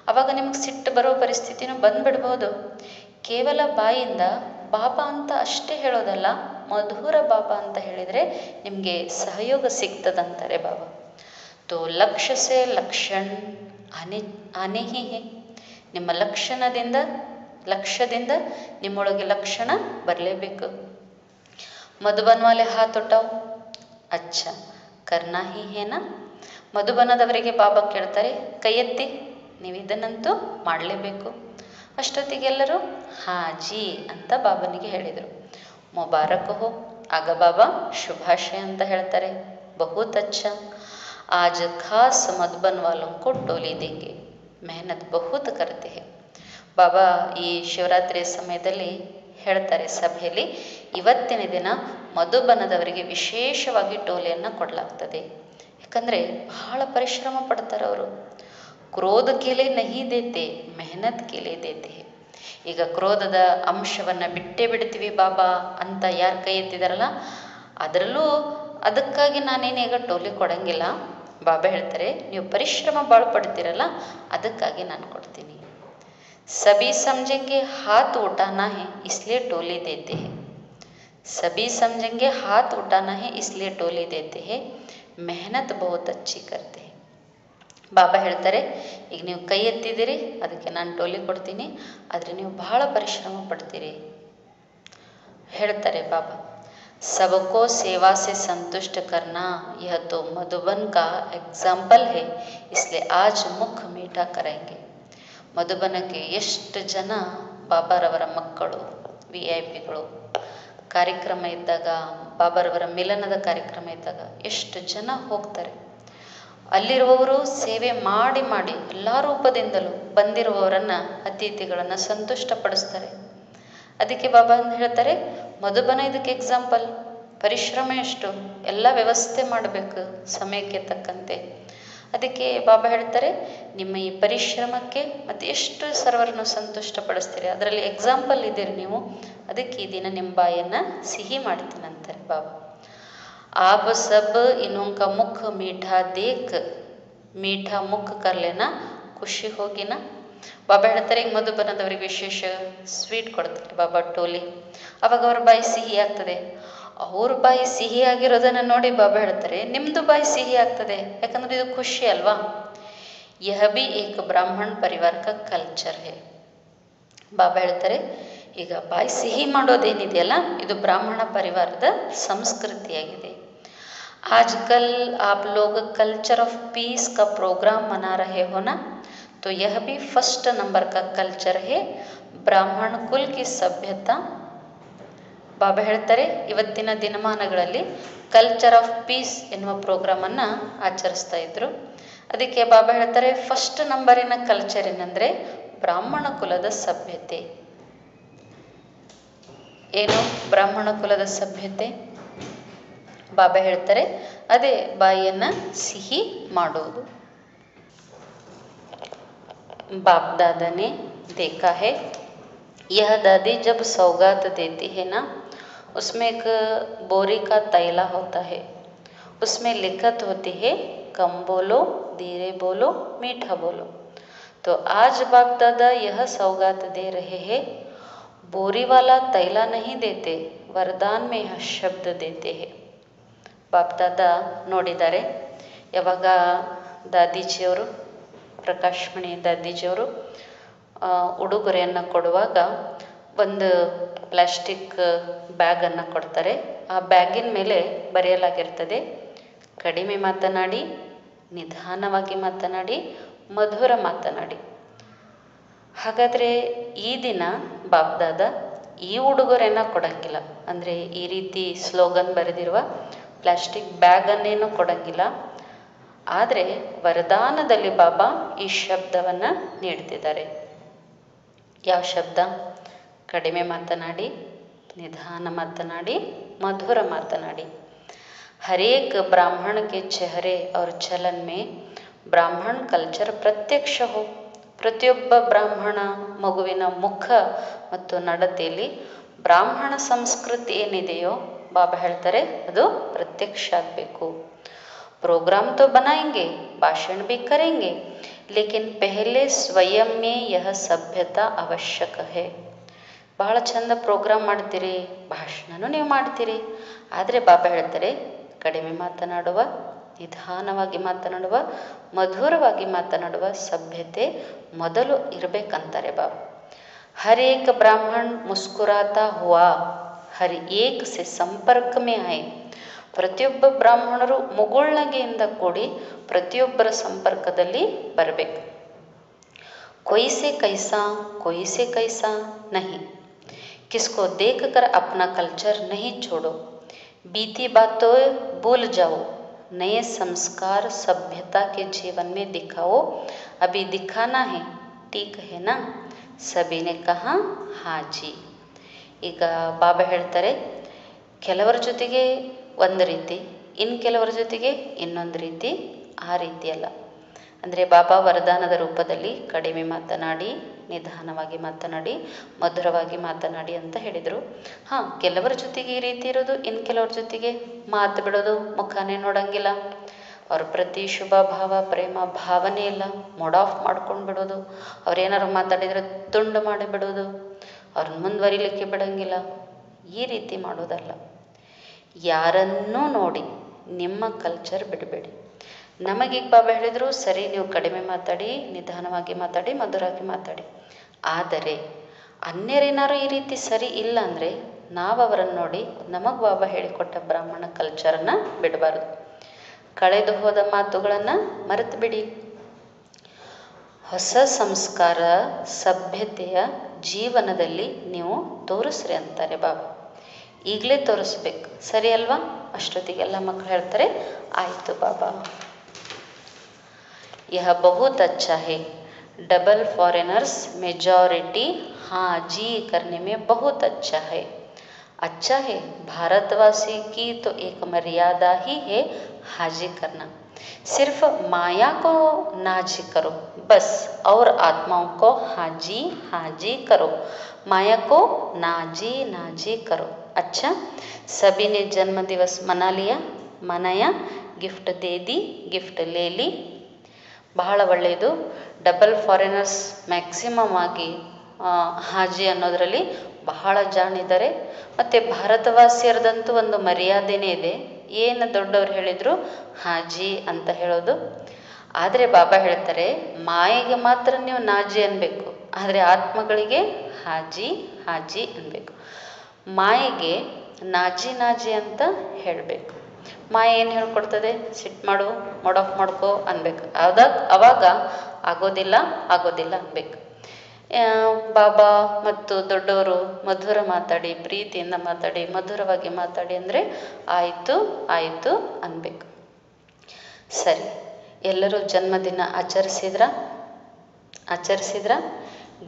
ಆವಾಗ ನಿಮ್ಗೆ ಸಿಟ್ಟು ಬರೋ ಪರಿಸ್ಥಿತಿನೂ ಬಂದ್ಬಿಡ್ಬೋದು. ಕೇವಲ ಬಾಯಿಂದ ಬಾಬಾ ಅಂತ ಅಷ್ಟೇ ಹೇಳೋದಲ್ಲ, ಮಧುರ ಬಾಬಾ ಅಂತ ಹೇಳಿದರೆ ನಿಮಗೆ ಸಹಯೋಗ ಸಿಗ್ತದಂತಾರೆ ಬಾಬಾ. तो लक्ष्य से लक्षण आने ही है. ನಿಮ್ಮ ಲಕ್ಷ್ಯದಿಂದ ನಿಮ್ಮೊಳಗೆ ಲಕ್ಷಣ ಬರಲೇಬೇಕು. ಮಧುಬನ್ ವಾಲೆ ಹಾತ್ ಉಠಾವ್, ಅಚ್ಚಾ ಕರ್ನಾ ಹಿ ಹೇನಾ. ಮಧುಬನದವರಿಗೆ ಬಾಬಾ ಕೇಳ್ತಾರೆ, ಕೈ ಎತ್ತಿ, ನೀವು ಇದನ್ನಂತೂ ಮಾಡಲೇಬೇಕು. ಅಷ್ಟೊತ್ತಿಗೆಲ್ಲರೂ ಹಾಜಿ ಅಂತ ಬಾಬನಿಗೆ ಹೇಳಿದರು. ಮುಬಾರಕ್ ಹೋ. ಆಗ ಬಾಬಾ ಶುಭಾಶಯ ಅಂತ ಹೇಳ್ತಾರೆ. ಬಹುತ್ ಅಚ್ಚಾ, आज खास मधुबन वालों को टोली देंगे, मेहनत बहुत करते हैं. ಬಾಬಾ ಈ ಶಿವರಾತ್ರಿಯ ಸಮಯದಲ್ಲಿ ಹೇಳ್ತಾರೆ ಸಭೆಯಲ್ಲಿ, ಇವತ್ತಿನ ದಿನ ಮಧುಬನದವರಿಗೆ ವಿಶೇಷವಾಗಿ ಟೋಲಿಯನ್ನು ಕೊಡಲಾಗ್ತದೆ. ಯಾಕಂದರೆ ಬಹಳ ಪರಿಶ್ರಮ ಪಡ್ತಾರೆ ಅವರು. ಕ್ರೋಧ ಕೇಲೆ ನಹಿ ದೇತೆ, ಮೆಹನತ್ ಕೇಲೆ ದೇತೆ. ಈಗ ಕ್ರೋಧದ ಅಂಶವನ್ನು ಬಿಟ್ಟೇ ಬಿಡ್ತೀವಿ ಬಾಬಾ ಅಂತ ಯಾರು ಕೈ ಎತ್ತಿದಾರಲ್ಲ, ಅದರಲ್ಲೂ ಅದಕ್ಕಾಗಿ ನಾನೇನೀಗ ಟೋಲಿ ಕೊಡಂಗಿಲ್ಲ. ಬಾಬಾ ಹೇಳ್ತಾರೆ, ನೀವು ಪರಿಶ್ರಮ ಭಾಳ ಪಡ್ತೀರಲ್ಲ, ಅದಕ್ಕಾಗಿ ನಾನು ಕೊಡ್ತೀನಿ. ಸಭಿ ಸಮझेंगे हाथ उठाना है इसलिए टोली देते हैं, सभी समझेंगे हाथ उठाना है इसलिए टोली देते हैं, मेहनत बहुत अच्छी करते हैं. ಬಾಬಾ ಹೇಳ್ತಾರೆ, ಈಗ ನೀವು ಕೈ ಎತ್ತಿದ್ದೀರಿ, ಅದಕ್ಕೆ ನಾನು ಟೋಲಿ ಕೊಡ್ತೀನಿ, ಆದರೆ ನೀವು ಬಹಳ ಪರಿಶ್ರಮ ಪಡ್ತೀರಿ. ಹೇಳ್ತಾರೆ ಬಾಬಾ, सबको सेवा से संतुष्ट करना यह तो मधुबन का एग्जाम्पल है, इसलिए आज मुख मीठा करेंगे. ಮಧುಬನಕ್ಕೆ ಎಷ್ಟು ಜನ ಬಾಬಾರವರ ಮಕ್ಕಳು, VIP ಗಳು ಕಾರ್ಯಕ್ರಮ ಇದ್ದಾಗ, ಬಾಬಾರವರ ಮಿಲನದ ಕಾರ್ಯಕ್ರಮ ಇದ್ದಾಗ ಎಷ್ಟು ಜನ ಹೋಗ್ತಾರೆ. ಅಲ್ಲಿರುವವರು ಸೇವೆ ಮಾಡಿ ಮಾಡಿ ಎಲ್ಲ ರೂಪದಿಂದಲೂ ಬಂದಿರುವವರನ್ನು, ಅತಿಥಿಗಳನ್ನು ಸಂತುಷ್ಟಪಡಿಸ್ತಾರೆ. ಅದಕ್ಕೆ ಬಾಬಾ ಹೇಳ್ತಾರೆ, ಮಧುಬನ ಇದಕ್ಕೆ ಎಕ್ಸಾಂಪಲ್. ಪರಿಶ್ರಮ ಎಷ್ಟು, ಎಲ್ಲ ವ್ಯವಸ್ಥೆ ಮಾಡಬೇಕು ಸಮಯಕ್ಕೆ ತಕ್ಕಂತೆ. ಅದಕ್ಕೆ ಬಾಬಾ ಹೇಳ್ತಾರೆ, ನಿಮ್ಮ ಈ ಪರಿಶ್ರಮಕ್ಕೆ ಮತ್ತು ಎಷ್ಟು ಸರ್ವರನ್ನು ಸಂತುಷ್ಟಪಡಿಸ್ತೀರಿ, ಅದರಲ್ಲಿ ಎಕ್ಸಾಂಪಲ್ ಇದ್ದೀರಿ ನೀವು. ಅದಕ್ಕೆ ಈ ದಿನ ನಿಮ್ಮ ಬಾಯನ್ನು ಸಿಹಿ ಮಾಡ್ತೀನಂತಾರೆ ಬಾಬಾ. आप सब इन्हों का मुख मीठा देख मीठा मुख कर लेना, ಖುಷಿ ಹೋಗಿನ. ಬಾಬಾ ಹೇಳ್ತಾರೆ, ಈಗ ಮಧುಬನದವರಿಗೆ ವಿಶೇಷ ಸ್ವೀಟ್ ಕೊಡ್ತಾರೆ ಬಾಬಾ, ಟೋಲಿ. ಅವಾಗ ಅವ್ರ ಬಾಯಿ ಸಿಹಿ ಆಗ್ತದೆ. ಅವ್ರ ಬಾಯಿ ಸಿಹಿ ಆಗಿರೋದನ್ನು ನೋಡಿ ಬಾಬಾ ಹೇಳ್ತಾರೆ, ನಿಮ್ಮದು ಬಾಯಿ ಸಿಹಿ ಆಗ್ತದೆ, ಯಾಕಂದರೆ ಇದು ಖುಷಿ ಅಲ್ವಾ. ಯಹ ಬಿ ಏಕ ಬ್ರಾಹ್ಮಣ ಪರಿವಾರ ಕ ಕಲ್ಚರ್ ಹೇ. ಬಾಬಾ ಹೇಳ್ತಾರೆ, ಈಗ ಬಾಯಿ ಸಿಹಿ ಮಾಡೋದೇನಿದೆಯಲ್ಲ, ಇದು ಬ್ರಾಹ್ಮಣ ಪರಿವಾರದ ಸಂಸ್ಕೃತಿಯಾಗಿದೆ. आजकल आप लोग कल्चर ऑफ पीस का प्रोग्राम मना रहे हो ना, तो यह भी फर्स्ट नंबर का कल्चर है, ब्राह्मण कुल की सभ्यता. ಬಾಬಾ ಹೇಳ್ತಾರೆ, ಇವತ್ತಿನ ದಿನಮಾನಗಳಲ್ಲಿ ಕಲ್ಚರ್ ಆಫ್ ಪೀಸ್ ಎನ್ನುವ ಪ್ರೋಗ್ರಾಮನ್ನು ಆಚರಿಸ್ತಾ ಇದ್ರು. ಅದಕ್ಕೆ ಬಾಬಾ ಹೇಳ್ತಾರೆ, ಫಸ್ಟ್ ನಂಬರಿನ ಕಲ್ಚರ್ ಏನಂದರೆ ಬ್ರಾಹ್ಮಣ ಕುಲದ ಸಭ್ಯತೆ. ಏನು ಬ್ರಾಹ್ಮಣ ಕುಲದ ಸಭ್ಯತೆ? ಬಾಬಾ ಹೇಳ್ತಾರೆ ಅದೇ ಬಾಯಿಯನ್ನು ಸಿಹಿ ಮಾಡುವುದು. बाप दादा ने देखा है यह दादी जब सौगात देती है ना, उसमें एक बोरी का तैला होता है, उसमें लिखत होती है कम बोलो, धीरे बोलो, मीठा बोलो. तो आज बाप दादा यह सौगात दे रहे हैं, बोरी वाला तैला नहीं देते, वरदान में यह शब्द देते हैं. ಬಾಪ್ ದಾದಾ ನೋಡಿದ್ದಾರೆ. ಯಾವಾಗ ದಾದೀಜಿಯವರು, ಪ್ರಕಾಶ್ಮಣಿ ದಾದೀಜಿಯವರು ಉಡುಗೊರೆಯನ್ನು ಕೊಡುವಾಗ ಒಂದು ಪ್ಲಾಸ್ಟಿಕ್ ಬ್ಯಾಗನ್ನು ಕೊಡ್ತಾರೆ. ಆ ಬ್ಯಾಗಿನ ಮೇಲೆ ಬರೆಯಲಾಗಿರ್ತದೆ ಕಡಿಮೆ ಮಾತನಾಡಿ, ನಿಧಾನವಾಗಿ ಮಾತನಾಡಿ, ಮಧುರ ಮಾತನಾಡಿ. ಹಾಗಾದರೆ ಈ ದಿನ ಬಾಪ್ ದಾದಾ ಈ ಉಡುಗೊರೆಯನ್ನು ಕೊಡೋಂಗಿಲ್ಲ, ಅಂದರೆ ಈ ರೀತಿ ಸ್ಲೋಗನ್ ಬರೆದಿರುವ ಪ್ಲಾಸ್ಟಿಕ್ ಬ್ಯಾಗನ್ನೇನು ಕೊಡೋಂಗಿಲ್ಲ. ಆದರೆ ವರದಾನದಲ್ಲಿ ಬಾಬಾ ಈ ಶಬ್ದವನ್ನು ನೀಡ್ತಿದ್ದಾರೆ. ಯಾವ ಶಬ್ದ? ಕಡಿಮೆ ಮಾತನಾಡಿ, ನಿಧಾನ ಮಾತನಾಡಿ, ಮಧುರ ಮಾತನಾಡಿ. हरेक ब्राह्मण के चेहरे और चलन में ब्राह्मण कल्चर प्रत्यक्ष हो. ಪ್ರತಿಯೊಬ್ಬ ಬ್ರಾಹ್ಮಣ ಮಗುವಿನ ಮುಖ ಮತ್ತು ನಡತೆಯಲ್ಲಿ ಬ್ರಾಹ್ಮಣ ಸಂಸ್ಕೃತಿ ಏನಿದೆಯೋ ಬಾಬಾ ಹೇಳ್ತಾರೆ ಅದು ಪ್ರತ್ಯಕ್ಷ ಆಗಬೇಕು. प्रोग्राम तो बनाएंगे, भाषण भी करेंगे, लेकिन पहले स्वयं में यह सभ्यता आवश्यक है. ಬಹಳ ಚಂದ ಪ್ರೋಗ್ರಾಮ್ ಮಾಡ್ತೀರಿ, ಭಾಷಣನೂ ನೀವು ಮಾಡ್ತೀರಿ, ಆದರೆ ಬಾಬಾ ಹೇಳ್ತಾರೆ ಕಡಿಮೆ ಮಾತನಾಡುವ, ನಿಧಾನವಾಗಿ ಮಾತನಾಡುವ, ಮಧುರವಾಗಿ ಮಾತನಾಡುವ ಸಭ್ಯತೆ ಮೊದಲು ಇರಬೇಕಂತಾರೆ ಬಾಬಾ. हर एक ब्राह्मण मुस्कुराता हुआ हर एक से संपर्क में आए. ಪ್ರತಿಯೊಬ್ಬ ಬ್ರಾಹ್ಮಣರು ಮುಗುಳ್ನಗೆಯಿಂದ ಕೂಡಿ ಪ್ರತಿಯೊಬ್ಬರ ಸಂಪರ್ಕದಲ್ಲಿ ಬರಬೇಕು. कोई से कैसा, कोई से कैसा नहीं, किसको देखकर अपना कल्चर नहीं छोड़ो, बीती बातों भूल जाओ, नए संस्कार सभ्यता के जीवन में दिखाओ, अभी दिखाना है, ठीक है ना? सभी ने कहा हाँ जी. ಈಗ ಬಾಬಾ ಹೇಳ್ತಾರೆ ಕೆಲವರ ಜೊತೆಗೆ ಒಂದು ರೀತಿ, ಇನ್ನು ಕೆಲವರ ಜೊತೆಗೆ ಇನ್ನೊಂದು ರೀತಿ, ಆ ರೀತಿ ಅಲ್ಲ. ಅಂದರೆ ಬಾಬಾ ವರದಾನದ ರೂಪದಲ್ಲಿ ಕಡಿಮೆ ಮಾತನಾಡಿ, ನಿಧಾನವಾಗಿ ಮಾತನಾಡಿ, ಮಧುರವಾಗಿ ಮಾತನಾಡಿ ಅಂತ ಹೇಳಿದರು. ಹಾಂ, ಕೆಲವರ ಜೊತೆಗೆ ಈ ರೀತಿ ಇರೋದು, ಇನ್ನು ಕೆಲವ್ರ ಜೊತೆಗೆ ಮಾತು ಬಿಡೋದು, ಮುಖನೇ ನೋಡೋಂಗಿಲ್ಲ, ಅವ್ರ ಪ್ರತಿ ಶುಭ ಭಾವ, ಪ್ರೇಮ ಭಾವನೆ ಇಲ್ಲ, ಮೂಡ್ ಆಫ್ ಮಾಡ್ಕೊಂಡು ಬಿಡೋದು, ಅವ್ರೇನಾರು ಮಾತಾಡಿದರೆ ತುಂಡು ಮಾಡಿ ಬಿಡೋದು, ಅವ್ರನ್ನ ಮುಂದುವರಿಲಿಕ್ಕೆ ಬಿಡೋಂಗಿಲ್ಲ. ಈ ರೀತಿ ಮಾಡೋದಲ್ಲ. ಯಾರನ್ನೂ ನೋಡಿ ನಿಮ್ಮ ಕಲ್ಚರ್ ಬಿಡಬೇಡಿ. ನಮಗೀಗ ಬಾಬಾ ಹೇಳಿದರು ಸರಿ, ನೀವು ಕಡಿಮೆ ಮಾತಾಡಿ, ನಿಧಾನವಾಗಿ ಮಾತಾಡಿ, ಮಧುರವಾಗಿ ಮಾತಾಡಿ. ಆದರೆ ಅನ್ಯರೇನಾರು ಈ ರೀತಿ ಸರಿ ಇಲ್ಲ ಅಂದರೆ ನಾವು ಅವರನ್ನು ನೋಡಿ ನಮಗೆ ಬಾಬಾ ಹೇಳಿಕೊಟ್ಟ ಬ್ರಾಹ್ಮಣ ಕಲ್ಚರನ್ನು ಬಿಡಬಾರ್ದು. ಕಳೆದು ಹೋದ ಮಾತುಗಳನ್ನು ಮರೆತು ಬಿಡಿ. ಹೊಸ ಸಂಸ್ಕಾರ ಸಭ್ಯತೆಯ ಜೀವನದಲ್ಲಿ ನೀವು ತೋರಿಸ್ರಿ ಅಂತಾರೆ ಬಾಬಾ. ಈಗಲೇ ತೋರಿಸ್ಬೇಕು, ಸರಿ ಅಲ್ವಾ? ಅಷ್ಟೊತ್ತಿಗೆಲ್ಲ ಮಕ್ಕಳು ಹೇಳ್ತಾರೆ ಆಯಿತು ಬಾಬಾ. यह बहुत अच्छा है, डबल फॉरेनर्स मेजॉरिटी हाँ जी करने में बहुत अच्छा है. अच्छा है, भारतवासी की तो एक मर्यादा ही है हाजी करना. सिर्फ माया को नाजी करो बस, और आत्माओं को हाजी हाजी करो, माया को नाजी नाजी करो. अच्छा, सभी ने जन्म दिवस मना लिया, मनाया, ಗಿಫ್ಟ್ ದೇ ದಿ, ಗಿಫ್ಟ್ ಲೇ ಲಿ. ಬಹಳ ಒಳ್ಳೆಯದು. ಡಬಲ್ ಫಾರಿನರ್ಸ್ ಮ್ಯಾಕ್ಸಿಮಮ್ ಆಗಿ ಹಾಜಿ ಅನ್ನೋದರಲ್ಲಿ ಬಹಳ ಜಾಣಿದ್ದಾರೆ. ಮತ್ತು ಭಾರತವಾಸಿಯರದಂತೂ ಒಂದು ಮರ್ಯಾದೆನೇ ಇದೆ. ಏನು ದೊಡ್ಡವರು ಹೇಳಿದರು ಹಾಜಿ ಅಂತ ಹೇಳೋದು. ಆದರೆ ಬಾಬಾ ಹೇಳ್ತಾರೆ ಮಾಯೆಗೆ ಮಾತ್ರ ನೀವು ನಾಜಿ ಅನ್ಬೇಕು, ಆದರೆ ಆತ್ಮಗಳಿಗೆ ಹಾಜಿ ಹಾಜಿ ಅನ್ಬೇಕು. ಮಾಯೆಗೆ ನಾಜಿ ನಾಜಿ ಅಂತ ಹೇಳಬೇಕು. ಮಾಯೆ ಏನು ಹೇಳ್ಕೊಡ್ತದೆ? ಸಿಟ್ಟು ಮಾಡು, ಮೂಡ್ ಆಫ್ ಮಾಡ್ಕೋ ಅನ್ಬೇಕು. ಅವಾಗ ಆಗೋದಿಲ್ಲ ಆಗೋದಿಲ್ಲ ಅನ್ಬೇಕು. ಬಾಬಾ ಮತ್ತು ದೊಡ್ಡವರು ಮಧುರ ಮಾತಾಡಿ, ಪ್ರೀತಿಯಿಂದ ಮಾತಾಡಿ, ಮಧುರವಾಗಿ ಮಾತಾಡಿ ಅಂದರೆ ಆಯಿತು ಆಯಿತು ಅನ್ಬೇಕು. ಸರಿ, ಎಲ್ಲರೂ ಜನ್ಮದಿನ ಆಚರಿಸಿದ್ರ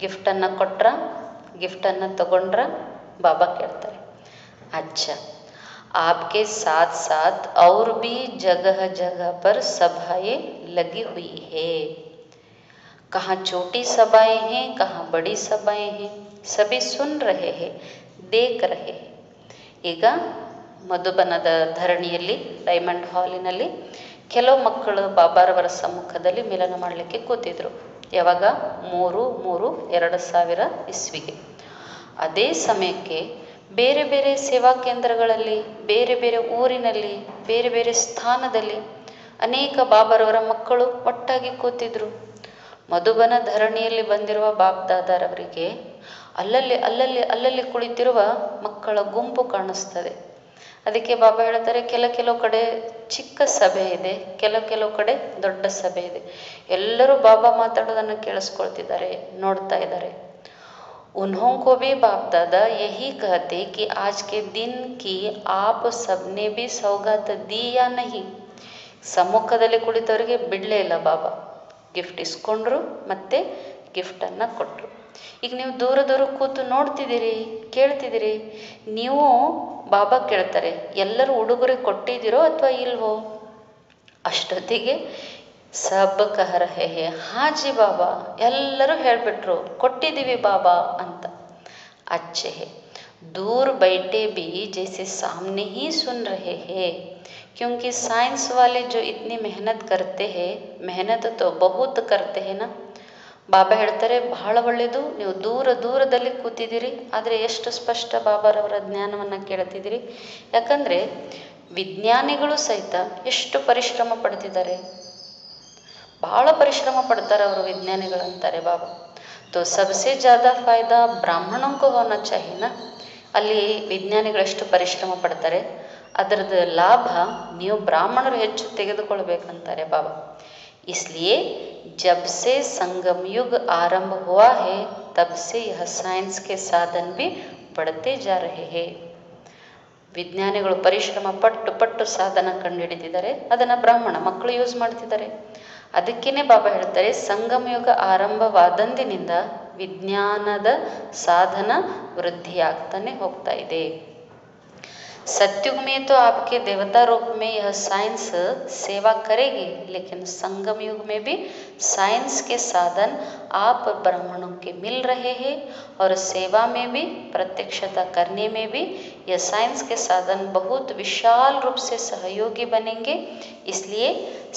ಗಿಫ್ಟನ್ನು ಕೊಟ್ರ, ಗಿಫ್ಟನ್ನು ತಗೊಂಡ್ರ? ಬಾಬಾ ಕೇಳ್ತಾರೆ अच्छा, आपके साथ साथ और भी जगह जगह पर सभाएं लगी हुई है। कहाँ छोटी सभाएं हैं, कहाँ बड़ी सभाएं हैं, सभी सुन रहे हैं, देख रहे हैं। ಈಗ ಮಧುಬನದ ಧರಣಿಯಲ್ಲಿ, ಡೈಮಂಡ್ ಹಾಲಿನಲ್ಲಿ ಕೆಲವು ಮಕ್ಕಳು ಬಾಬಾರವರ ಸಮ್ಮುಖದಲ್ಲಿ ಮಿಲನ ಮಾಡಲಿಕ್ಕೆ ಕೂತಿದ್ರು. ಯಾವಾಗ? 3/3/2000 ಇಸ್ವಿಗೆ. ಅದೇ ಸಮಯಕ್ಕೆ ಬೇರೆ ಬೇರೆ ಸೇವಾ ಕೇಂದ್ರಗಳಲ್ಲಿ, ಬೇರೆ ಬೇರೆ ಊರಿನಲ್ಲಿ, ಬೇರೆ ಬೇರೆ ಸ್ಥಾನದಲ್ಲಿ ಅನೇಕ ಬಾಬಾರವರ ಮಕ್ಕಳು ಒಟ್ಟಾಗಿ ಕೂತಿದ್ರು. ಮಧುಬನ ಧರಣಿಯಲ್ಲಿ ಬಂದಿರುವ ಬಾಬ್ದಾದಾರವರಿಗೆ ಅಲ್ಲಲ್ಲಿ ಅಲ್ಲಲ್ಲಿ ಅಲ್ಲಲ್ಲಿ ಕುಳಿತಿರುವ ಮಕ್ಕಳ ಗುಂಪು ಕಾಣಿಸ್ತದೆ. ಅದಕ್ಕೆ ಬಾಬಾ ಹೇಳ್ತಾರೆ, ಕೆಲವು ಕಡೆ ಚಿಕ್ಕ ಸಭೆ ಇದೆ, ಕೆಲವು ಕಡೆ ದೊಡ್ಡ ಸಭೆ ಇದೆ. ಎಲ್ಲರೂ ಬಾಬಾ ಮಾತಾಡೋದನ್ನು ಕೇಳಿಸ್ಕೊಳ್ತಿದ್ದಾರೆ, ನೋಡ್ತಾ ಇದ್ದಾರೆ. उन्हों को भी बाप दादा यही कहते कि आज के दिन की आप सबने भी सौगात दी या नहीं. ಸಮ್ಮುಖದಲ್ಲಿ ಕುಳಿತವರಿಗೆ ಬಿಡಲೇ ಇಲ್ಲ ಬಾಬಾ. ಗಿಫ್ಟ್ ಇಸ್ಕೊಂಡ್ರು, ಮತ್ತೆ ಗಿಫ್ಟನ್ನು ಕೊಟ್ಟರು. ಈಗ ನೀವು ದೂರ ದೂರ ಕೂತು ನೋಡ್ತಿದ್ದೀರಿ, ಕೇಳ್ತಿದ್ದೀರಿ. ನೀವು ಬಾಬಾ ಕೇಳ್ತಾರೆ, ಎಲ್ಲರೂ ಉಡುಗೊರೆ ಕೊಟ್ಟಿದ್ದೀರೋ ಅಥವಾ ಇಲ್ವೋ? ಅಷ್ಟೊತ್ತಿಗೆ ಸಬ್ ಕಹ ರಹೆ ಹೇ ಹಾ ಜಿ ಬಾಬಾ, ಎಲ್ಲರೂ ಹೇಳಿಬಿಟ್ರು, ಕೊಟ್ಟಿದ್ದೀವಿ ಬಾಬಾ ಅಂತ. अच्छे है, दूर बैठे भी जैसे सामने ही सुन रहे हैं, क्योंकि साइंस वाले जो इतनी मेहनत करते हैं, मेहनत तो बहुत करते हैं ना. ಬಾಬಾ ಹೇಳ್ತಾರೆ, ಬಹಳ ಒಳ್ಳೆಯದು, ನೀವು ದೂರ ದೂರದಲ್ಲಿ ಕೂತಿದ್ದೀರಿ, ಆದರೆ ಎಷ್ಟು ಸ್ಪಷ್ಟ ಬಾಬಾರವರ ಜ್ಞಾನವನ್ನು ಕೇಳ್ತಿದ್ದೀರಿ. ಯಾಕಂದರೆ ವಿಜ್ಞಾನಿಗಳು ಸಹಿತ ಎಷ್ಟು ಪರಿಶ್ರಮ ಪಡ್ತಿದ್ದಾರೆ, ಬಹಳ ಪರಿಶ್ರಮ ಪಡ್ತಾರೆ ಅವರು ವಿಜ್ಞಾನಿಗಳಂತಾರೆ ಬಾಬಾ. ತೋ ಸಬ್ಸೆ ಜ್ಯಾದಾ ಫಾಯ್ದಾ ಬ್ರಾಹ್ಮಣೋं को होना चाहिए ना. ಅಲ್ಲಿ ವಿಜ್ಞಾನಿಗಳು ಎಷ್ಟು ಪರಿಶ್ರಮ ಪಡ್ತಾರೆ, ಅದರದ್ದು ಲಾಭ ನೀವು ಬ್ರಾಹ್ಮಣರು ಹೆಚ್ಚು ತೆಗೆದುಕೊಳ್ಬೇಕಂತಾರೆ ಬಾಬಾ. इसलिए जब से संगम युग आरंभ हुआ है, तब से यह साइंस के साधन भी बढ़ते जा रहे हैं. ವಿಜ್ಞಾನಿಗಳು ಪರಿಶ್ರಮ ಪಟ್ಟು ಸಾಧನ ಕಂಡುಹಿಡಿದಿದ್ದಾರೆ, ಅದನ್ನು ಬ್ರಾಹ್ಮಣ ಮಕ್ಕಳು ಯೂಸ್ ಮಾಡ್ತಿದ್ದಾರೆ. ಅದಕ್ಕೇ ಬಾಬಾ ಹೇಳ್ತಾರೆ, ಸಂಗಮಯುಗ ಆರಂಭವಾದಂದಿನಿಂದ ವಿಜ್ಞಾನದ ಸಾಧನ ವೃದ್ಧಿಯಾಗ್ತಾನೆ ಹೋಗ್ತಾ ಇದೆ. सत्युग में तो आपके देवता रूप में यह साइंस सेवा करेगी, लेकिन संगम युग में भी साइंस के साधन आप ब्राह्मणों के मिल रहे हैं, और सेवा में भी, प्रत्यक्षता करने में भी यह साइंस के साधन बहुत विशाल रूप से सहयोगी बनेंगे. इसलिए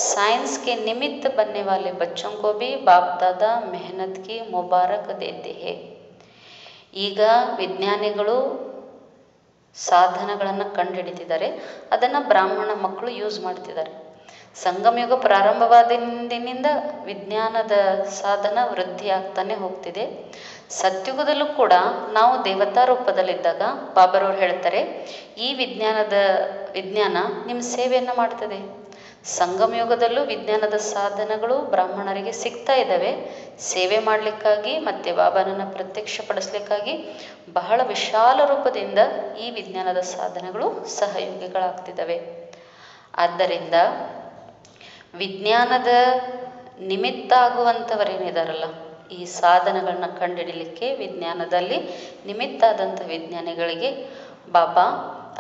साइंस के निमित्त बनने वाले बच्चों को भी बाप दादा मेहनत की मुबारक देते हैं. ಈಗ ವಿಜ್ಞಾನಿಗಳು ಸಾಧನಗಳನ್ನು ಕಂಡುಹಿಡಿತಿದ್ದಾರೆ, ಅದನ್ನು ಬ್ರಾಹ್ಮಣ ಮಕ್ಕಳು ಯೂಸ್ ಮಾಡ್ತಿದ್ದಾರೆ. ಸಂಗಮಯುಗ ಪ್ರಾರಂಭವಾದಿಂದಿನಿಂದ ವಿಜ್ಞಾನದ ಸಾಧನ ವೃದ್ಧಿ ಆಗ್ತಾನೆ ಹೋಗ್ತಿದೆ. ಸತ್ಯುಗದಲ್ಲೂ ಕೂಡ ನಾವು ದೇವತಾ ರೂಪದಲ್ಲಿದ್ದಾಗ ಬಾಬರವ್ರು ಹೇಳ್ತಾರೆ, ಈ ವಿಜ್ಞಾನ ನಿಮ್ಮ ಸೇವೆಯನ್ನು ಮಾಡ್ತದೆ. ಸಂಗಮಯುಗದಲ್ಲೂ ವಿಜ್ಞಾನದ ಸಾಧನಗಳು ಬ್ರಾಹ್ಮಣರಿಗೆ ಸಿಗ್ತಾ ಇದ್ದಾವೆ, ಸೇವೆ ಮಾಡಲಿಕ್ಕಾಗಿ ಮತ್ತು ಬಾಬಾನನ್ನು ಪ್ರತ್ಯಕ್ಷಪಡಿಸ್ಲಿಕ್ಕಾಗಿ ಬಹಳ ವಿಶಾಲ ರೂಪದಿಂದ ಈ ವಿಜ್ಞಾನದ ಸಾಧನಗಳು ಸಹಯೋಗಿಗಳಾಗ್ತಿದ್ದಾವೆ. ಆದ್ದರಿಂದ ವಿಜ್ಞಾನದ ನಿಮಿತ್ತ ಆಗುವಂಥವರೇನಿದಾರಲ್ಲ, ಈ ಸಾಧನಗಳನ್ನ ಕಂಡುಹಿಡಲಿಕ್ಕೆ ವಿಜ್ಞಾನದಲ್ಲಿ ನಿಮಿತ್ತ ಆದಂಥ ವಿಜ್ಞಾನಿಗಳಿಗೆ ಬಾಬಾ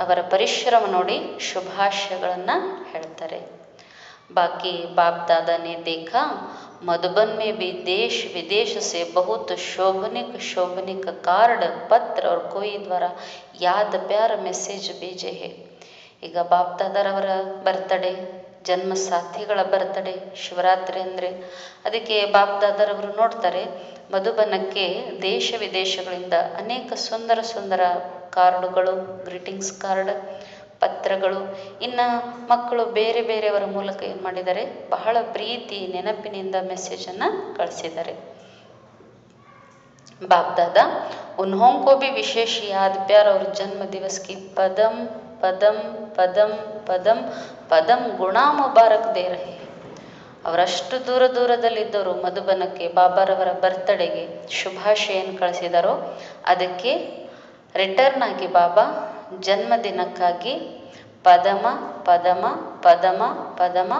ಅವರ ಪರಿಶ್ರಮ ನೋಡಿ ಶುಭಾಶಯಗಳನ್ನು ಹೇಳ್ತಾರೆ. बाकी बाप दादा ने देखा, मधुबन में भी देश विदेश से बहुत शोभनिक कार्ड, पत्र और कोई द्वारा याद प्यार मैसेज भेजे है. ಈಗ ಬಾಪ್ ದಾದಾರವರ ಬರ್ತ್ಡೇ, ಜನ್ಮ ಸಾಥಿಗಳ ಬರ್ತ್ಡೇ, ಶಿವರಾತ್ರಿ ಅಂದರೆ ಅದಕ್ಕೆ ಬಾಪ್ ದಾದಾರವರು ನೋಡ್ತಾರೆ, ಮಧುಬನಕ್ಕೆ ದೇಶ ವಿದೇಶಗಳಿಂದ ಅನೇಕ ಸುಂದರ ಸುಂದರ ಕಾರ್ಡುಗಳು, ಗ್ರೀಟಿಂಗ್ಸ್ ಕಾರ್ಡ್, ಪತ್ರಗಳು, ಇನ್ನು ಮಕ್ಕಳು ಬೇರೆ ಬೇರೆಯವರ ಮೂಲಕ ಏನು ಮಾಡಿದ್ದಾರೆ, ಬಹಳ ಪ್ರೀತಿ ನೆನಪಿನಿಂದ ಮೆಸೇಜನ್ನು ಕಳಿಸಿದ್ದಾರೆ. बाप दादा उन्हों को भी विशेष याद प्यार और जन्म दिवस की पदम पदम पदम पदम पदम गुणा मुबारक दे रहे हैं. ಅವರಷ್ಟು ದೂರದಲ್ಲಿದ್ದವರು ಮಧುಬನಕ್ಕೆ ಬಾಬಾರವರ ಬರ್ತಡೆಗೆ ಶುಭಾಶಯನ್ನು ಕಳಿಸಿದಾರೋ, ಅದಕ್ಕೆ ರಿಟರ್ನ್ ಆಗಿ ಬಾಬಾ ಜನ್ಮದಿನಕ್ಕಾಗಿ ಪದಮ ಪದಮ ಪದಮ ಪದಮ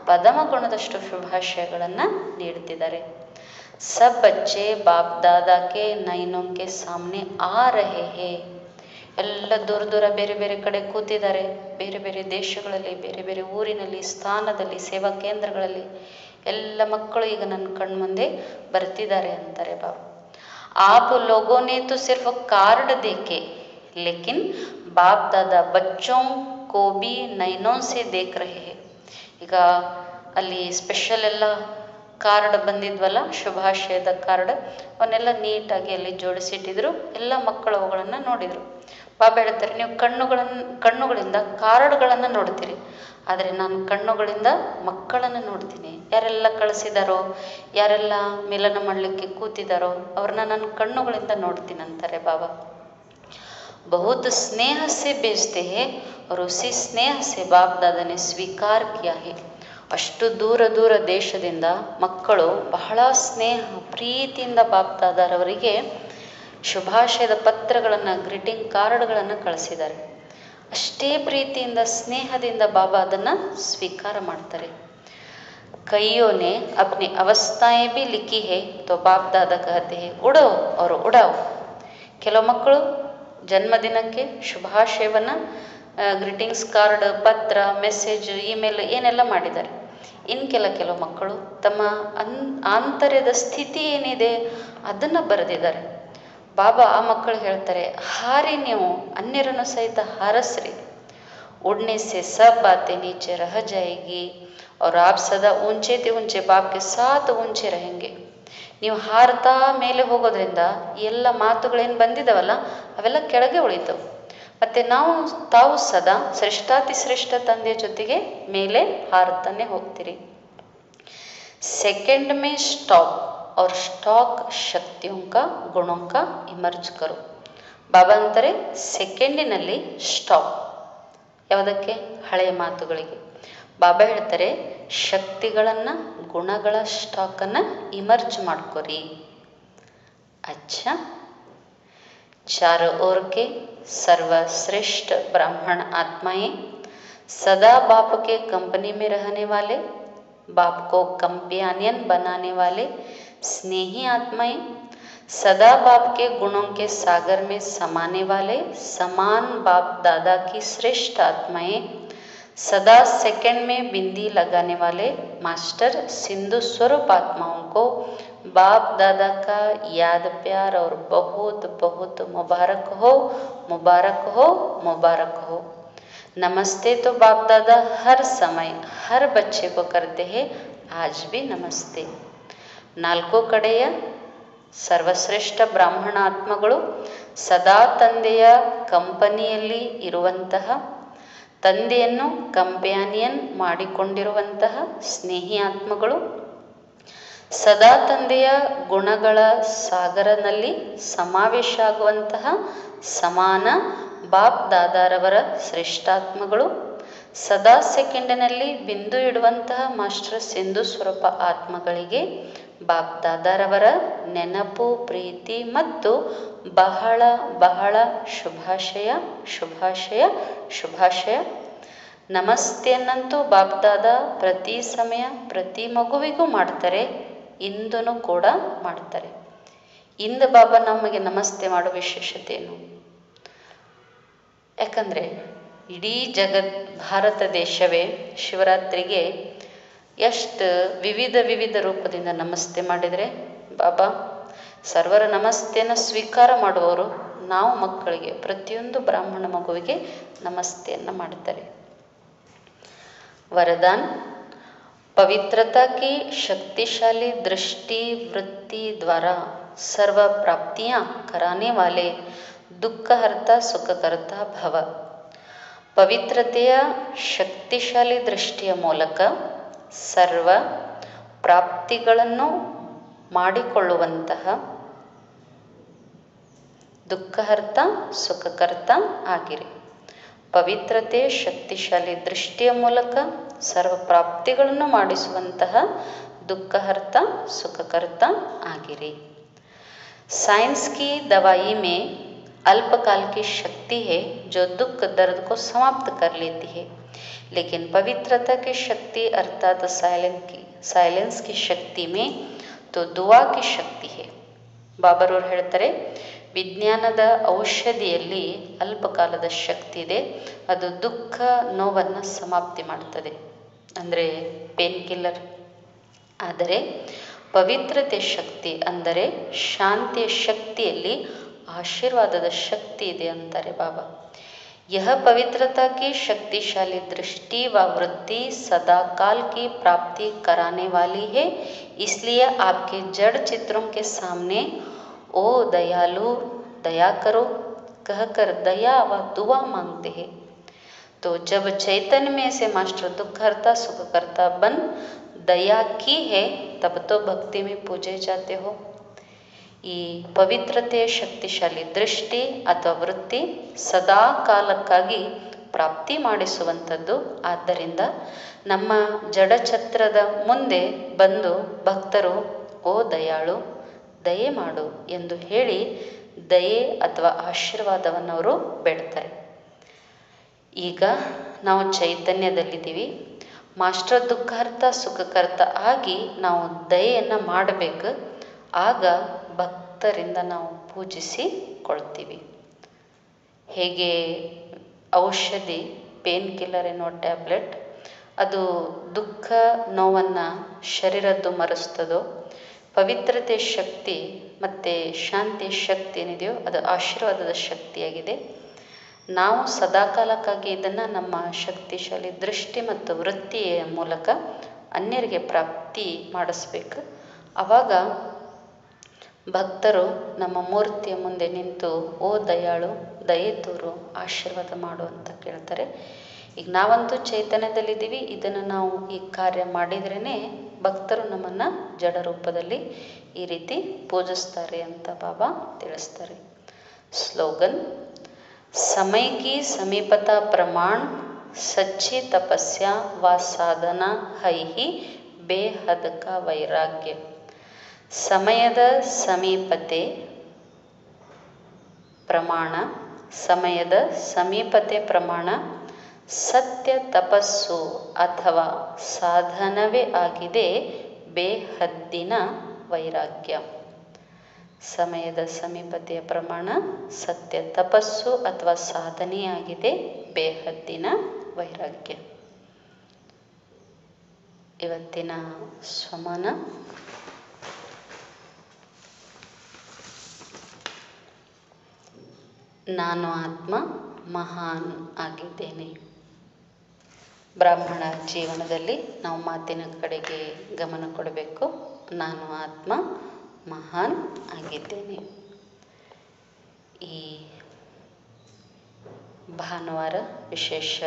ಪದಮ ಗುಣದಷ್ಟು ಶುಭಾಶಯಗಳನ್ನು ನೀಡುತ್ತಿದ್ದಾರೆ. सब बच्चे बाप दादा के नयनों के सामने आ रहे हैं. ಎಲ್ಲ ದೂರ ದೂರ ಬೇರೆ ಬೇರೆ ಕಡೆ ಕೂತಿದ್ದಾರೆ, ಬೇರೆ ಬೇರೆ ದೇಶಗಳಲ್ಲಿ, ಬೇರೆ ಬೇರೆ ಊರಿನಲ್ಲಿ, ಸ್ಥಾನದಲ್ಲಿ, ಸೇವಾ ಕೇಂದ್ರಗಳಲ್ಲಿ ಎಲ್ಲ ಮಕ್ಕಳು ಈಗ ನನ್ನ ಕಣ್ಮುಂದೆ ಬರ್ತಿದ್ದಾರೆ ಅಂತಾರೆ ಬಾಬಾ. आप लोगों ने तो सिर्फ कार्ड देखे, लेकिन बाप दादा बच्चों को भी नैनों से देख रहे हैं. ಈಗ ಅಲ್ಲಿ ಸ್ಪೆಷಲ್ ಎಲ್ಲ ಕಾರ್ಡ್ ಬಂದಿದ್ವಲ್ಲ, ಶುಭಾಶಯದ ಕಾರ್ಡ್, ಅವನ್ನೆಲ್ಲ ನೀಟಾಗಿ ಅಲ್ಲಿ ಜೋಡಿಸಿಟ್ಟಿದ್ರು. ಎಲ್ಲ ಮಕ್ಕಳು ಅವುಗಳನ್ನು ನೋಡಿದರು. ಬಾಬಾ ಹೇಳ್ತಾರೆ, ನೀವು ಕಣ್ಣುಗಳಿಂದ ಕಾರ್ಡ್ಗಳನ್ನು ನೋಡ್ತೀರಿ, ಆದರೆ ನಾನು ಕಣ್ಣುಗಳಿಂದ ಮಕ್ಕಳನ್ನು ನೋಡ್ತೀನಿ. ಯಾರೆಲ್ಲ ಕಳಿಸಿದಾರೋ, ಯಾರೆಲ್ಲ ಮಿಲನ ಮಾಡಲಿಕ್ಕೆ ಕೂತಿದ್ದಾರೋ ಅವ್ರನ್ನ ನಾನು ಕಣ್ಣುಗಳಿಂದ ನೋಡ್ತೀನಿ ಅಂತಾರೆ ಬಾಬಾ. बहुत स्नेह से भेजते हैं और उसी स्नेह से बाप दादा ने स्वीकार किया है. ಅಷ್ಟು ದೂರ ದೂರ ದೇಶದಿಂದ ಮಕ್ಕಳು ಬಹಳ ಸ್ನೇಹ ಪ್ರೀತಿಯಿಂದ ಬಾಪ್ ದಾದಾರವರಿಗೆ ಶುಭಾಶಯದ ಪತ್ರಗಳನ್ನು, ಗ್ರೀಟಿಂಗ್ ಕಾರ್ಡ್ಗಳನ್ನು ಕಳಿಸಿದ್ದಾರೆ. ಅಷ್ಟೇ ಪ್ರೀತಿಯಿಂದ ಸ್ನೇಹದಿಂದ ಬಾಬಾ ಅದನ್ನು ಸ್ವೀಕಾರ ಮಾಡ್ತಾರೆ. कईयों ने अपनी अवस्थाएं भी लिखी है तो बाप दादा कहते हैं उड़ो और उड़ाओ. ಕೆಲವು ಮಕ್ಕಳು ಜನ್ಮದಿನಕ್ಕೆ ಶುಭಾಶಯವನ್ನು, ಗ್ರೀಟಿಂಗ್ಸ್ ಕಾರ್ಡ್, ಪತ್ರ, ಮೆಸೇಜ್, ಇಮೇಲ್ ಏನೆಲ್ಲ ಮಾಡಿದ್ದಾರೆ. ಇನ್ನು ಕೆಲವು ಮಕ್ಕಳು ತಮ್ಮ ಆಂತರ್ಯದ ಸ್ಥಿತಿ ಏನಿದೆ ಅದನ್ನು ಬರೆದಿದ್ದಾರೆ. ಬಾಬಾ ಆ ಮಕ್ಕಳು ಹೇಳ್ತಾರೆ, ಹಾರಿ, ನೀವು ಅನ್ಯರನ್ನು ಸಹಿತ ಹಾರಸ್ರಿ. उड़ने से सब बातें नीचे रह जाएगी और आप सदा ऊंचे ते ऊंचे बाप के साथ ऊंचे रहेंगे. ನೀವು ಹಾರ್ತಾ ಮೇಲೆ ಹೋಗೋದ್ರಿಂದ ಎಲ್ಲ ಮಾತುಗಳೇನು ಬಂದಿದ್ದಾವಲ್ಲ ಅವೆಲ್ಲ ಕೆಳಗೆ ಉಳಿತವೆ. ಮತ್ತು ತಾವು ಸದಾ ಶ್ರೇಷ್ಠಾತಿ ಶ್ರೇಷ್ಠ ತಂದೆಯ ಜೊತೆಗೆ ಮೇಲೆ ಹಾರ್ತಾನೆ ಹೋಗ್ತೀರಿ. सेकंड में स्टॉप और स्टॉक शक्तियों का गुणों का इमर्ज करो. ಬಾಬಾ ಅಂತಾರೆ, ಸೆಕೆಂಡಿನಲ್ಲಿ ಸ್ಟಾಪ್. ಯಾವುದಕ್ಕೆ? ಹಳೆಯ ಮಾತುಗಳಿಗೆ. ಬಾಬಾ ಹೇಳ್ತಾರೆ, ಶಕ್ತಿಗಳನ್ನು, ಗುಣಗಳ ಸ್ಟಾಕನ್ನು ಇಮರ್ಜ್ ಮಾಡ್ಕೊರಿ. अच्छा, चारों ओर के सर्वश्रेष्ठ ब्राह्मण आत्माएं, सदा बाप के कंपनी में रहने वाले, बाप को कंपेनियन बनाने वाले स्नेही आत्माएं, सदा बाप के गुणों के सागर में समाने वाले समान बाप दादा की श्रेष्ठ आत्माएं, सदा सेकंड में बिंदी लगाने वाले मास्टर सिंधु स्वरूप आत्माओं को बाप दादा का याद प्यार और बहुत बहुत मुबारक हो, मुबारक हो, मुबारक हो. नमस्ते तो बाप दादा हर समय हर बच्चे को करते हैं, आज भी नमस्ते. ನಾಲ್ಕು ಕಡೆಯ ಸರ್ವಶ್ರೇಷ್ಠ ಬ್ರಾಹ್ಮಣ ಆತ್ಮಗಳು, ಸದಾ ತಂದೆಯ ಕಂಪನಿಯಲ್ಲಿ ಇರುವಂತಹ, ತಂದೆಯನ್ನು ಕಂಪ್ಯಾನಿಯನ್ ಮಾಡಿಕೊಂಡಿರುವಂತಹ ಸ್ನೇಹಿ ಆತ್ಮಗಳು, ಸದಾ ತಂದೆಯ ಗುಣಗಳ ಸಾಗರನಲ್ಲಿ ಸಮಾವೇಶ ಆಗುವಂತಹ ಸಮಾನ ಬಾಪ್ ದಾದಾರವರ ಶ್ರೇಷ್ಠಾತ್ಮಗಳು, ಸದಾ ಸೆಕೆಂಡಿನಲ್ಲಿ ಬಿಂದು ಇಡುವಂತಹ ಮಾಸ್ಟರ್ ಸಿಂಧು ಸ್ವರೂಪ ಆತ್ಮಗಳಿಗೆ ಬಾಪ್ ದಾದಾರವರ ನೆನಪು, ಪ್ರೀತಿ ಮತ್ತು ಬಹಳ ಬಹಳ ಶುಭಾಶಯ, ಶುಭಾಶಯ, ಶುಭಾಶಯ. ನಮಸ್ತೆಯನ್ನಂತೂ ಬಾಪ್ ದಾದಾ ಪ್ರತಿ ಸಮಯ ಪ್ರತಿ ಮಗುವಿಗೂ ಮಾಡ್ತಾರೆ, ಇಂದೂ ಕೂಡ ಮಾಡ್ತಾರೆ. ಇಂದು ಬಾಬಾ ನಮಗೆ ನಮಸ್ತೆ ಮಾಡೋ ವಿಶೇಷತೆ ಏನು? ಯಾಕಂದರೆ ಇಡೀ ಭಾರತ ದೇಶವೇ ಶಿವರಾತ್ರಿಗೆ ಎಷ್ಟು ವಿವಿಧ ರೂಪದಿಂದ ನಮಸ್ತೆ ಮಾಡಿದರೆ, ಬಾಬಾ ಸರ್ವರ ನಮಸ್ತೆಯನ್ನು ಸ್ವೀಕಾರ ಮಾಡುವವರು ನಾವು ಮಕ್ಕಳಿಗೆ, ಪ್ರತಿಯೊಂದು ಬ್ರಾಹ್ಮಣ ಮಗುವಿಗೆ ನಮಸ್ತೆಯನ್ನು ಮಾಡ್ತಾರೆ. वरदान, पवित्रता की शक्तिशाली दृष्टि वृत्ति द्वारा सर्व प्राप्तियां कराने वाले दुःखहर्ता सुखकर्ता भव. ಪವಿತ್ರತೆಯ ಶಕ್ತಿಶಾಲಿ ದೃಷ್ಟಿಯ ಮೂಲಕ ಸರ್ವ ಪ್ರಾಪ್ತಿಗಳನ್ನು ಮಾಡಿಕೊಳ್ಳುವಂತಹ ದುಃಖಹರ್ತ ಸುಖಕರ್ತ ಆಗಿರಿ. ಪವಿತ್ರತೆ ಶಕ್ತಿಶಾಲಿ ದೃಷ್ಟಿಯ ಮೂಲಕ ಸರ್ವ ಪ್ರಾಪ್ತಿಗಳನ್ನು ಮಾಡಿಸುವಂತಹ ದುಃಖಹರ್ತ ಸುಖಕರ್ತ ಆಗಿರಿ. साइंस की दवाई में अल्पकाल की शक्ति है जो दुख दर्द को समाप्त कर लेती है, लेकिन पवित्रता की शक्ति अर्थात साइलेंस की शक्ति में तो दुआ की शक्ति है. ಬಾಬಾರವ್ರು ಹೇಳ್ತಾರೆ, ವಿಜ್ಞಾನದ ಔಷಧಿಯಲ್ಲಿ ಅಲ್ಪಕಾಲದ ಶಕ್ತಿ ಇದೆ, ಅದು ದುಃಖ ನೋವನ್ನು ಸಮಾಪ್ತಿ ಮಾಡ್ತದೆ, ಅಂದರೆ ಪೇನ್ ಕಿಲ್ಲರ್. ಆದರೆ ಪವಿತ್ರತೆ ಶಕ್ತಿ ಅಂದರೆ ಶಾಂತಿಯ ಶಕ್ತಿಯಲ್ಲಿ ಆಶೀರ್ವಾದದ ಶಕ್ತಿ ಇದೆ ಅಂತಾರೆ ಬಾಬಾ. यह पवित्रता की शक्तिशाली दृष्टि व वृत्ति सदा काल की प्राप्ति कराने वाली है, इसलिए आपके जड़ चित्रों के सामने ओ दयालु दया करो कहकर दया व दुआ मांगते हैं। तो जब चैतन्य में से मास्टर दुखहर्ता सुखकर्ता बन दया की है, तब तो भक्ति में पूजे जाते हो। ಈ ಪವಿತ್ರತೆಯ ಶಕ್ತಿಶಾಲಿ ದೃಷ್ಟಿ ಅಥವಾ ವೃತ್ತಿ ಸದಾ ಕಾಲಕ್ಕಾಗಿ ಪ್ರಾಪ್ತಿ ಮಾಡಿಸುವಂಥದ್ದು. ಆದ್ದರಿಂದ ನಮ್ಮ ಜಡಛತ್ರದ ಮುಂದೆ ಬಂದು ಭಕ್ತರು ಓ ದಯಾಳು ದಯೆ ಮಾಡು ಎಂದು ಹೇಳಿ ದಯೆ ಅಥವಾ ಆಶೀರ್ವಾದವನ್ನು ಅವರು ಬೇಡ್ತಾರೆ. ಈಗ ನಾವು ಚೈತನ್ಯದಲ್ಲಿದ್ದೀವಿ. ಮಾಸ್ಟರ್ ದುಃಖಹರ್ತ ಸುಖಕರ್ತ ಆಗಿ ನಾವು ದಯೆಯನ್ನು ಮಾಡಬೇಕು. ಆಗ ಭಕ್ತರಿಂದ ನಾವು ಪೂಜಿಸಿಕೊಳ್ತೀವಿ. ಹೇಗೆ ಔಷಧಿ ಪೇನ್ ಕಿಲ್ಲರ್ ಎನ್ನುವ ಟ್ಯಾಬ್ಲೆಟ್ ಅದು ದುಃಖ ನೋವನ್ನು ಶರೀರದ್ದು ಮರೆಸ್ತದೋ, ಪವಿತ್ರತೆ ಶಕ್ತಿ ಮತ್ತು ಶಾಂತಿಯ ಶಕ್ತಿ ಏನಿದೆಯೋ ಅದು ಆಶೀರ್ವಾದದ ಶಕ್ತಿಯಾಗಿದೆ. ನಾವು ಸದಾಕಾಲಕ್ಕಾಗಿ ಇದನ್ನು ನಮ್ಮ ಶಕ್ತಿಶಾಲಿ ದೃಷ್ಟಿ ಮತ್ತು ವೃತ್ತಿಯ ಮೂಲಕ ಅನ್ಯರಿಗೆ ಪ್ರಾಪ್ತಿ ಮಾಡಿಸ್ಬೇಕು. ಆವಾಗ ಭಕ್ತರು ನಮ್ಮ ಮೂರ್ತಿಯ ಮುಂದೆ ನಿಂತು ಓ ದಯಾಳು ದಯೆ ತೋರು ಆಶೀರ್ವಾದ ಮಾಡು ಅಂತ ಕೇಳ್ತಾರೆ. ಈಗ ನಾವಂತೂ ಚೈತನ್ಯದಲ್ಲಿದ್ದೀವಿ. ಇದನ್ನು ನಾವು ಈ ಕಾರ್ಯ ಮಾಡಿದ್ರೇ ಭಕ್ತರು ನಮ್ಮನ್ನು ಜಡ ರೂಪದಲ್ಲಿ ಈ ರೀತಿ ಪೂಜಿಸ್ತಾರೆ ಅಂತ ಬಾಬಾ ತಿಳಿಸ್ತಾರೆ. ಸ್ಲೋಗನ್: समय की समीपता प्रमाण सच्ची तपस्या व साधना है ही बेहद का वैराग्य. ಸಮಯದ ಸಮೀಪತೆ ಪ್ರಮಾಣ, ಸಮಯದ ಸಮೀಪತೆ ಪ್ರಮಾಣ ಸತ್ಯ ತಪಸ್ಸು ಅಥವಾ ಸಾಧನವೇ ಆಗಿದೆ ಬೇಹದ್ದಿನ ವೈರಾಗ್ಯ. ಸಮಯದ ಸಮೀಪತೆಯ ಪ್ರಮಾಣ ಸತ್ಯ ತಪಸ್ಸು ಅಥವಾ ಸಾಧನೆಯಾಗಿದೆ ಬೇಹದ್ದಿನ ವೈರಾಗ್ಯ. ಇವತ್ತಿನ ಸ್ವಮಾನ: ನಾನು ಆತ್ಮ ಮಹಾನ್ ಆಗಿದ್ದೇನೆ. ಬ್ರಾಹ್ಮಣ ಜೀವನದಲ್ಲಿ ನಾವು ಮಾತಿನ ಕಡೆಗೆ ಗಮನ ಕೊಡಬೇಕು. ನಾನು ಆತ್ಮ ಮಹಾನ್ ಆಗಿದ್ದೇನೆ. ಈ ಭಾನುವಾರ ವಿಶೇಷ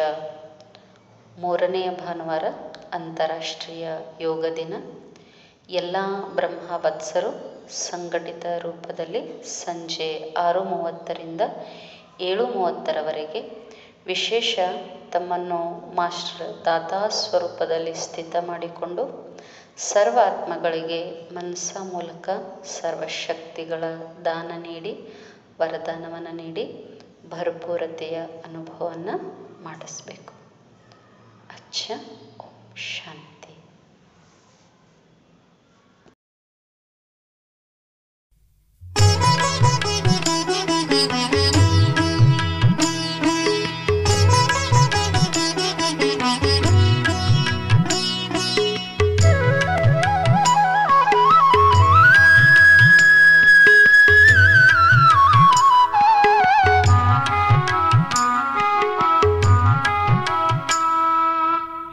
3ನೆಯ ಭಾನುವಾರ, ಅಂತಾರಾಷ್ಟ್ರೀಯ ಯೋಗ ದಿನ. ಎಲ್ಲ ಬ್ರಹ್ಮವತ್ಸರು ಸಂಘಟಿತ ರೂಪದಲ್ಲಿ ಸಂಜೆ 6:30ರಿಂದ 7:30ರವರೆಗೆ ವಿಶೇಷ ತಮ್ಮನ್ನು ಮಾಸ್ಟರ್ ದಾತಾ ಸ್ವರೂಪದಲ್ಲಿ ಸ್ಥಿತ ಮಾಡಿಕೊಂಡು ಸರ್ವ ಆತ್ಮಗಳಿಗೆ ಮನಸ್ಸ ಮೂಲಕ ಸರ್ವಶಕ್ತಿಗಳ ದಾನ ನೀಡಿ ವರದಾನವನ್ನು ನೀಡಿ ಭರಪೂರತೆಯ ಅನುಭವವನ್ನು ಮಾಡಿಸ್ಬೇಕು. ಅಚ್ಚ. ಓಂ ಶಾಂತಿ.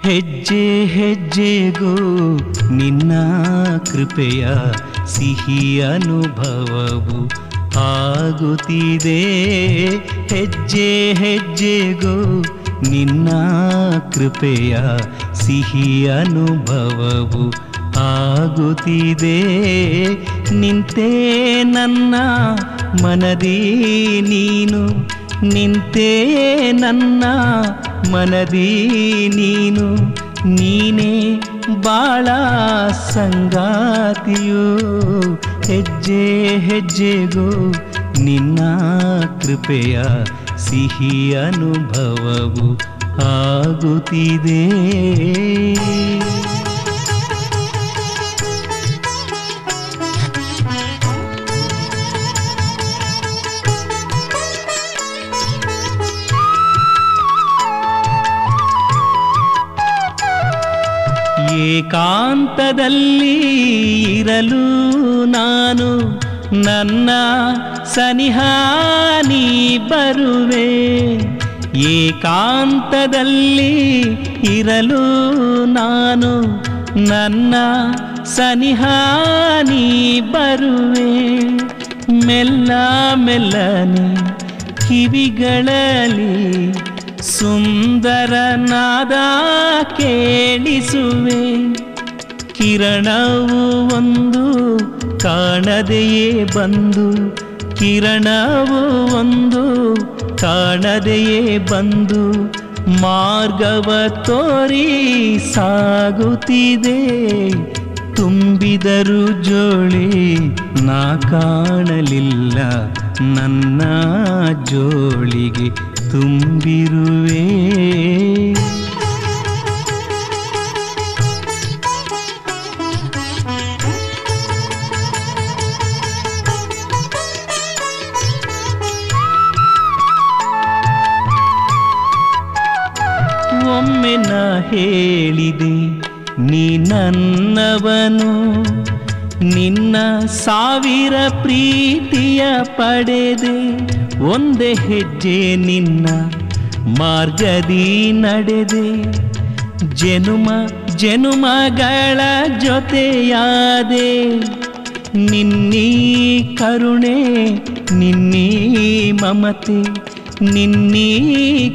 ಹೆಜ್ಜೆ ಹೆಜ್ಜೆಗೂ ನಿನ್ನ ಕೃಪೆಯ ಸಿಹಿ ಅನುಭವವು ಆಗುತ್ತಿದೆ. ಹೆಜ್ಜೆ ಹೆಜ್ಜೆಗೂ ನಿನ್ನ ಕೃಪೆಯ ಸಿಹಿ ಅನುಭವವು ಆಗುತ್ತಿದೆ. ನಿಂತೆ ನನ್ನ ಮನದಿ ನೀನು, ನಿಂತೆ ನನ್ನ ಮನದಿ ನೀನು, ನೀನೇ ಬಾಳ ಸಂಗಾತಿಯು. ಹೆಜ್ಜೆ ಹೆಜ್ಜೆಗೂ ನಿನ್ನ ಕೃಪೆಯ ಸಿಹಿ ಅನುಭವವು ಆಗುತ್ತಿದೆ. ಏಕಾಂತದಲ್ಲಿ ಇರಲು ನಾನು ನನ್ನ ಸನಿಹ ನೀ ಬರುವೆ. ಏಕಾಂತದಲ್ಲಿ ಇರಲು ನಾನು ನನ್ನ ಸನಿಹ ನೀ ಬರುವೆ. ಮೆಲ್ಲ ಮೆಲ್ಲನೆ ಕಿವಿಗಳಲ್ಲಿ ಸುಂದರ ನಾದ ಕೇಳಿಸುವೆ. ಕಿರಣವು ಒಂದು ಕಾಣದೆಯೇ ಬಂದು, ಕಿರಣವು ಒಂದು ಕಾಣದೆಯೇ ಬಂದು ಮಾರ್ಗವ ತೋರಿ ಸಾಗುತ್ತಿದೆ. ತುಂಬಿದರು ಜೋಳಿ ನಾ ಕಾಣಲಿಲ್ಲ, ನನ್ನ ಜೋಳಿಗೆ ತುಂಬಿರುವೆ. ಒಮ್ಮೆ ನಾ ಹೇಳಿದೆ ನೀ ನನ್ನವನು, ನಿನ್ನ ಸಾವಿರ ಪ್ರೀತಿಯ ಪಡೆದೆ. ಒಂದೇ ಹೆಜ್ಜೆ ನಿನ್ನ ಮಾರ್ಗದಿ ನಡೆದೆ. ಜನುಮ ಜನುಮಗಳ ಜೊತೆಯಾದೆ. ನಿನ್ನೀ ಕರುಣೆ ನಿನ್ನೀ ಮಮತೆ, ನಿನ್ನೀ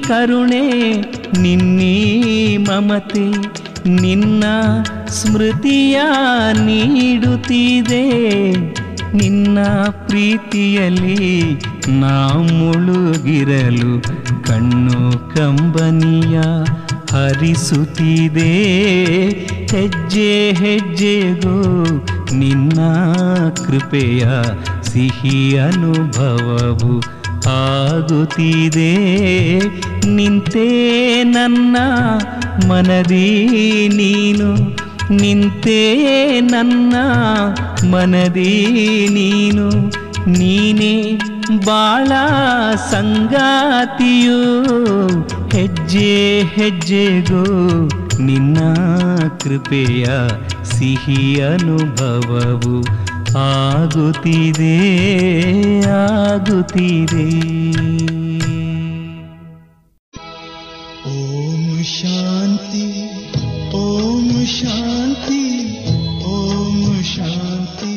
ಕರುಣೆ ನಿನ್ನೀ ಮಮತೆ ನಿನ್ನ ಸ್ಮೃತಿಯ ನೀಡುತ್ತಿದೆ. ನಿನ್ನ ಪ್ರೀತಿಯಲ್ಲಿ ನಾ ಮುಳುಗಿರಲು ಕಣ್ಣು ಕಂಬನಿಯ ಹರಿಸುತ್ತಿದೆ. ಹೆಜ್ಜೆ ಹೆಜ್ಜೆಗೂ ನಿನ್ನ ಕೃಪೆಯ ಸಿಹಿ ಅನುಭವವು ಆಗುತ್ತಿದೆ. ನಿಂತೆ ನನ್ನ ಮನದಿ ನೀನು, ನಿಂತೆ ನನ್ನ ಮನದಿ ನೀನು. ನೀನೇ ಬಾಳ ಸಂಗಾತಿಯು. ಹೆಜ್ಜೆ ಹೆಜ್ಜೆಗೂ ನಿನ್ನ ಕೃಪೆಯ ಸಿಹಿ ಅನುಭವವು ಆಗುತ್ತಿದೆ ಆಗುತ್ತಿದೆ. ಓಂ ಶಾಂತಿ ಓಂ ಶಾಂತಿ ಓಂ ಶಾಂತಿ.